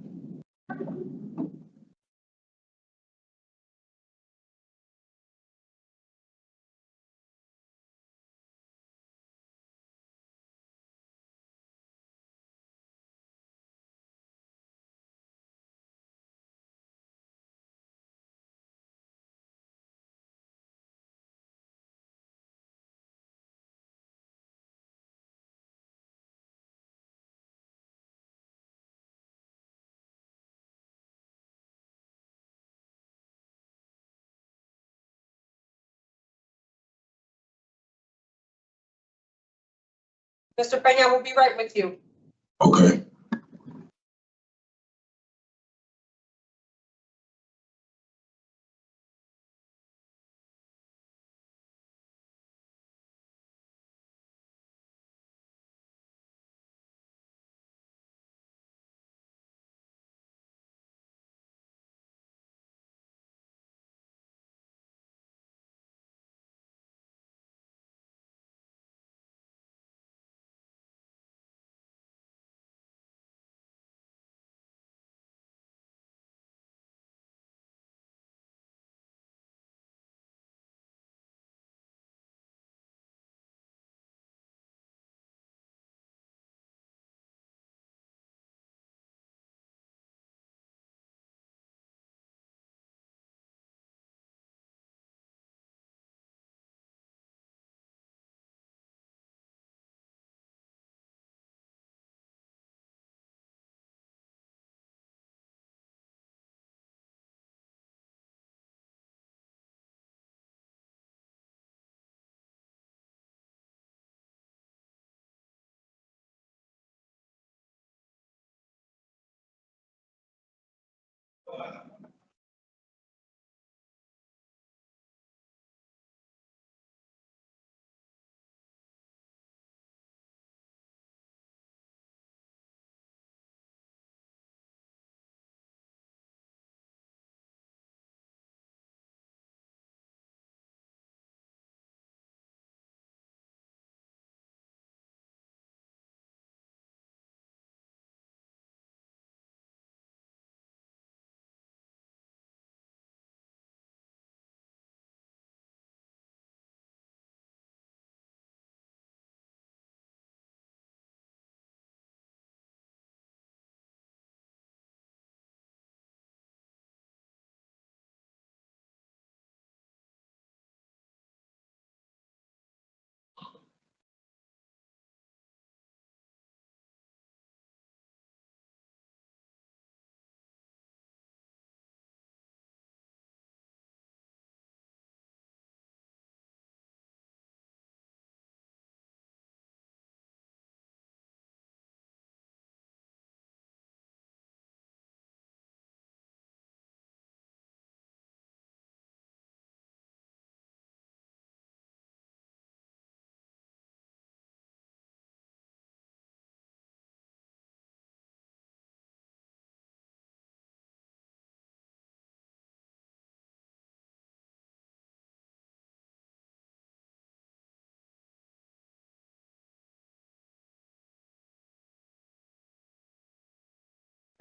Mr. Peña, we'll be right with you. Okay.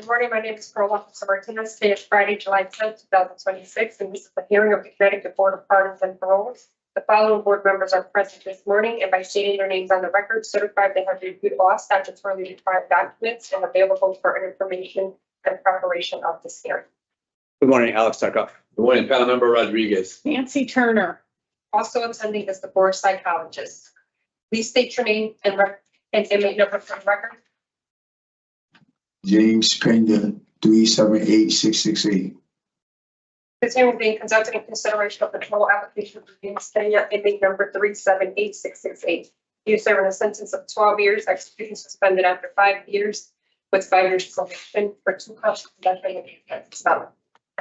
Good morning, my name is Parole Officer Martinez. Today is Friday, July 10th, 2026, and this is the hearing of the Connecticut Board of Pardons and Paroles. The following board members are present this morning and by stating their names on the record, certified they have reviewed all statutorily required documents and available for information and preparation of this hearing. Good morning, Alex Tarkov. Good morning, panel member Rodriguez. Nancy Turner. Also attending is the board psychologist. Please state your name and inmate number for the record. James Pena, 378-668. This hearing is being conducted in consideration of the parole application for James Pena, inmate number 378-668. You serve a sentence of 12 years, execution suspended after 5 years, with 5 years probation for 2 counts of possession of the felon.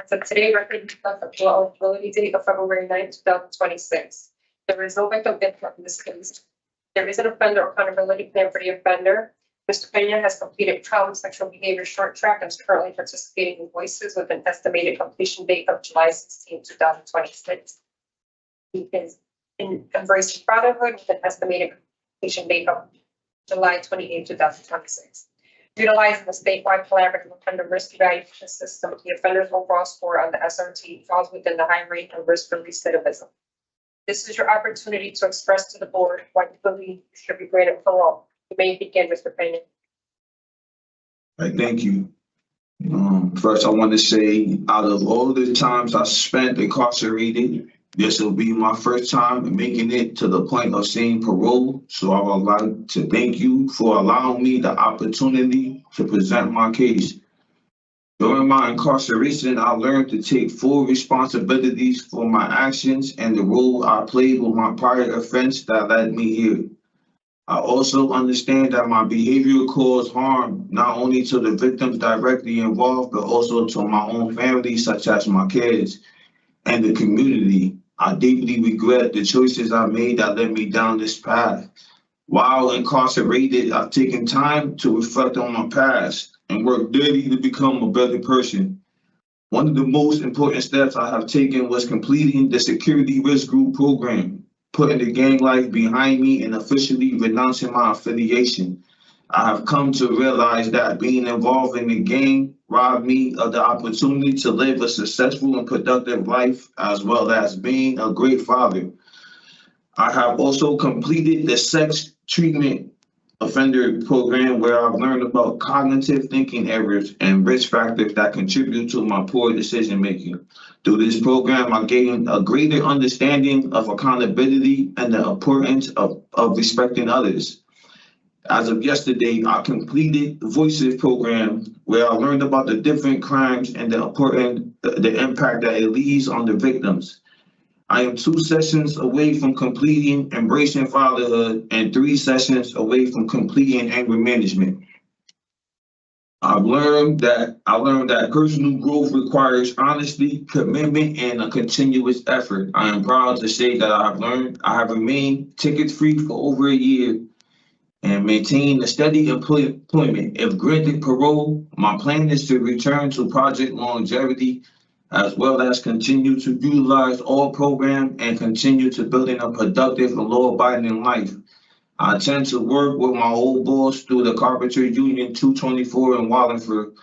As of today, record reflects the parole eligibility date of February 9, 2026. There is no victim input in this case. There is an offender accountability plan for the offender. Mr. Pena has completed child sexual behavior short track and is currently participating in Voices with an estimated completion date of July 16, 2026. He is in embracing fatherhood with an estimated completion date of July 28, 2026. Utilizing the statewide collaborative offender risk evaluation system, the offender's overall score on the SRT falls within the high rate of risk for recidivism. This is your opportunity to express to the board why you believe you should be granted parole. You may begin, Mr. Pena. Right, thank you. First, I want to say, out of all the times I spent incarcerated, this will be my first time making it to the point of seeing parole. So I would like to thank you for allowing me the opportunity to present my case. During my incarceration, I learned to take full responsibilities for my actions and the role I played with my prior offense that led me here. I also understand that my behavior caused harm not only to the victims directly involved, but also to my own family, such as my kids and the community. I deeply regret the choices I made that led me down this path. While incarcerated, I've taken time to reflect on my past and work daily to become a better person. One of the most important steps I have taken was completing the Security Risk Group program, putting the gang life behind me and officially renouncing my affiliation. I have come to realize that being involved in the gang robbed me of the opportunity to live a successful and productive life, as well as being a great father. I have also completed the sex treatment offender program, where I've learned about cognitive thinking errors and risk factors that contribute to my poor decision making. Through this program, I gained a greater understanding of accountability and the importance of respecting others. As of yesterday, I completed the Voices program, where I learned about the different crimes and the impact that it leaves on the victims. I am 2 sessions away from completing Embracing Fatherhood and 3 sessions away from completing Anger Management. I learned that personal growth requires honesty, commitment, and a continuous effort. I am proud to say that I have remained ticket-free for over a year and maintained a steady employment. If granted parole, my plan is to return to Project Longevity, as well as continue to utilize all programs and continue to building a productive and law-abiding life. I intend to work with my old boss through the Carpenter Union 224 in Wallingford.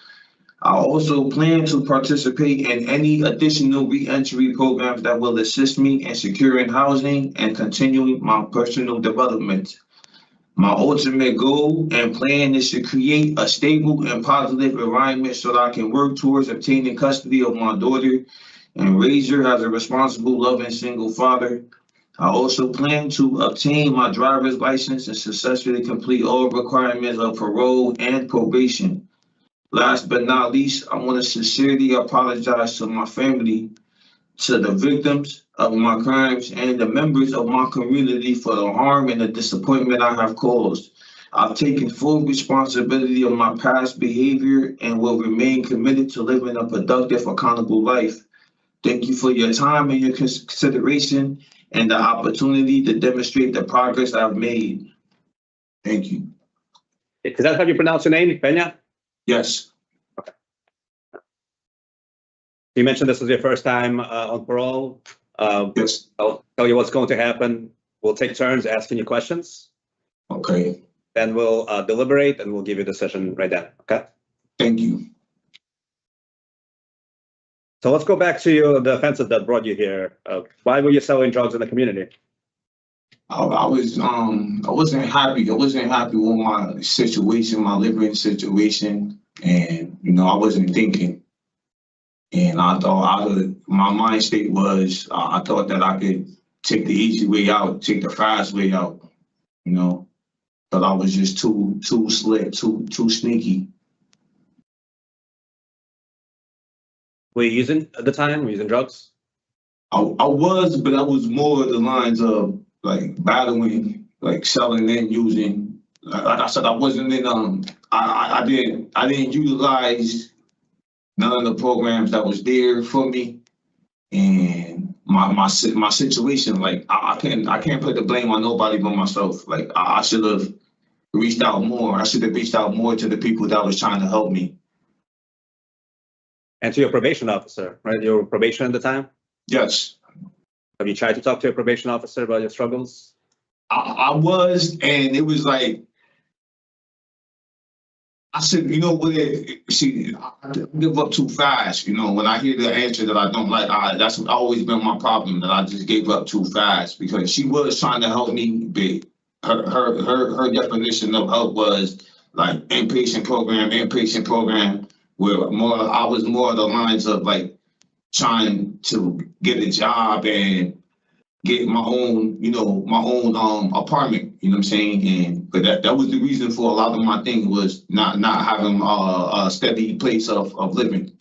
I also plan to participate in any additional re-entry programs that will assist me in securing housing and continuing my personal development. My ultimate goal and plan is to create a stable and positive environment so that I can work towards obtaining custody of my daughter and raise her as a responsible, loving single father. I also plan to obtain my driver's license and successfully complete all requirements of parole and probation. Last but not least, I want to sincerely apologize to my family, to the victims of my crimes, and the members of my community for the harm and the disappointment I have caused. I've taken full responsibility of my past behavior and will remain committed to living a productive, accountable life. Thank you for your time and your consideration and the opportunity to demonstrate the progress I've made. Thank you. Is that how you pronounce your name, Pena? Yes. You mentioned this was your first time on parole. Yes. I'll tell you what's going to happen. We'll take turns asking you questions. Okay. Then we'll deliberate and we'll give you a decision right then. Okay? Thank you. So let's go back to the offenses that brought you here. Why were you selling drugs in the community? I wasn't happy. I wasn't happy with my situation, my living situation, and I wasn't thinking. And I thought my mind state was I thought that I could take the easy way out, take the fast way out. But I was just too slick, too sneaky. Were you using at the time? Were you using drugs? I was, but I was more the lines of like battling, like selling and using. Like I said, I wasn't in I didn't utilize none of the programs that was there for me, and my situation, like I can't put the blame on nobody but myself. Like I should have reached out more. I should have reached out more to the people that was trying to help me. And to your probation officer, right? Your probation at the time? Yes. Have you tried to talk to your probation officer about your struggles? I was, and it was like, I said, what? I give up too fast. When I hear the answer that I don't like, that's always been my problem, that I just gave up too fast, because she was trying to help me, but her definition of help was like inpatient program, where I was more of the lines of like trying to get a job and get my own, apartment, you know what I'm saying? But that was the reason for a lot of my thing, was not having a steady place of living,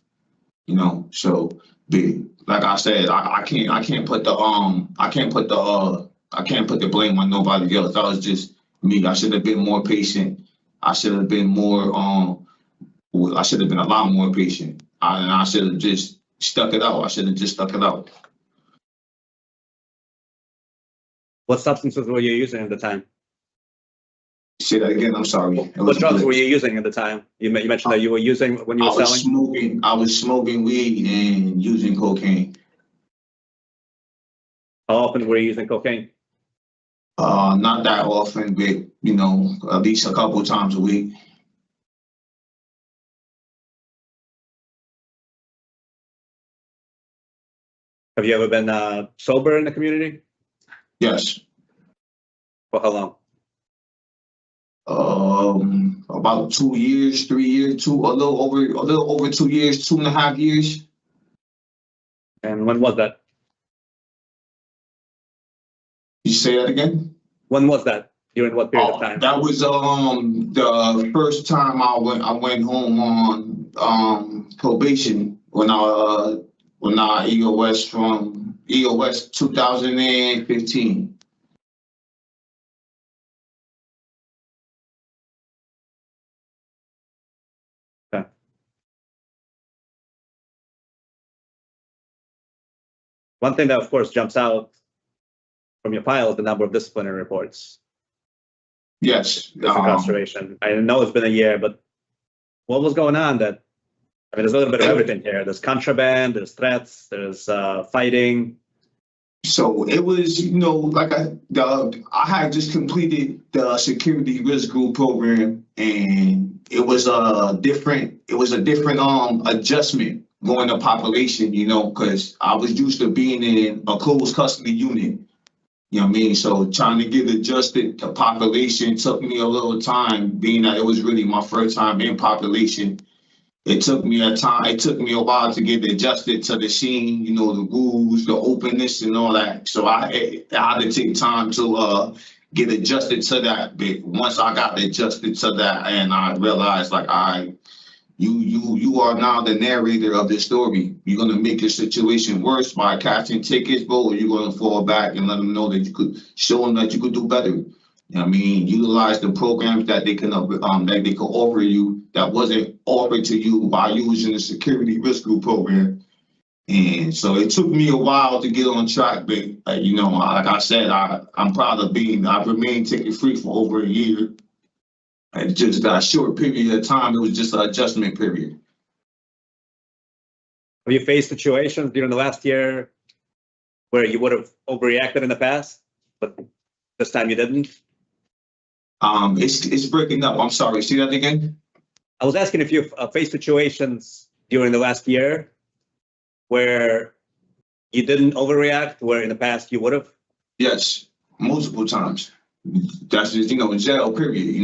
So, but like I said, I can't put the blame on nobody else. That was just me. I should have been more patient. I should have been I should have been a lot more patient. And I should have just stuck it out. I should have just stuck it out. What substances were you using at the time? Say that again. I'm sorry. What drugs were you using at the time? You mentioned that you were using when you were selling? I was smoking weed and using cocaine. How often were you using cocaine? Not that often, but at least a couple of times a week. Have you ever been sober in the community? Yes. For how long? About 2 years, 3 years, a little over 2 years, 2.5 years. And when was that? You say that again? When was that? During what period of time? That was the first time I went home on probation when I EOS from EOS 2015. Okay. One thing that, of course, jumps out from your file is the number of disciplinary reports. Yes. Incarceration. I know it's been a year, but what was going on that, there's a little bit of everything here. There's contraband, there's threats, there's fighting. So it was, like I had just completed the security risk group program, and it was a different adjustment going to population, because I was used to being in a closed custody unit. You know what I mean? So trying to get adjusted to population took me a little time, being that it was really my first time in population. It took me a while to get adjusted to the scene, the rules, the openness and all that. So I had to take time to get adjusted to that. But once I got adjusted to that, and I realized you are now the narrator of this story. You're gonna make your situation worse by catching tickets, bro, or you're gonna fall back and let them know that show them that you could do better. Utilize the programs that they can offer you that wasn't offered to you by using the security risk group program. And so it took me a while to get on track, but like I said, I'm proud of I've remained ticket free for over a year. And just that short period of time, it was just an adjustment period. Have you faced situations during the last year where you would have overreacted in the past, but this time you didn't? It's breaking up. I'm sorry. See that again? I was asking if you've faced situations during the last year where you didn't overreact, where in the past you would have? Yes, multiple times. That's just, jail, period.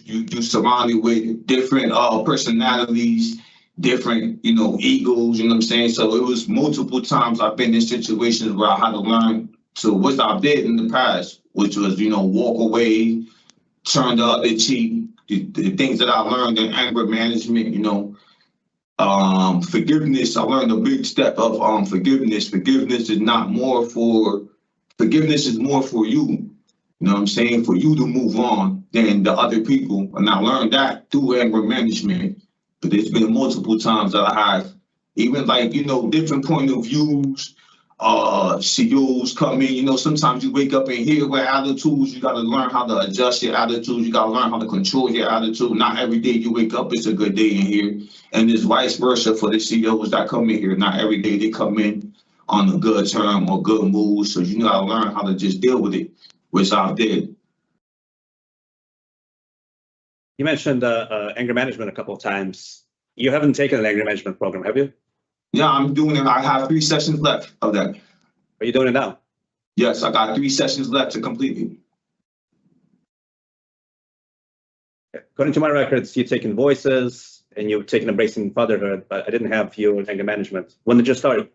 You surrounded with different personalities, different, egos, you know what I'm saying? So it was multiple times I've been in situations where I had to learn to what I did in the past, which was, walk away, turn the other cheek, the things that I learned in anger management, forgiveness. I learned a big step of forgiveness. Forgiveness is more for you. You know what I'm saying? For you to move on than the other people. And I learned that through anger management. But there's been multiple times that I have, even different point of views, CEOs come in, sometimes you wake up in here with attitudes. You got to learn how to adjust your attitudes. You got to learn how to control your attitude. Not every day you wake up, it's a good day in here. And it's vice versa for the CEOs that come in here. Not every day they come in on a good term or good mood. So you got to learn how to just deal with it, which I did. You mentioned anger management a couple of times. You haven't taken an anger management program, have you? Yeah, I'm doing it. I have 3 sessions left of that. Are you doing it now? Yes, I got 3 sessions left to complete it. According to my records, you've taken voices and you've taken embracing fatherhood, but I didn't have you in anger management. When did you start?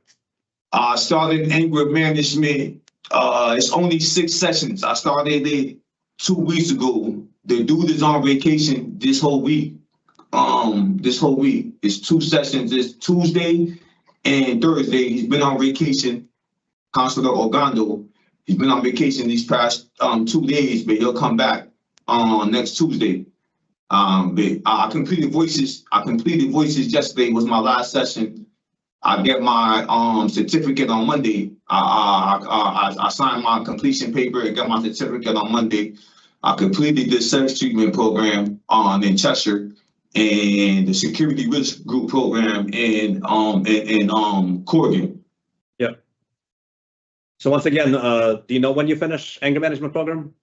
I started anger management. It's only 6 sessions. I started it 2 weeks ago. The dude is on vacation this whole week. It's 2 sessions. It's Tuesday and Thursday. He's been on vacation. Counselor Ogando. He's been on vacation these past 2 days, but he'll come back on next Tuesday. But I completed voices. Yesterday was my last session. I get my certificate on Monday. I signed my completion paper and got my certificate on Monday. I completed the sex treatment program in Cheshire and the security risk group program in Corrigan. Yep. So once again, do you know when you finish anger management program?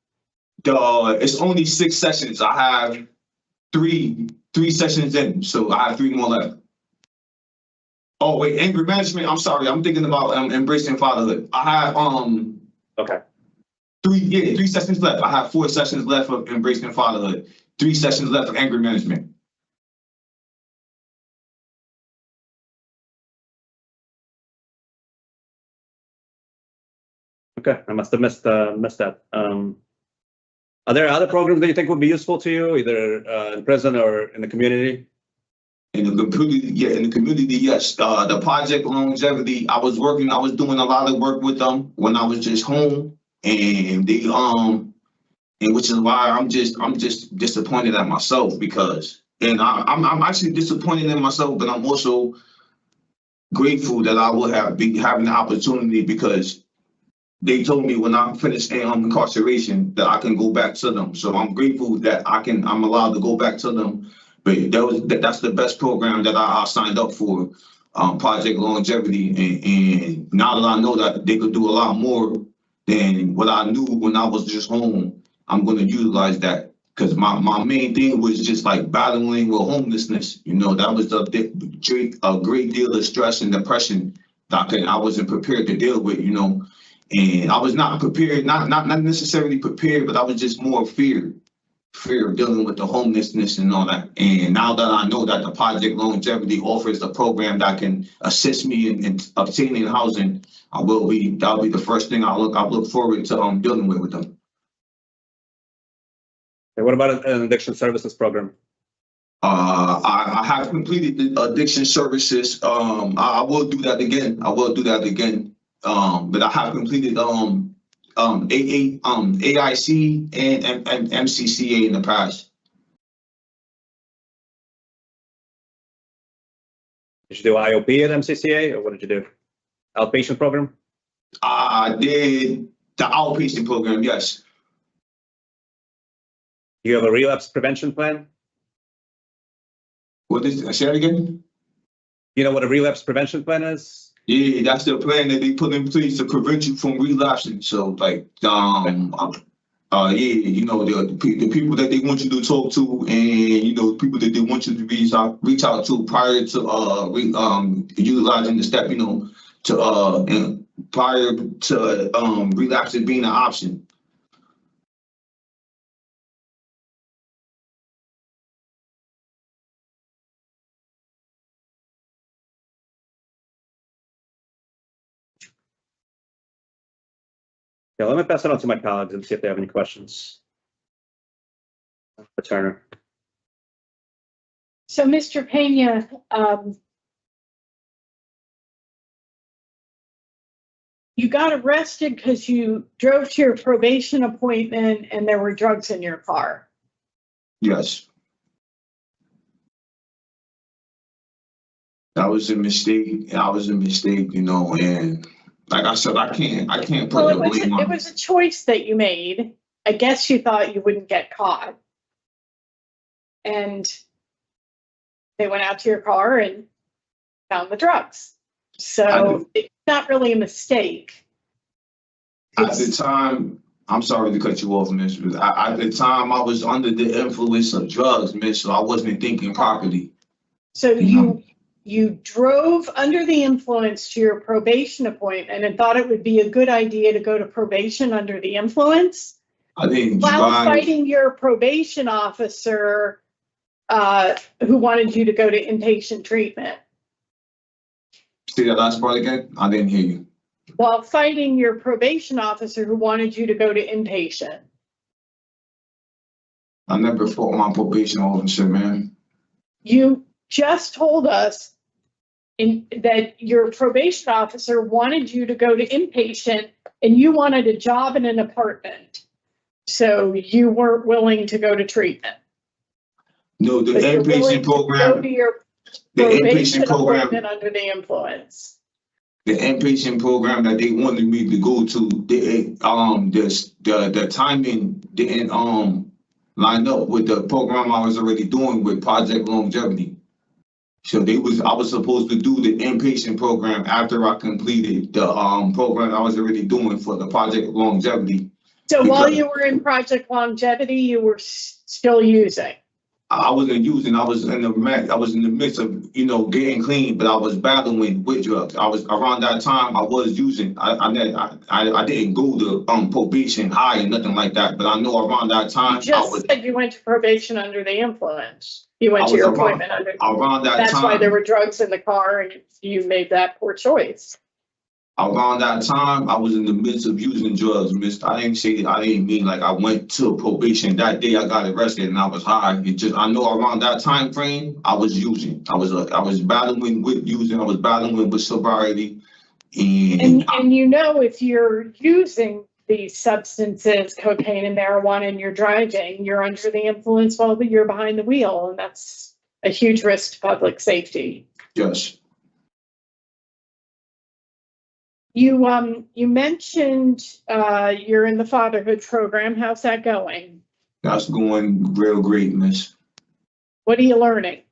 It's only 6 sessions. I have three sessions in, so I have 3 more left. Oh wait, anger management. I'm sorry, I'm thinking about embracing fatherhood. I have okay. 3 sessions left. I have 4 sessions left of embracing fatherhood. 3 sessions left of anger management. Okay, I must have missed that. Are there other programs that you think would be useful to you, either in prison or in the community? In the community, yes. The Project Longevity, I was doing a lot of work with them when I was just home, and they and which is why I'm just disappointed at myself because, and I'm actually disappointed in myself, but I'm also grateful that I will be having the opportunity because they told me when I finished incarceration that I can go back to them. So I'm grateful that I'm allowed to go back to them. But that's the best program that I signed up for, Project Longevity. And now that I know that they could do a lot more than what I knew when I was just home, I'm going to utilize that. Because my main thing was just like battling with homelessness. That was a great deal of stress and depression that I wasn't prepared to deal with, And I was not prepared, not necessarily prepared, but I was just more fear of dealing with the homelessness and all that. And now that I know that the Project Longevity offers a program that can assist me in obtaining housing, that'll be the first thing I look forward to dealing with them. Okay, what about an addiction services program? I have completed the addiction services. I will do that again. But I have completed AIC and MCCA in the past. Did you do IOP at MCCA, or what did you do? Outpatient program? I did the outpatient program, yes. Do you have a relapse prevention plan? Say that again? You know what a relapse prevention plan is? Yeah, that's the plan that they put in place to prevent you from relapsing. So, yeah, you know, the people that they want you to talk to, and you know, people that they want you to reach out to prior to utilizing the step, you know, to and prior to relapsing being an option. Yeah, let me pass it on to my colleagues and see if they have any questions. Turner. So, Mr. Pena, you got arrested because you drove to your probation appointment and there were drugs in your car. Yes. That was a mistake. That was a mistake, you know, and like I said, I can't put Well, the blame on. it was a choice that you made. I guess you thought you wouldn't get caught. And they went out to your car and found the drugs. So it's not really a mistake. At the time, I'm sorry to cut you off, Miss, but at the time I was under the influence of drugs, Miss, so I wasn't thinking properly. So you drove under the influence to your probation appointment and thought it would be a good idea to go to probation under the influence? I didn't While drive. fighting your probation officer who wanted you to go to inpatient treatment. Say that last part again? I didn't hear you. While fighting your probation officer who wanted you to go to inpatient. I never fought my probation officer, man. You just told us that your probation officer wanted you to go to inpatient and you wanted a job in an apartment. So you weren't willing to go to treatment. No, the inpatient program. Go to your the probation inpatient program. appointment under the influence. The inpatient program that they wanted me to go to, the timing didn't line up with the program I was already doing with Project Longevity. So I was supposed to do the inpatient program after I completed the program I was already doing for the Project Longevity. So while you were in Project Longevity, you were still using? I wasn't using. I was in the midst of, you know, getting clean, but I was battling with drugs. I was around that time. I was using. I didn't go to probation high or nothing like that. But I know around that time. You just said you went to probation under the influence. You went to your appointment under. Around that time. That's why there were drugs in the car, and you made that poor choice. Around that time, I was in the midst of using drugs, Miss. I didn't mean like I went to probation that day. I got arrested and I was high. I know around that time frame, I was using. I was battling with using. I was battling with sobriety, and you know, if you're using these substances, cocaine and marijuana, and you're driving, you're under the influence while you're behind the wheel, and that's a huge risk to public safety. Yes. You mentioned you're in the fatherhood program. How's that going? That's going real great, Miss. What are you learning?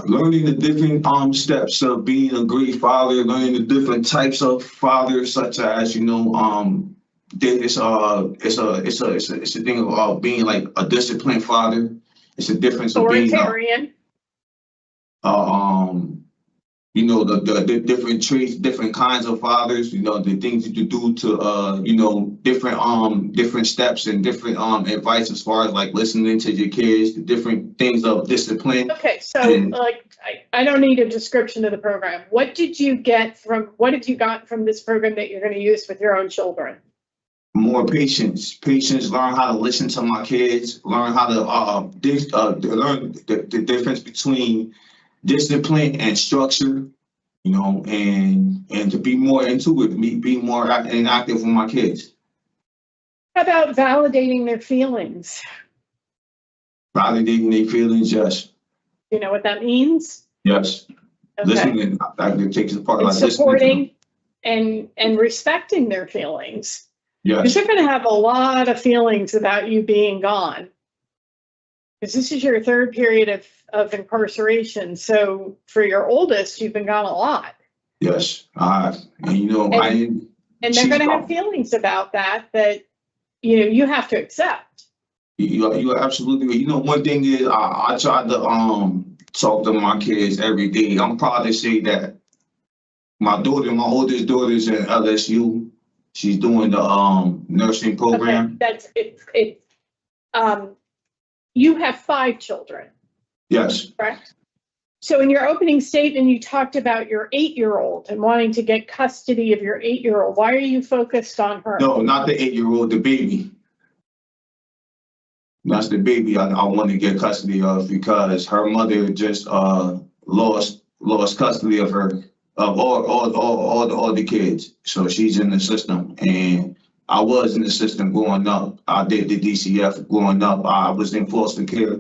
Learning the different steps of being a great father, learning the different types of fathers, such as, you know, it's a thing of being like a disciplined father. It's a difference of being authoritarian. You know, the different traits, different kinds of fathers, you know, the things that you do to, you know, different steps and different advice as far as like listening to your kids, the different things of discipline. Okay, so like, I don't need a description of the program. What have you got from this program that you're going to use with your own children? More patience, learn how to listen to my kids, learn how to learn the difference between discipline and structure, you know, and to be more into it, be more active with my kids. How about validating their feelings? Validating their feelings, yes. You know what that means? Yes. Okay. Listening, it takes a part and like supporting and respecting their feelings. Yes. Because they're going to have a lot of feelings about you being gone. Because this is your third period of incarceration. So for your oldest, you've been gone a lot. Yes. And you know, and they're going to have feelings about that, you have to accept. You're absolutely right. You know, one thing is I try to talk to my kids every day. I'm proud to say that my oldest daughter is at LSU. She's doing the nursing program. Okay, that's it. You have 5 children, Yes. correct? So in your opening statement, you talked about your 8-year-old and wanting to get custody of your 8-year-old. Why are you focused on her? No, not the 8-year-old, the baby. That's the baby I want to get custody of because her mother just lost custody of her, of all the kids. So she's in the system, and I was in the system growing up. I did the DCF growing up. I was in foster care,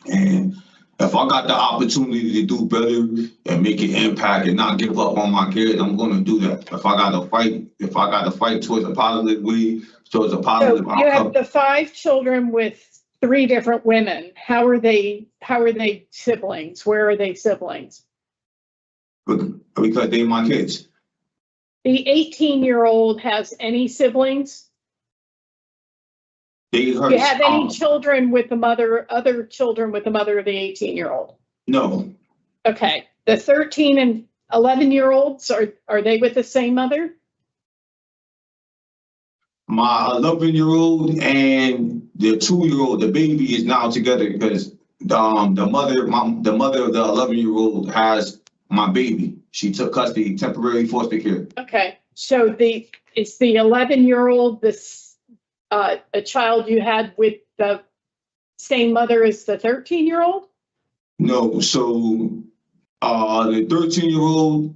and if I got the opportunity to do better and make an impact and not give up on my kids, I'm going to do that. If I got to fight towards a positive way, towards a positive So you have outcome. the 5 children with 3 different women. How are they siblings? Where are they siblings? Because they're my kids. The 18-year-old has any siblings? They Do hurt. you have any children with the mother, other children with the mother of the 18-year-old? No, Okay. The 13 and 11-year-olds, are they with the same mother? my 11-year-old and the 2-year-old, the baby is now together because the mother of the 11-year-old has my baby. She took custody, temporary foster care. Okay. So is the 11-year-old a child you had with the same mother as the 13-year-old? No, so the 13-year-old,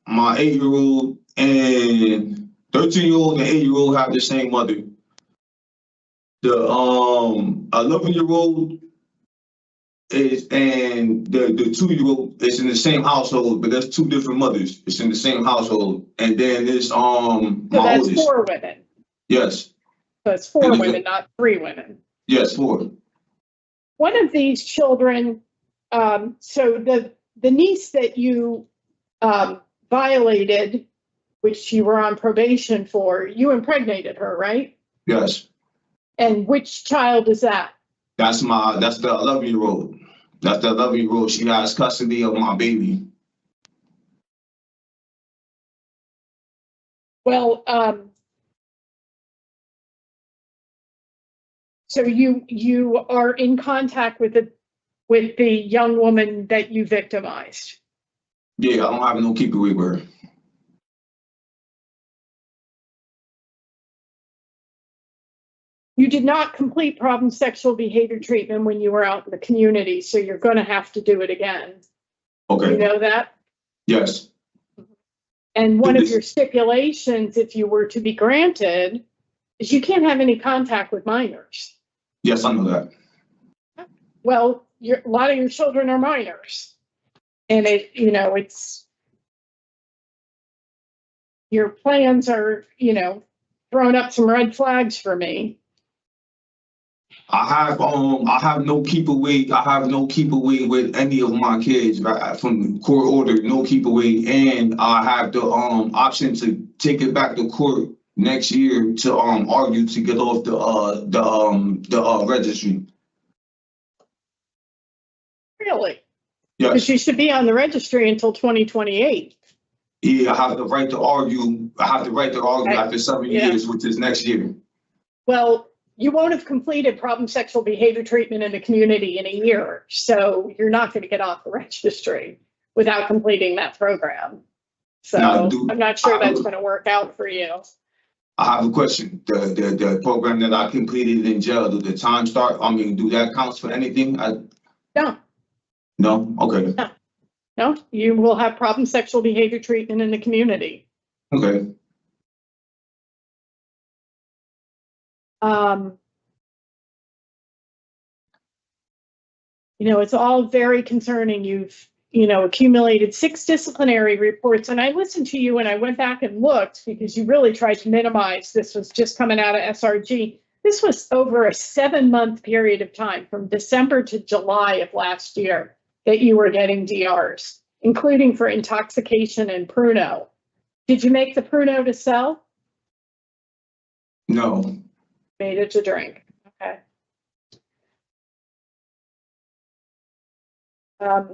my 8-year-old, and 13-year-old and 8-year-old have the same mother. The 11-year-old is and the 2-year-old is in the same household, but that's 2 different mothers. It's in the same household, and then it's So my that's oldest. 4 women. Yes, So it's 4 women, not 3 women. yes, 4. One of these children, so the niece that you violated, which you were on probation for, you impregnated her, right? Yes, And which child is that? that's the 11-year-old. That's the 11-year-old. She has custody of my baby. Well, so you are in contact with the young woman that you victimized. Yeah, I don't have no keep away with her. You did not complete problem sexual behavior treatment when you were out in the community, so you're going to have to do it again. Okay. You know that? Yes. And one of your stipulations, if you were to be granted, is you can't have any contact with minors. Yes, I know that. Well, a lot of your children are minors. And it's your plans are, throwing up some red flags for me. I have no keep away. I have no keep away with any of my kids, right, from court order, no keep away, and I have the option to take it back to court next year to argue to get off the registry. Really? Yes. Because you should be on the registry until 2028. Yeah, I have the right to argue. I have the right to argue after 7 years, which is next year. Well, you won't have completed problem sexual behavior treatment in the community in a year, so you're not going to get off the registry without completing that program. So I'm not sure that's going to work out for you. I have a question. The program that I completed in jail, do the time start? Do that counts for anything? No. No? Okay. No, you will have problem sexual behavior treatment in the community. Okay. It's all very concerning. You've, accumulated 6 disciplinary reports. And I listened to you and I went back and looked because you really tried to minimize. This was just coming out of SRG. This was over a 7-month period of time from December to July of last year that you were getting DRs, including for intoxication and Pruno. Did you make the Pruno to sell? No, Made it to drink. Okay. I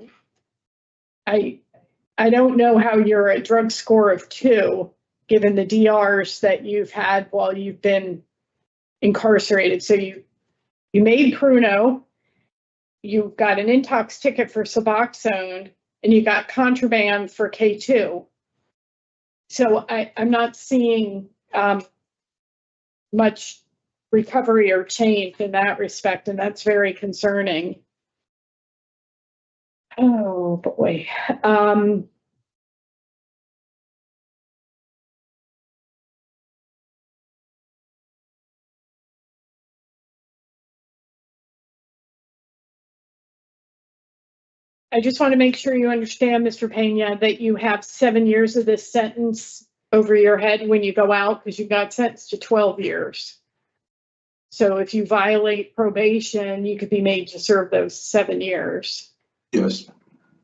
don't know how you're a drug score of 2, given the DRs that you've had while you've been incarcerated. So you made Pruno, you got an intox ticket for Suboxone, and you got contraband for K2. So I'm not seeing much recovery or change in that respect, and that's very concerning. Oh boy. I just want to make sure you understand, Mr. Pena, that you have 7 years of this sentence over your head when you go out, because you got sentenced to 12 years. So if you violate probation, you could be made to serve those 7 years. yes,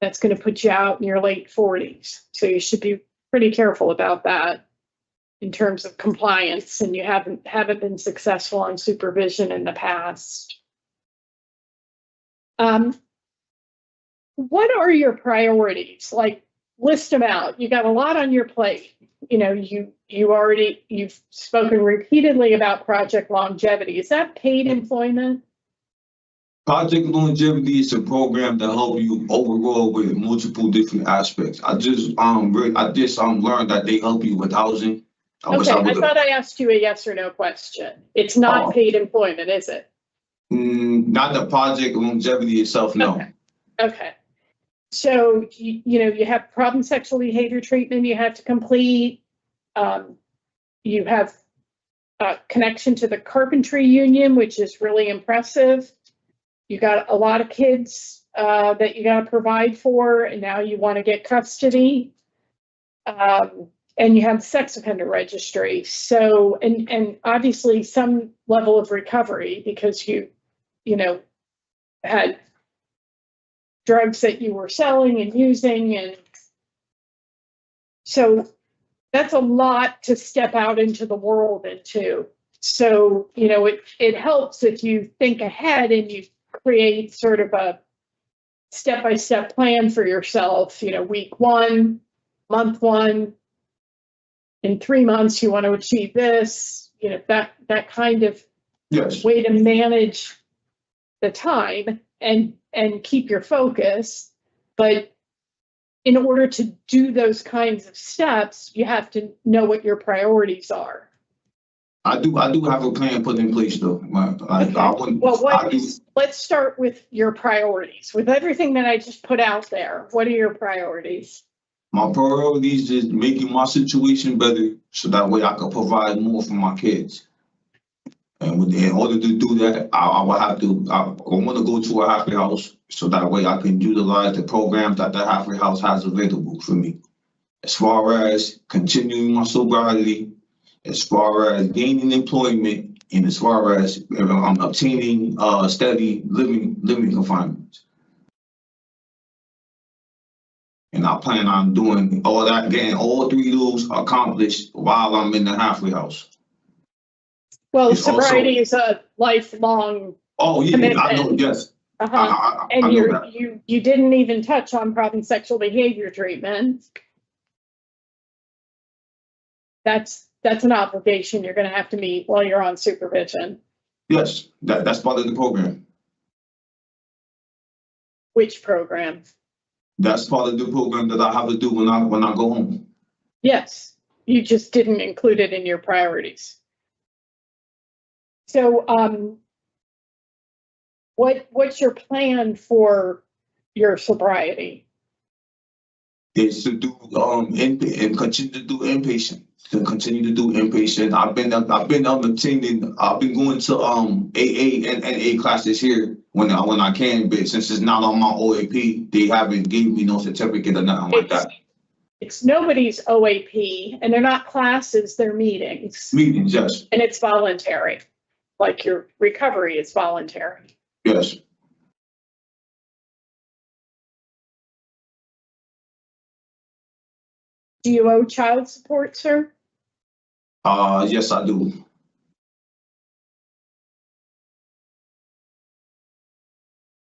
That's going to put you out in your late 40s. So you should be pretty careful about that in terms of compliance, and you haven't been successful on supervision in the past. What are your priorities? Like, list them out. You got a lot on your plate. You know, you've spoken repeatedly about Project Longevity. Is that paid employment? Project Longevity is a program that help you overall with multiple different aspects. I just learned that they help you with housing. I thought I asked you a yes or no question. It's not paid employment, is it? Not the Project Longevity itself, no. Okay. So, you have problem sexual behavior treatment you have to complete. You have a connection to the carpentry union, which is really impressive. You got a lot of kids that you got to provide for, and now you want to get custody. And you have sex offender registry. So, and obviously some level of recovery, because you had drugs that you were selling and using. And so that's a lot to step out into the world into. So, it helps if you think ahead and you create sort of a step-by-step plan for yourself, week 1, month 1, in 3 months, you want to achieve this, that kind of way to manage the time and keep your focus. But in order to do those kinds of steps, you have to know what your priorities are. I do have a plan put in place though. Let's start with your priorities. With everything that I just put out there, what are your priorities? My priorities is making my situation better so that way I can provide more for my kids. And in order to do that, I want to go to a halfway house so that way I can utilize the programs that the halfway house has available for me. As far as continuing my sobriety, as far as gaining employment, and as far as obtaining steady living confinements. And I plan on doing all that, getting all 3 of those accomplished while I'm in the halfway house. Well, sobriety is a lifelong commitment. I know, yes. And I know that. you didn't even touch on problem sexual behavior treatment. That's an obligation you're going to have to meet while you're on supervision. Yes, that's part of the program. Which program? That's part of the program that I have to do when I go home. Yes, you just didn't include it in your priorities. So, what's your plan for your sobriety? Is to do and continue to do inpatient. I've been going to AA and NA classes here when I can, but since it's not on my OAP, they haven't gave me no certificate or nothing like that. It's nobody's OAP, and they're not classes, they're meetings. Meetings, yes. And it's voluntary, like your recovery is voluntary. Yes. Do you owe child support, sir? Yes, I do.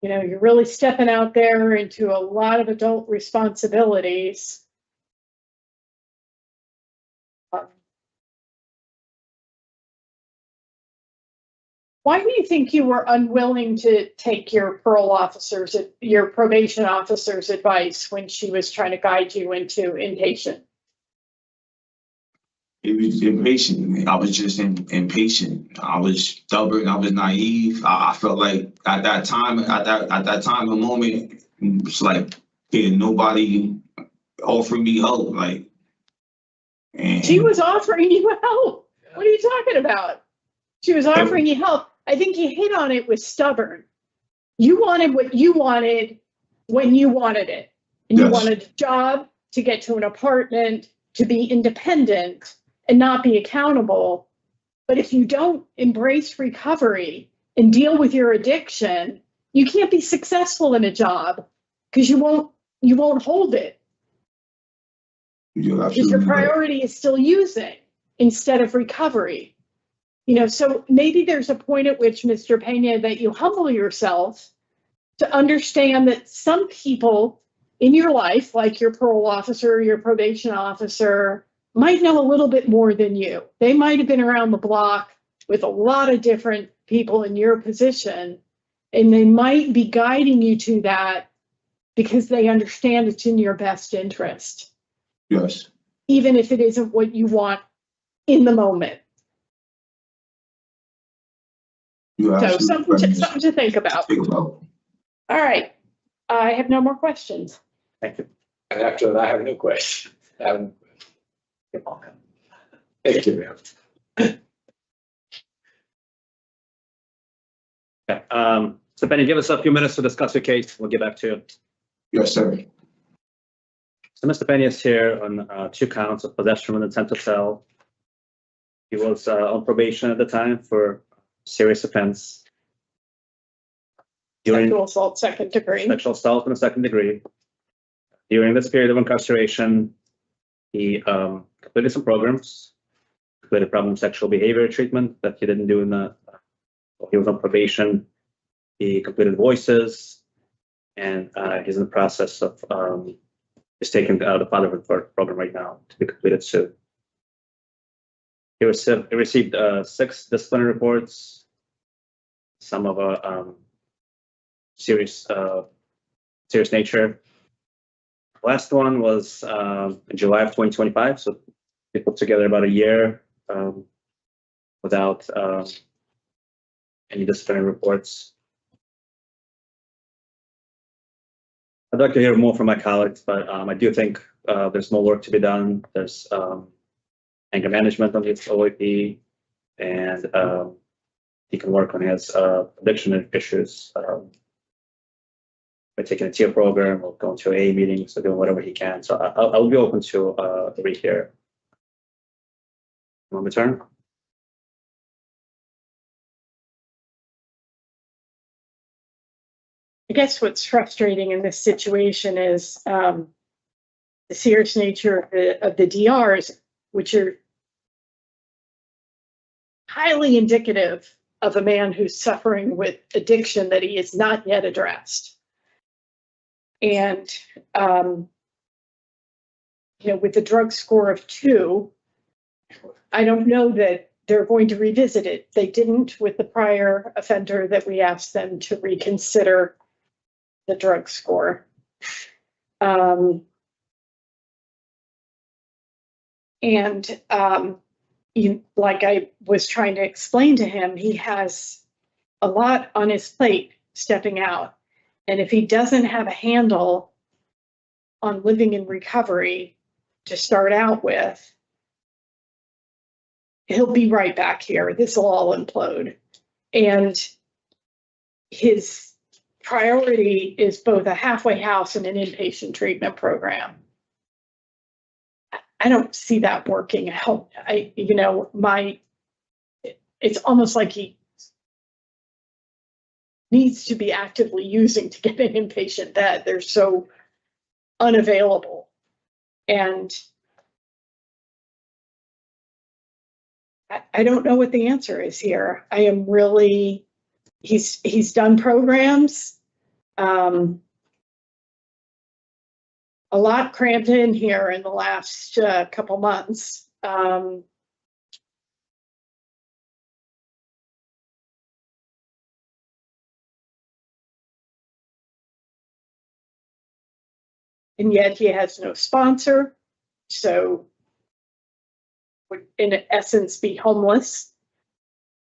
You know, you're really stepping out there into a lot of adult responsibilities. Why do you think you were unwilling to take your your probation officer's advice when she was trying to guide you into inpatient? It was impatient. I was just impatient. I was stubborn. I was naive. I felt like at that time and moment, it's like nobody offered me help. Like, and She was offering you help. What are you talking about? She was offering you help. I think you hit on it with stubborn. You wanted what you wanted when you wanted it. And you Yes. wanted a job, to get to an apartment, to be independent and not be accountable. But if you don't embrace recovery and deal with your addiction, you can't be successful in a job because you won't hold it. you're Because your absolutely right. priority is still using instead of recovery. You know, so maybe there's a point at which, Mr. Pena, that you humble yourself to understand that some people in your life, like your parole officer, your probation officer, might know a little bit more than you. They might have been around the block with a lot of different people in your position, and they might be guiding you to that because they understand it's in your best interest, Yes. even if it isn't what you want in the moment. You're So absolutely right. something to think about. Think about. All right. I have no more questions. Thank you. And after that, I have no questions. Thank you, ma'am. Okay. So Benny, give us a few minutes to discuss your case. We'll get back to you. Yes, sir. So Mr. Pena is here on 2 counts of possession with intent to sell. He was on probation at the time for serious offense. During Sexual assault, second degree. sexual assault in the 2nd degree. During this period of incarceration, he completed some programs, completed problem sexual behavior treatment that he didn't do while he was on probation. He completed voices, and he's in the process of he's taking the fatherhood program right now to be completed soon. He received 6 disciplinary reports, some of a serious nature. Last one was in July of 2025, so they put together about a year without any disciplinary reports. I'd like to hear more from my colleagues, but I do think there's more work to be done. There's anger management on his OAP, and he can work on his addiction issues by taking a TIA program or going to AA meetings or doing whatever he can. So I'll be open to rehear. Want me to turn? I guess what's frustrating in this situation is the serious nature of the DRs, which are highly indicative of a man who's suffering with addiction that he has not yet addressed. And, with a drug score of 2, I don't know that they're going to revisit it. They didn't with the prior offender that we asked them to reconsider the drug score. Like I was trying to explain to him, he has a lot on his plate stepping out. And if he doesn't have a handle on living in recovery to start out with, he'll be right back here. This will all implode. And his priority is both a halfway house and an inpatient treatment program. I don't see that working. It's almost like he needs to be actively using to get an inpatient bed. They're so unavailable. And I don't know what the answer is here. I am really, he's done programs. A lot crammed in here in the last couple months. And yet he has no sponsor, so would in essence be homeless.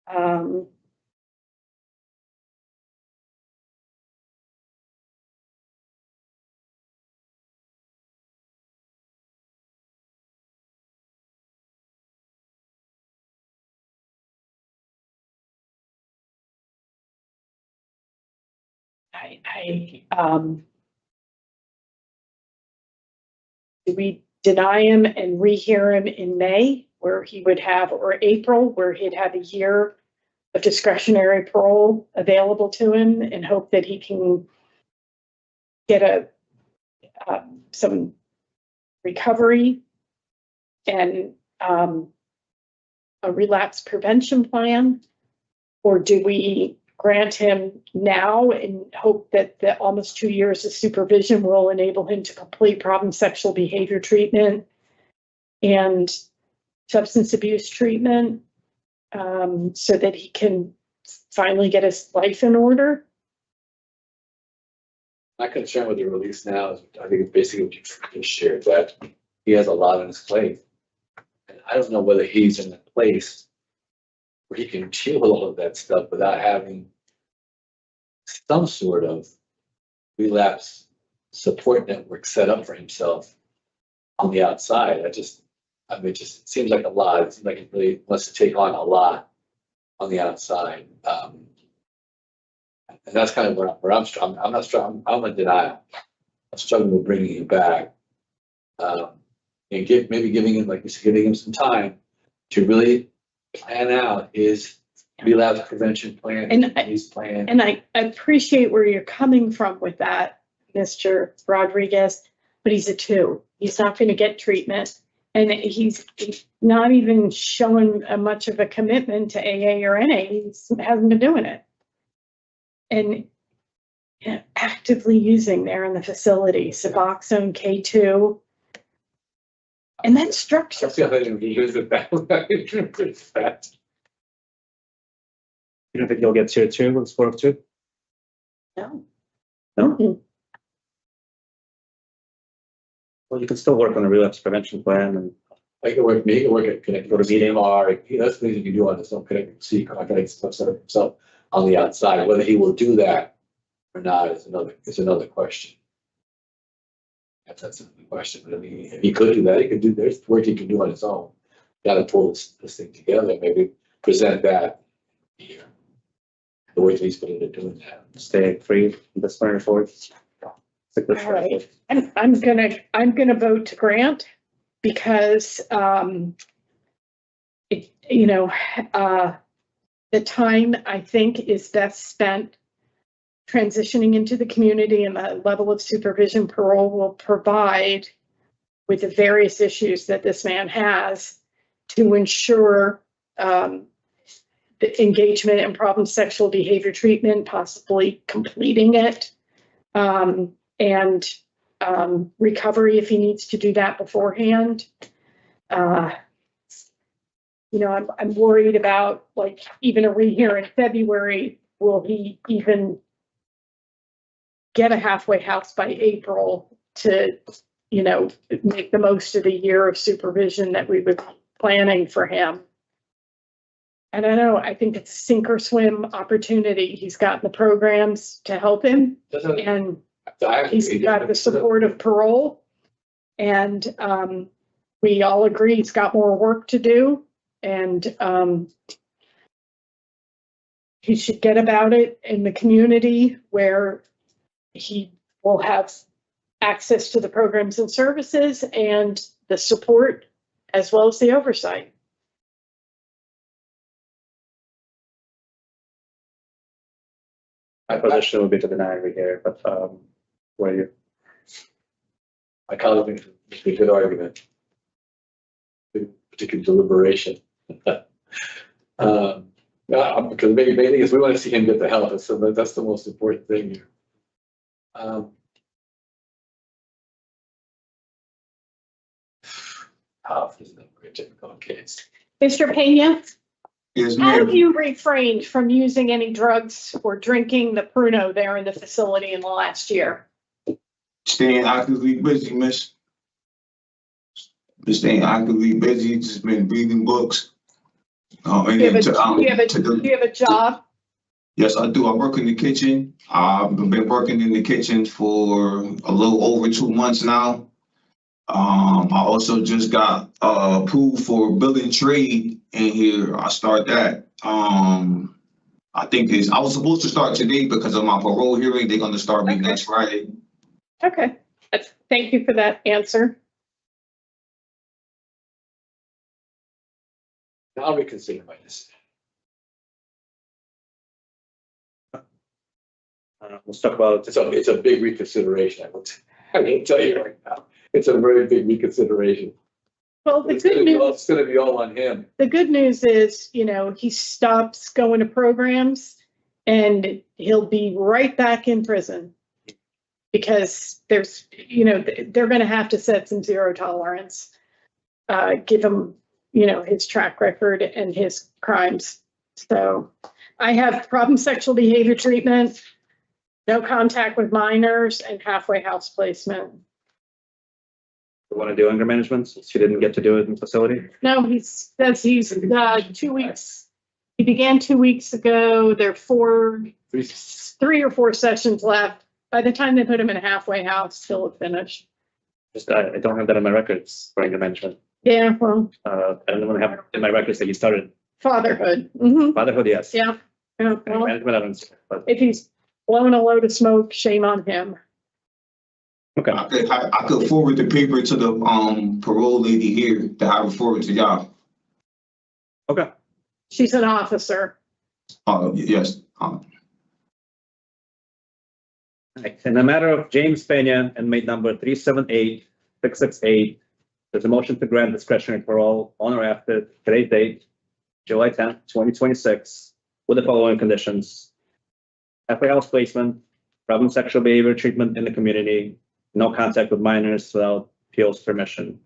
Do we deny him and rehear him in May, where he would have, or April, where he'd have a year of discretionary parole available to him, and hope that he can get some recovery and a relapse prevention plan? Or do we grant him now and hope that the almost 2 years of supervision will enable him to complete problem sexual behavior treatment and substance abuse treatment, so that he can finally get his life in order? My concern with the release now is, I think it's basically what you just shared, that he has a lot on his plate. And I don't know whether he's in a place where he can deal with all of that stuff without having some sort of relapse support network set up for himself on the outside. It just seems like a lot. It seems like he really wants to take on a lot on the outside. And that's kind of where I'm strong. I'm not strong. I'm in denial. I'm struggling with bringing him back. And maybe giving him, like you said, giving him some time to really plan out his relapse prevention plan and his plan. And I appreciate where you're coming from with that, Mr. Rodriguez, but he's a 2. He's not going to get treatment. And he's not even showing much of a commitment to AA or NA. He hasn't been doing it. And actively using there in the facility, Suboxone, K2. And that's structure. That's the other thing. He was with that. You don't think you'll get tier 2 with a score of 2? No. No? Well, you can still work on a relapse prevention plan, and I can work at Connecticut, go to BDMR. That's things you can do on his own, Connecticut, see contract stuff set up himself on the outside. Whether he will do that or not is another question. That's another question. But I mean, if he could do that, he could do. There's work he can do on his own. Got to pull this thing together. Maybe present that here. The way he's put into doing that. stay free from this point forward. All right, and I'm gonna vote to grant because the time I think is best spent transitioning into the community, and the level of supervision parole will provide with the various issues that this man has to ensure the engagement and problem sexual behavior treatment, possibly completing it, and recovery if he needs to do that beforehand. I'm worried about, like, even a rehear in February, will he even get a halfway house by April to, make the most of the year of supervision that we were planning for him? I don't know. I think it's a sink or swim opportunity. He's got the programs to help him, and he's got the support of parole. And we all agree he's got more work to do, and he should get about it in the community where he will have access to the programs and services and the support as well as the oversight. My position would be to deny every here, but what are you? My colleague makes a good argument. Good particular deliberation. Because maybe is we want to see him get the help. So that's the most important thing here. This is a very difficult case. Mr. Pena, Yes, have ma'am. you refrained from using any drugs or drinking the Pruno there in the facility in the last year? Staying actively busy, miss. Been staying actively busy, just been reading books. And Do you have then a, do you have a, to do you have a job? yes, I do. I work in the kitchen. I've been working in the kitchen for a little over 2 months now. I also just got approved for building trade in here. I start that. I think I was supposed to start today because of my parole hearing. They're gonna start me Okay. next Friday. Okay, thank you for that answer. I'll reconsider my decision. Let's talk about, It's a big reconsideration. I will tell you right now. It's a very big reconsideration. Well, the It's good gonna be all- news, It's gonna be all on him. the good news is, he stops going to programs and he'll be right back in prison. Because there's, they're gonna have to set some zero tolerance. Give him, his track record and his crimes. So I have problem sexual behavior treatment, no contact with minors, and halfway house placement. we want to do anger management, since you didn't get to do it in the facility. No, he's 2 weeks. He began 2 weeks ago. There are 3 or 4 sessions left. By the time they put him in a halfway house, he'll have finished. Just, I don't have that in my records for anger management. Yeah, well, I don't even have in my records that you started fatherhood. Mhm. fatherhood, yes. Yeah. Yeah, Anger well, management, I don't, but, if he's blowing a load of smoke, shame on him. okay. I could forward the paper to the parole lady here to have it forward to y'all. Okay. She's an officer. Yes. Right. In the matter of James Pena, inmate number 378668, there's a motion to grant discretionary parole on or after today's date, July 10th, 2026, with the following conditions. Halfway house placement, problem sexual behavior treatment in the community, no contact with minors without PO's permission.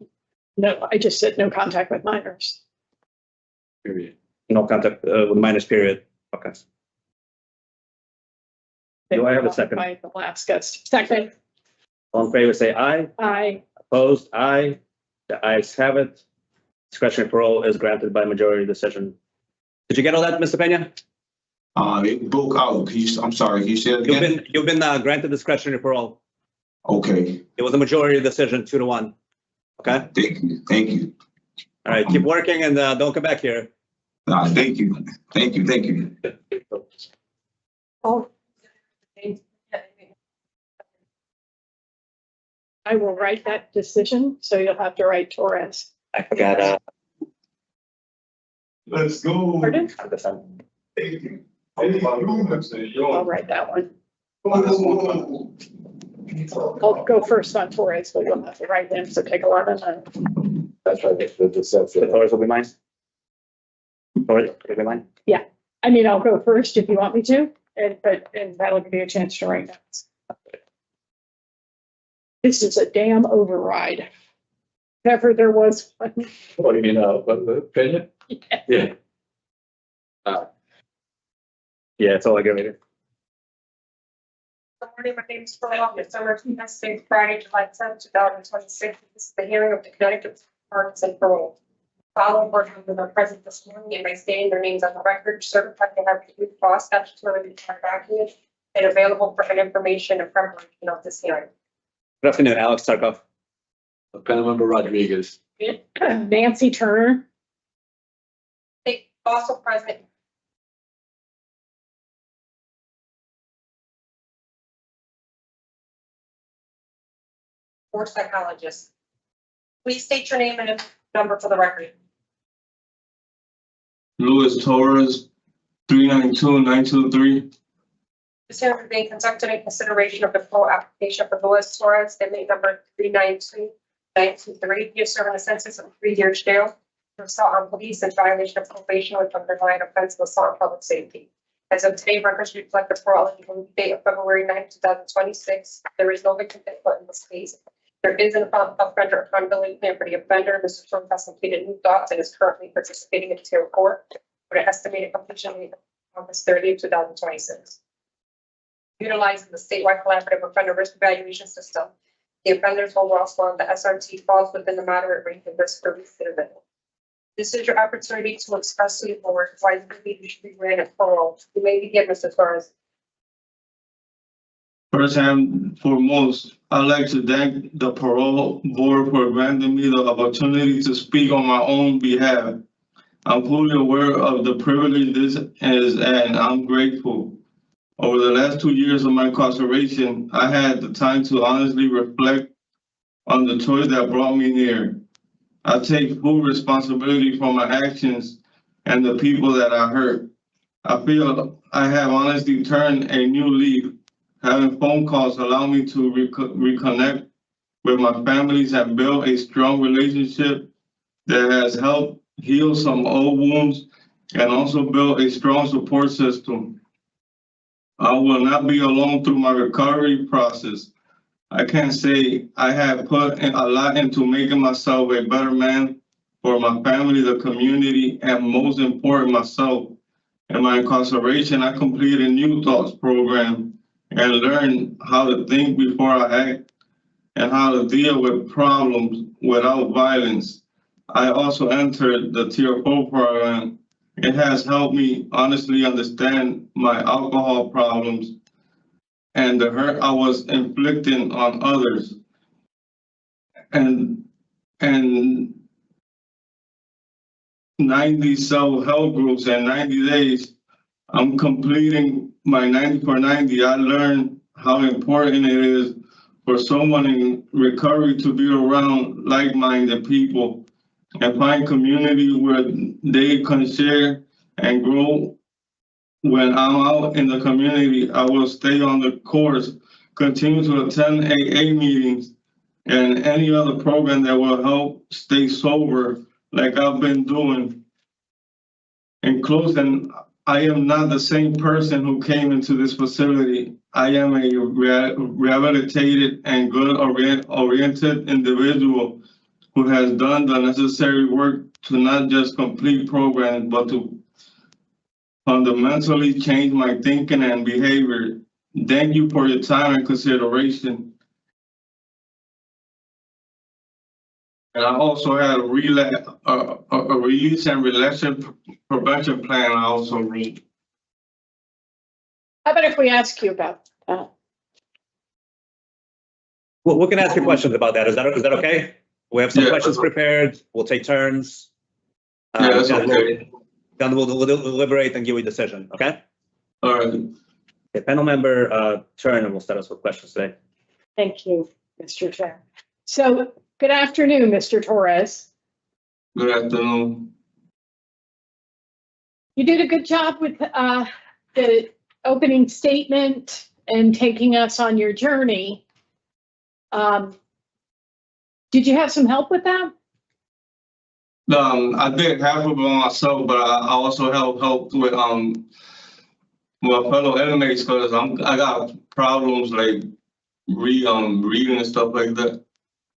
No, I just said no contact with minors. Period. No contact with minors, period. Okay. Do I have a second? By Alaska. Second, All in favor, say aye. I, Opposed, aye. The ayes have it. Discretionary parole is granted by majority decision. Did you get all that, Mr. Pena? It broke out. I'm sorry, can you say it again? You've been granted discretionary parole. Okay, It was a majority decision, 2-1. Okay, thank you. all right, keep working and don't come back here. Thank you. oh, I will write that decision, so you'll have to write Torres. I forgot. Let's go. Pardon? Thank you. I'll write that one. I'll go first on Torres, but you'll have to write him, so take 11. That's right. The Torres will be mine. Torres will be mine. I mean, I'll go first if you want me to, and that'll give you a chance to write notes. This is a damn override. If ever there was one. What do you mean, opinion? Yeah. Yeah, it's all I get right here. Good morning, my name is Parole. It's summer 2006, Friday, July 10th, 2026. This is the hearing of the Connecticut Parks and Parole. Following board members are present this morning and by stating their names on the record, certified they have reviewed all statutory required documents and available for information and preparation of this hearing. Good afternoon, Alex Tarkov. Councilmember Rodriguez. Nancy Turner, They also present. Or psychologists. Please state your name and number for the record. Luis Torres, 392-923. This hearing is being conducted in consideration of the parole application for Luis Torres, inmate number 392-923. He is serving a sentence of 3 years jail for assault on police and violation of probation with underlying offense of assault on public safety. As of today, records reflect the parole eligibility date of February 9th, 2026. There is no victim input in this case. There is an offender accountability plan for the offender. Mr. Trump has completed new thoughts and is currently participating in tier 4 with an estimated completion date of August 30th, 2026. Utilizing the statewide collaborative offender risk evaluation system, the offender's overall score of the SRT falls within the moderate range of risk for recidivism. This is your opportunity to express to the board why you believe you should be granted parole. You may begin, Mr. Torres. First and foremost, I'd like to thank the parole board for granting me the opportunity to speak on my own behalf. I'm fully aware of the privilege this is, and I'm grateful. Over the last 2 years of my incarceration, I had the time to honestly reflect on the choice that brought me here. I take full responsibility for my actions and the people that I hurt. I feel I have honestly turned a new leaf. Having phone calls allow me to reconnect with my families and build a strong relationship that has helped heal some old wounds and also build a strong support system. I will not be alone through my recovery process. I can say I have put a lot into making myself a better man for my family, the community, and most important, myself. In my incarceration, I completed a New Thoughts program and learned how to think before I act and how to deal with problems without violence. I also entered the Tier 4 program. It has helped me honestly understand my alcohol problems and the hurt I was inflicting on others. And 90 self-help groups in 90 days, I'm completing my 90 for 90. I learned how important it is for someone in recovery to be around like-minded people and find community where they can share and grow. When I'm out in the community, I will stay on the course, continue to attend AA meetings and any other program that will help stay sober like I've been doing. In closing, I am not the same person who came into this facility. I am a rehabilitated and good-oriented individual who has done the necessary work to not just complete programs, but to fundamentally change my thinking and behavior. Thank you for your time and consideration. And I also had a release and relapse prevention plan I also read. How about if we ask you about that? Well, we can ask you questions about that. Is that okay? We have some questions prepared. We'll take turns. Yeah, that's okay. Then we'll deliberate and give you a decision, okay? All right. Okay, panel member Turner will start us with questions today. Thank you, Mr. Chair. So, good afternoon, Mr. Torres. Good afternoon. You did a good job with the opening statement and taking us on your journey. Did you have some help with that? I did half of it on myself, but I also helped with my fellow inmates because I got problems like reading and stuff like that.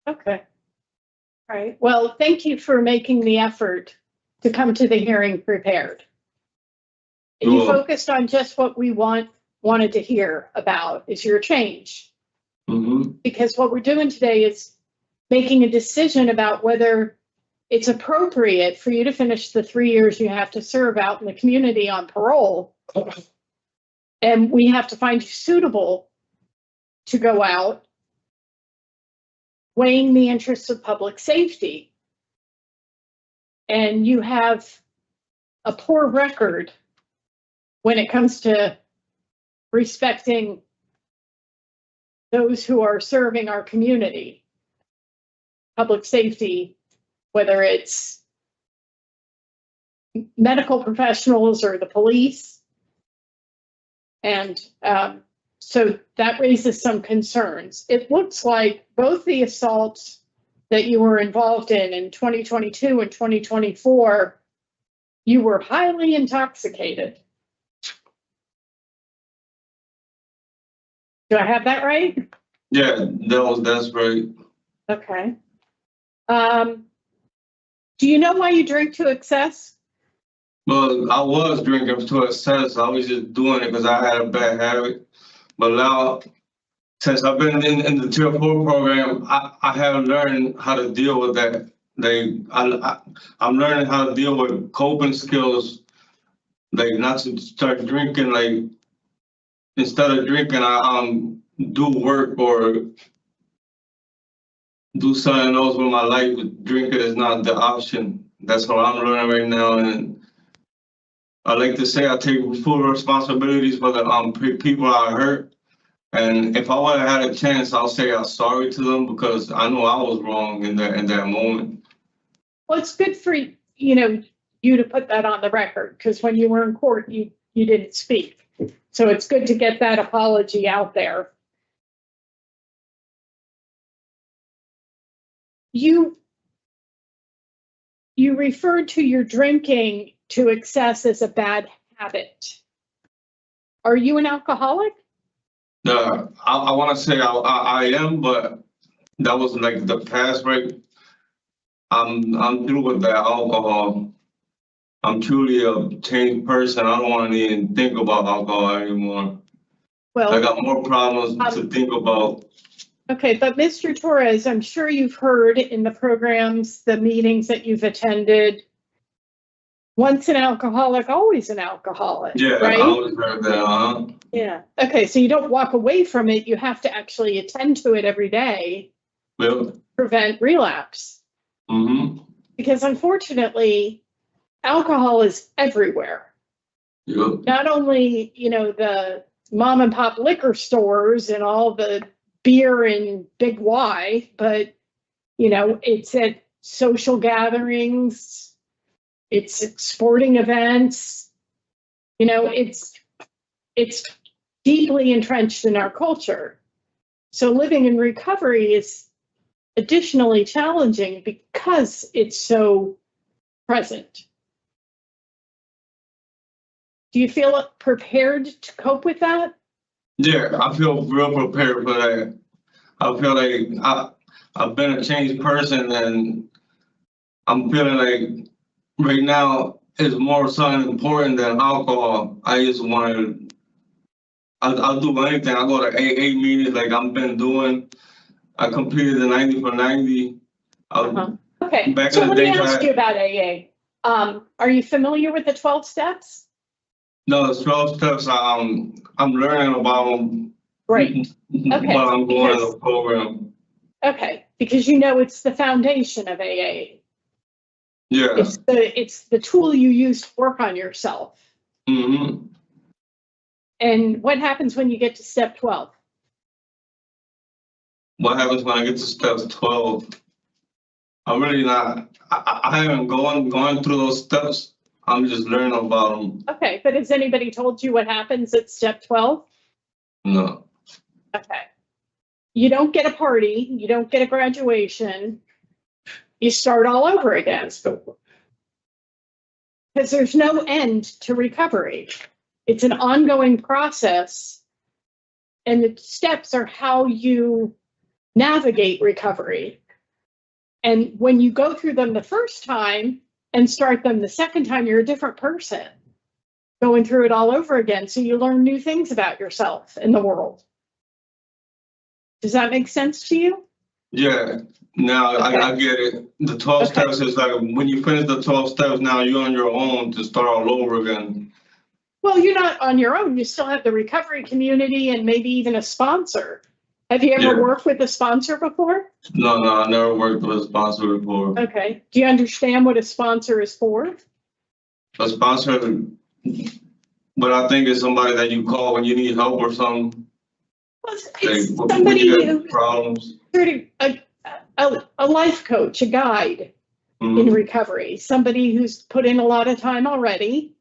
Okay. All right. Well, thank you for making the effort to come to the hearing prepared. And you focused on just what we wanted to hear about is your change. Mm-hmm. Because what we're doing today is making a decision about whether it's appropriate for you to finish the 3 years you have to serve out in the community on parole. And we have to find you suitable to go out, weighing the interests of public safety. And you have a poor record when it comes to respecting those who are serving our community, public safety, whether it's medical professionals or the police. And so that raises some concerns. It looks like both the assaults that you were involved in 2022 and 2024, you were highly intoxicated. Do I have that right? Yeah, that's right. Okay. Do you know why you drink to excess? Well, I was drinking to excess. I was just doing it because I had a bad habit. But now, since I've been in the Tier 4 program, I have learned how to deal with that. I'm learning how to deal with coping skills, like not to start drinking. Like instead of drinking, I do work or do something else with my life. Drinking is not the option. That's what I'm learning right now, and I like to say I take full responsibilities for the people I hurt. And if I would have had a chance, I'll say I'm sorry to them because I know I was wrong in that moment. Well, it's good for you to put that on the record, because when you were in court, you didn't speak. So it's good to get that apology out there. You referred to your drinking to excess as a bad habit. Are you an alcoholic? I want to say I am, but that was like the past, right? I'm through with that alcohol. I'm truly a changed person. I don't want to even think about alcohol anymore. Well, I got more problems to think about. Okay, but Mr. Torres, I'm sure you've heard in the programs, the meetings that you've attended, once an alcoholic, always an alcoholic, Yeah, right? I always heard that, Yeah. Okay, so you don't walk away from it. You have to actually attend to it every day. Yep. Prevent relapse. Mm-hmm. Because unfortunately, alcohol is everywhere. Yep. Not only, the mom and pop liquor stores and all the beer and Big Y, but, it's at social gatherings, it's at sporting events, it's deeply entrenched in our culture. So living in recovery is additionally challenging because it's so present. Do you feel prepared to cope with that? Yeah, I feel real prepared for that. I feel like I've been a changed person, and I'm feeling like right now is more something important than alcohol. I just want to, I'll do anything. I go to AA meetings like I've been doing. I completed the 90 for 90. Okay, Back so in the let me days, ask you about AA. Are you familiar with the 12 steps? No, it's 12 steps. I'm learning about them. Great. Okay. While I'm going in the program. Okay, because it's the foundation of AA. Yeah. It's the tool you use to work on yourself. Mm-hmm. And what happens when you get to step 12? What happens when I get to step 12? I'm really not. I haven't gone through those steps. I'm just learning about them. Okay, but has anybody told you what happens at step 12? No. Okay. You don't get a party. You don't get a graduation. You start all over again. Because there's no end to recovery. It's an ongoing process. And the steps are how you navigate recovery. And when you go through them the first time and start them the second time, you're a different person going through it all over again. So you learn new things about yourself and the world. Does that make sense to you? Yeah. Now Okay. I get it. The 12 steps is like when you finish the 12 steps, now you're on your own to start all over again. Well, you're not on your own. You still have the recovery community and maybe even a sponsor. Have you ever worked with a sponsor before? No, I never worked with a sponsor before. Okay. Do you understand what a sponsor is for? A sponsor, but I think it's somebody that you call when you need help or something. Well, it's somebody who problems. A life coach, a guide in recovery, somebody who's put in a lot of time already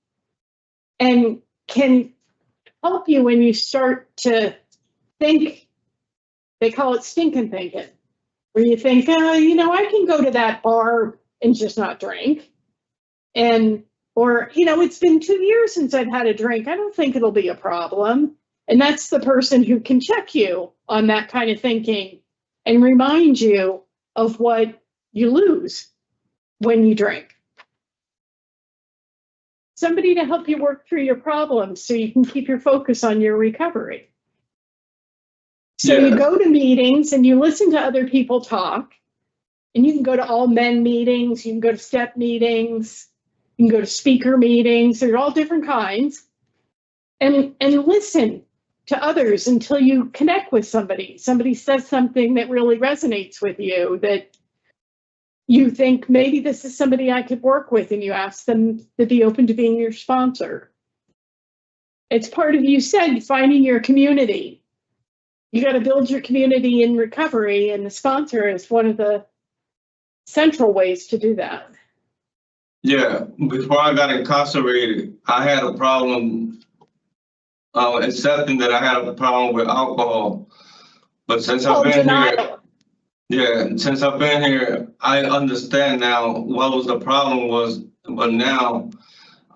and can help you when you start to think. They call it stinking thinking, where you think, I can go to that bar and just not drink. Or, it's been 2 years since I've had a drink. I don't think it'll be a problem. And that's the person who can check you on that kind of thinking and remind you of what you lose when you drink. Somebody to help you work through your problems so you can keep your focus on your recovery. So you go to meetings and you listen to other people talk, and you can go to all men meetings, you can go to step meetings, you can go to speaker meetings, they're all different kinds, and listen to others until you connect with somebody. Somebody says something that really resonates with you, that you think maybe this is somebody I could work with, and you ask them to be open to being your sponsor. It's part of, you said, finding your community. You got to build your community in recovery, and the sponsor is one of the central ways to do that. Yeah, before I got incarcerated, I had a problem accepting that I had a problem with alcohol. But since I've been here, since I've been here, I understand now what was the problem was. But now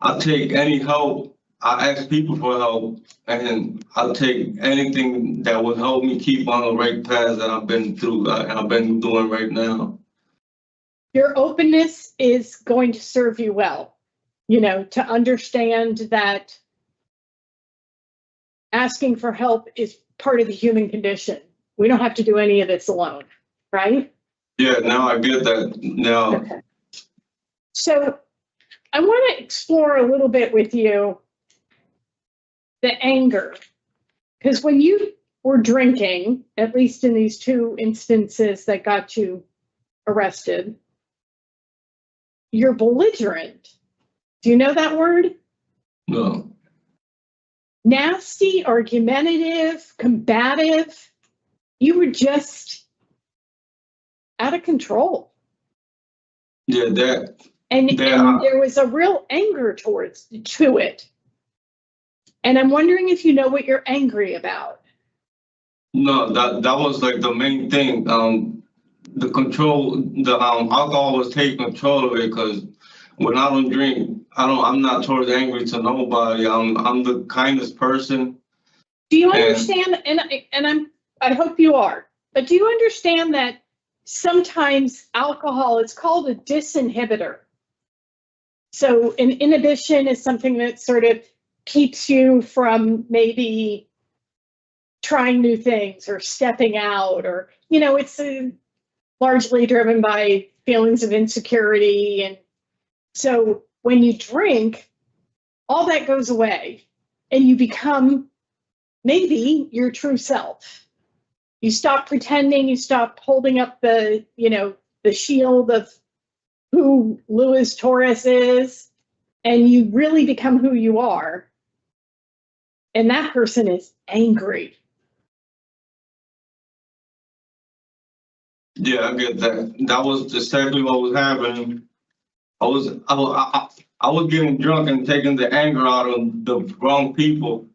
I take any help. I ask people for help, and I'll take anything that will help me keep on the right path that I've been through and I've been doing right now. Your openness is going to serve you well, you know, to understand that asking for help is part of the human condition. We don't have to do any of this alone, right? Yeah, now I get that now. Okay. So I want to explore a little bit with you the anger, because when you were drinking, at least in these two instances that got you arrested, you're belligerent. Do you know that word? No. Nasty, argumentative, combative. You were just out of control. Yeah, that. And there was a real anger to it. And I'm wondering if you know what you're angry about. No, that was like the main thing. The control, the alcohol was taking control of it, because when I don't drink, I'm not towards angry to nobody. I'm the kindest person. Do you understand? And I hope you are. But do you understand that sometimes alcohol is called a disinhibitor? So an inhibition is something that sort of keeps you from maybe trying new things or stepping out, or, you know, it's largely driven by feelings of insecurity. And so when you drink, all that goes away and you become maybe your true self. You stop pretending, you stop holding up the, you know, the shield of who Luis Torres is, and you really become who you are. And that person is angry. Yeah, I get that. That was exactly what was happening. I was getting drunk and taking the anger out of the wrong people,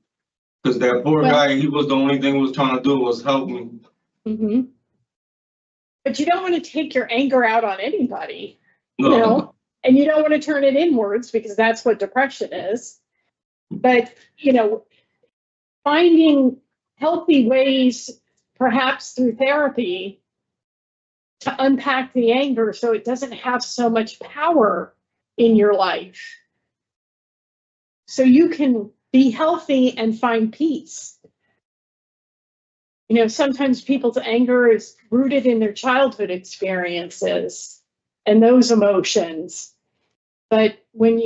because that poor guy, he was the only thing he was trying to do was help me. Mm-hmm. But you don't want to take your anger out on anybody, No. You know, and you don't want to turn it inwards, because that's what depression is. But, you know, finding healthy ways, perhaps through therapy, to unpack the anger so it doesn't have so much power in your life, so you can be healthy and find peace. You know, sometimes people's anger is rooted in their childhood experiences and those emotions. But when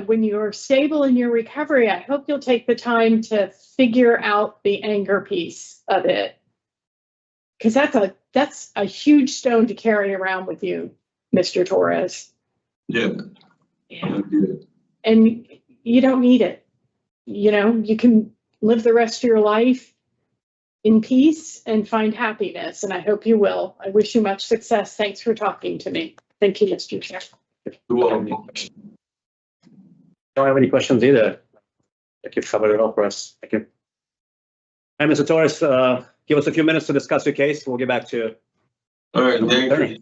when you're stable in your recovery, I hope you'll take the time to figure out the anger piece of it, because that's a huge stone to carry around with you, Mr. Torres. Yeah. And you don't need it. You know, you can live the rest of your life in peace and find happiness. And I hope you will. I wish you much success. Thanks for talking to me. Thank you, Mr. Chair. You're welcome. Don't have any questions either. I think you've covered it all for us. Thank you. And Mr. Torres, give us a few minutes to discuss your case. We'll get back to you. All right, thank you.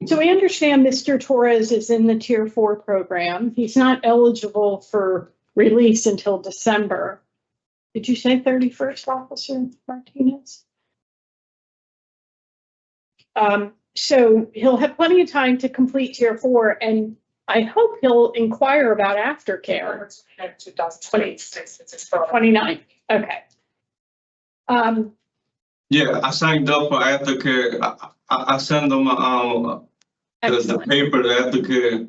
So we understand Mr. Torres is in the Tier 4 program. He's not eligible for release until December. Did you say 31st, Officer Martinez? So he'll have plenty of time to complete tier 4, and I hope he'll inquire about aftercare. 2026, it's his first. 29, okay. Yeah, I signed up for aftercare. I send them, the Excellent, paper, the aftercare.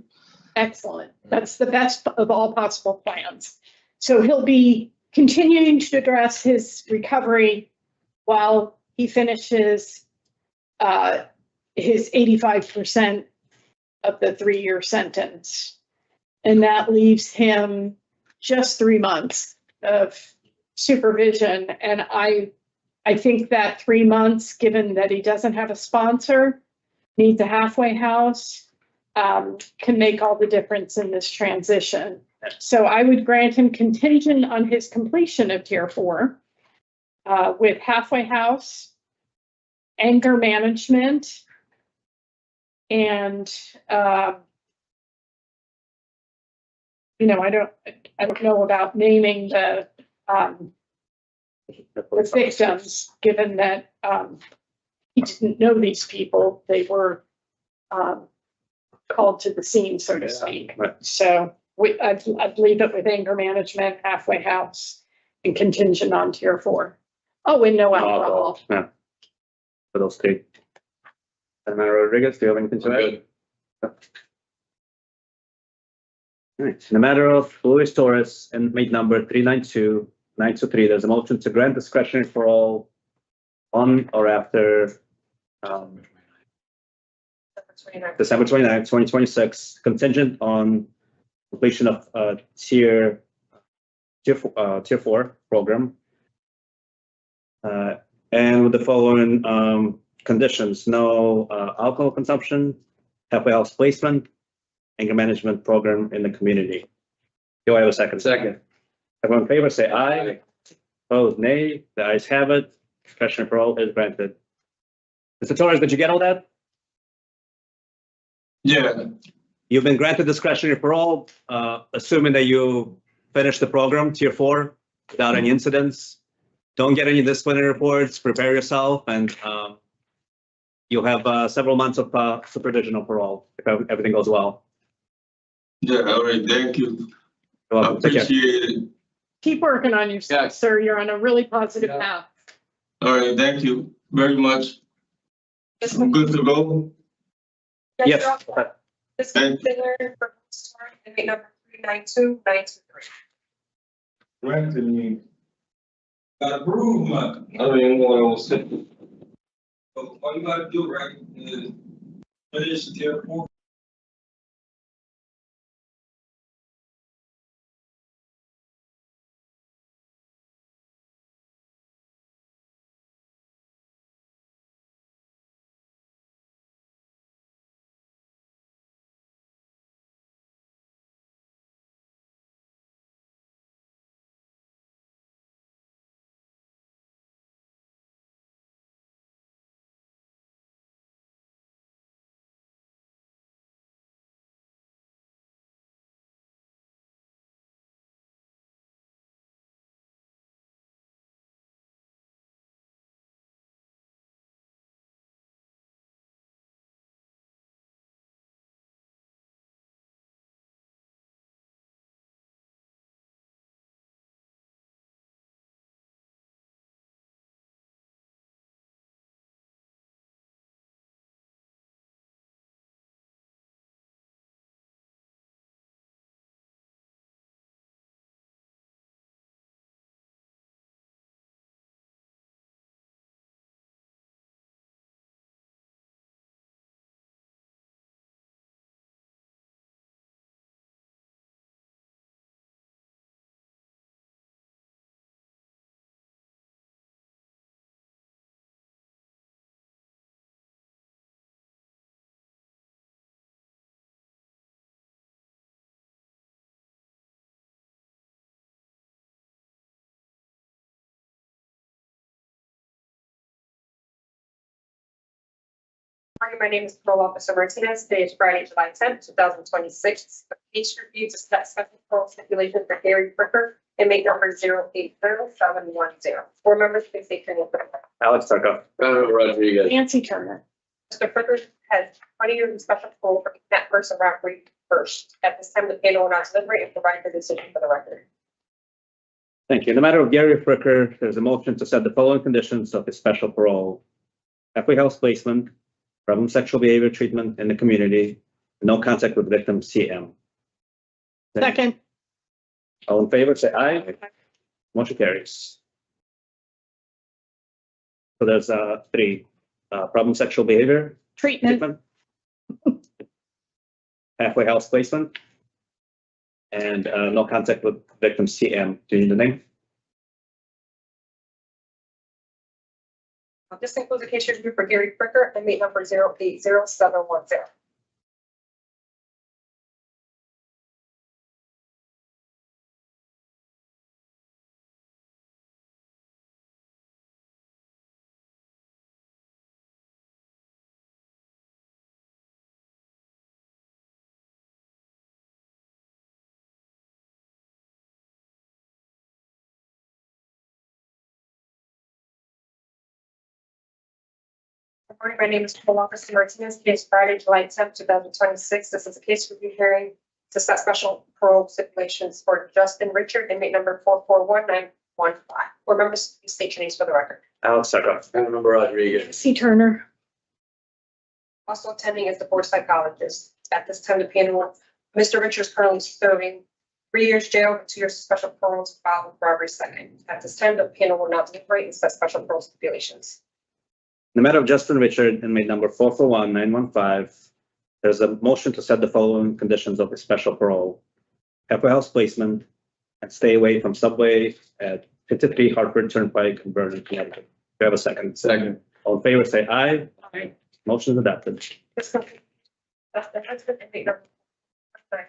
excellent. That's the best of all possible plans. So he'll be continuing to address his recovery while he finishes his 85% of the 3-year sentence. And that leaves him just 3 months of supervision. And I think that 3 months, given that he doesn't have a sponsor, needs a halfway house, can make all the difference in this transition. So I would grant him contingent on his completion of tier 4 with halfway house, anger management, and I don't know about naming the victims, given that he didn't know these people. They were called to the scene, so to speak. Right. So I'd leave it with anger management, halfway house, and contingent on tier 4. Oh, and no alcohol. Yeah. For those 3. Senator Rodriguez, do you have anything to add? All right. In the matter of Luis Torres, inmate number 392-923, there's a motion to grant discretionary parole on or after December 29, 2026, contingent on completion of tier 4 program. And with the following conditions: no alcohol consumption, halfway house placement, anger management program in the community. Do I have a second? Second. Everyone in favor, say aye. Opposed, nay. The ayes have it. Discretionary parole is granted. Mr. Torres, did you get all that? Yeah, You've been granted discretionary parole, assuming that you finish the program, tier 4, without any incidents. Don't get any disciplinary reports, prepare yourself, and you'll have several months of supervision of parole if everything goes well. yeah, all right, thank you. You're I welcome. Take care. appreciate it. Keep working on yourself, Yeah. sir. You're on a really positive Yeah. path. All right, thank you very much. I'm good to go. Yes. This is Thank considered for inmate number 392-923. Granted me. Got approved, man. I don't even know what I was saying. So all you gotta do, right, is finish the tier 4. Hi, my name is Parole Officer Martinez. Today is Friday, July 10th, 2026. The case reviews a special parole stipulation for Gary Fricker inmate number 080710. Board members, please state your name. Alex Turco. Fernando Rodriguez. Nancy Turner. Mr. Frickers has 20 years of special parole for that person robbery first. At this time, the panel will not deliberate and provide the decision for the record. Thank you. In the matter of Gary Fricker, there's a motion to set the following conditions of his special parole: halfway house placement, problem sexual behavior treatment in the community, no contact with victim CM. Second. All in favor, say aye. Motion carries. So there's three, problem sexual behavior Treatment. treatment, halfway house placement, and no contact with victim CM. Do you need the name? This includes a case review for Gary Fricker, inmate number 080710. Good morning, my name is Parole Officer Martinez. Today is Friday, July 10th, 2026. This is a case review hearing to set special parole stipulations for Justin Richard, inmate number 441915. Board members, please state your names for the record. Alex Turco. Fernando Rodriguez. Nancy Turner. Also attending is the board psychologist. At this time, the panel, Mr. Richards currently serving 3 years jail and 2 years of special parole to file with robbery second. At this time, the panel will not deliberate and set special parole stipulations. In the matter of Justin Richard, inmate number 441915, there's a motion to set the following conditions of his special parole: halfway house placement and stay away from subway at 53 Hartford Turnpike in Vernon, Connecticut. Do you have a second? Second. All in favor, say aye. Aye. Motion is adopted. This completes the husband inmate number 91.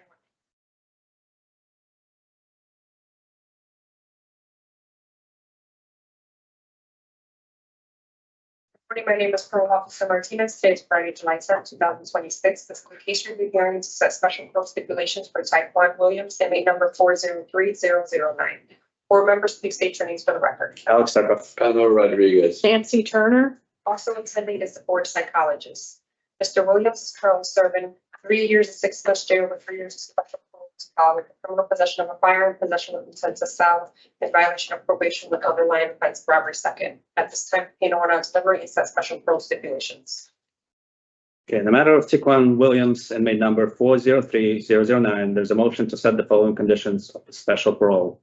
Good morning, my name is Parole Officer Martinez. Today is Friday, July 10th, 2026. This is a case review hearing to set special parole stipulations for type 1 Williams, inmate number 403009. Board members, please state your names for the record. Alex Turco. Fernando Rodriguez. Nancy Turner. Also attending is the board psychologist. Mr. Williams is currently serving 3 years and 6 months jail with 3 years of special parole to file with criminal possession of a firearm, possession of intent to sell, and violation of probation with underlying offense robbery second. At this time, panel will not deliberate and set special parole stipulations. Okay, in the matter of Tiquan Williams, inmate number 403009, there's a motion to set the following conditions of the special parole: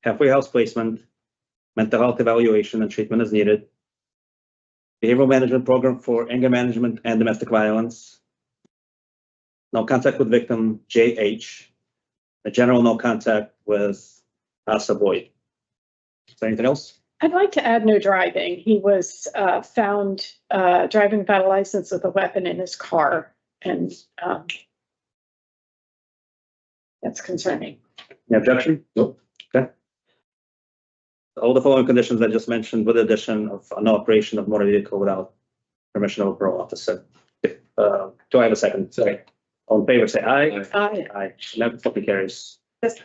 halfway house placement, mental health evaluation and treatment as needed, behavioral management program for anger management and domestic violence, no contact with victim JH, a general no contact with Asa Boyd. Is there anything else? I'd like to add no driving. He was found driving without a license with a weapon in his car, and that's concerning. Any objection? Nope. Okay. All the following conditions I just mentioned, with the addition of no operation of motor vehicle without permission of a parole officer. Do I have a second? Second. All in favor, say aye. Aye. Aye. That motion carries. This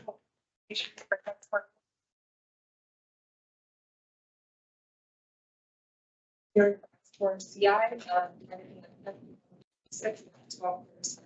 Here for CI, 6 12 years.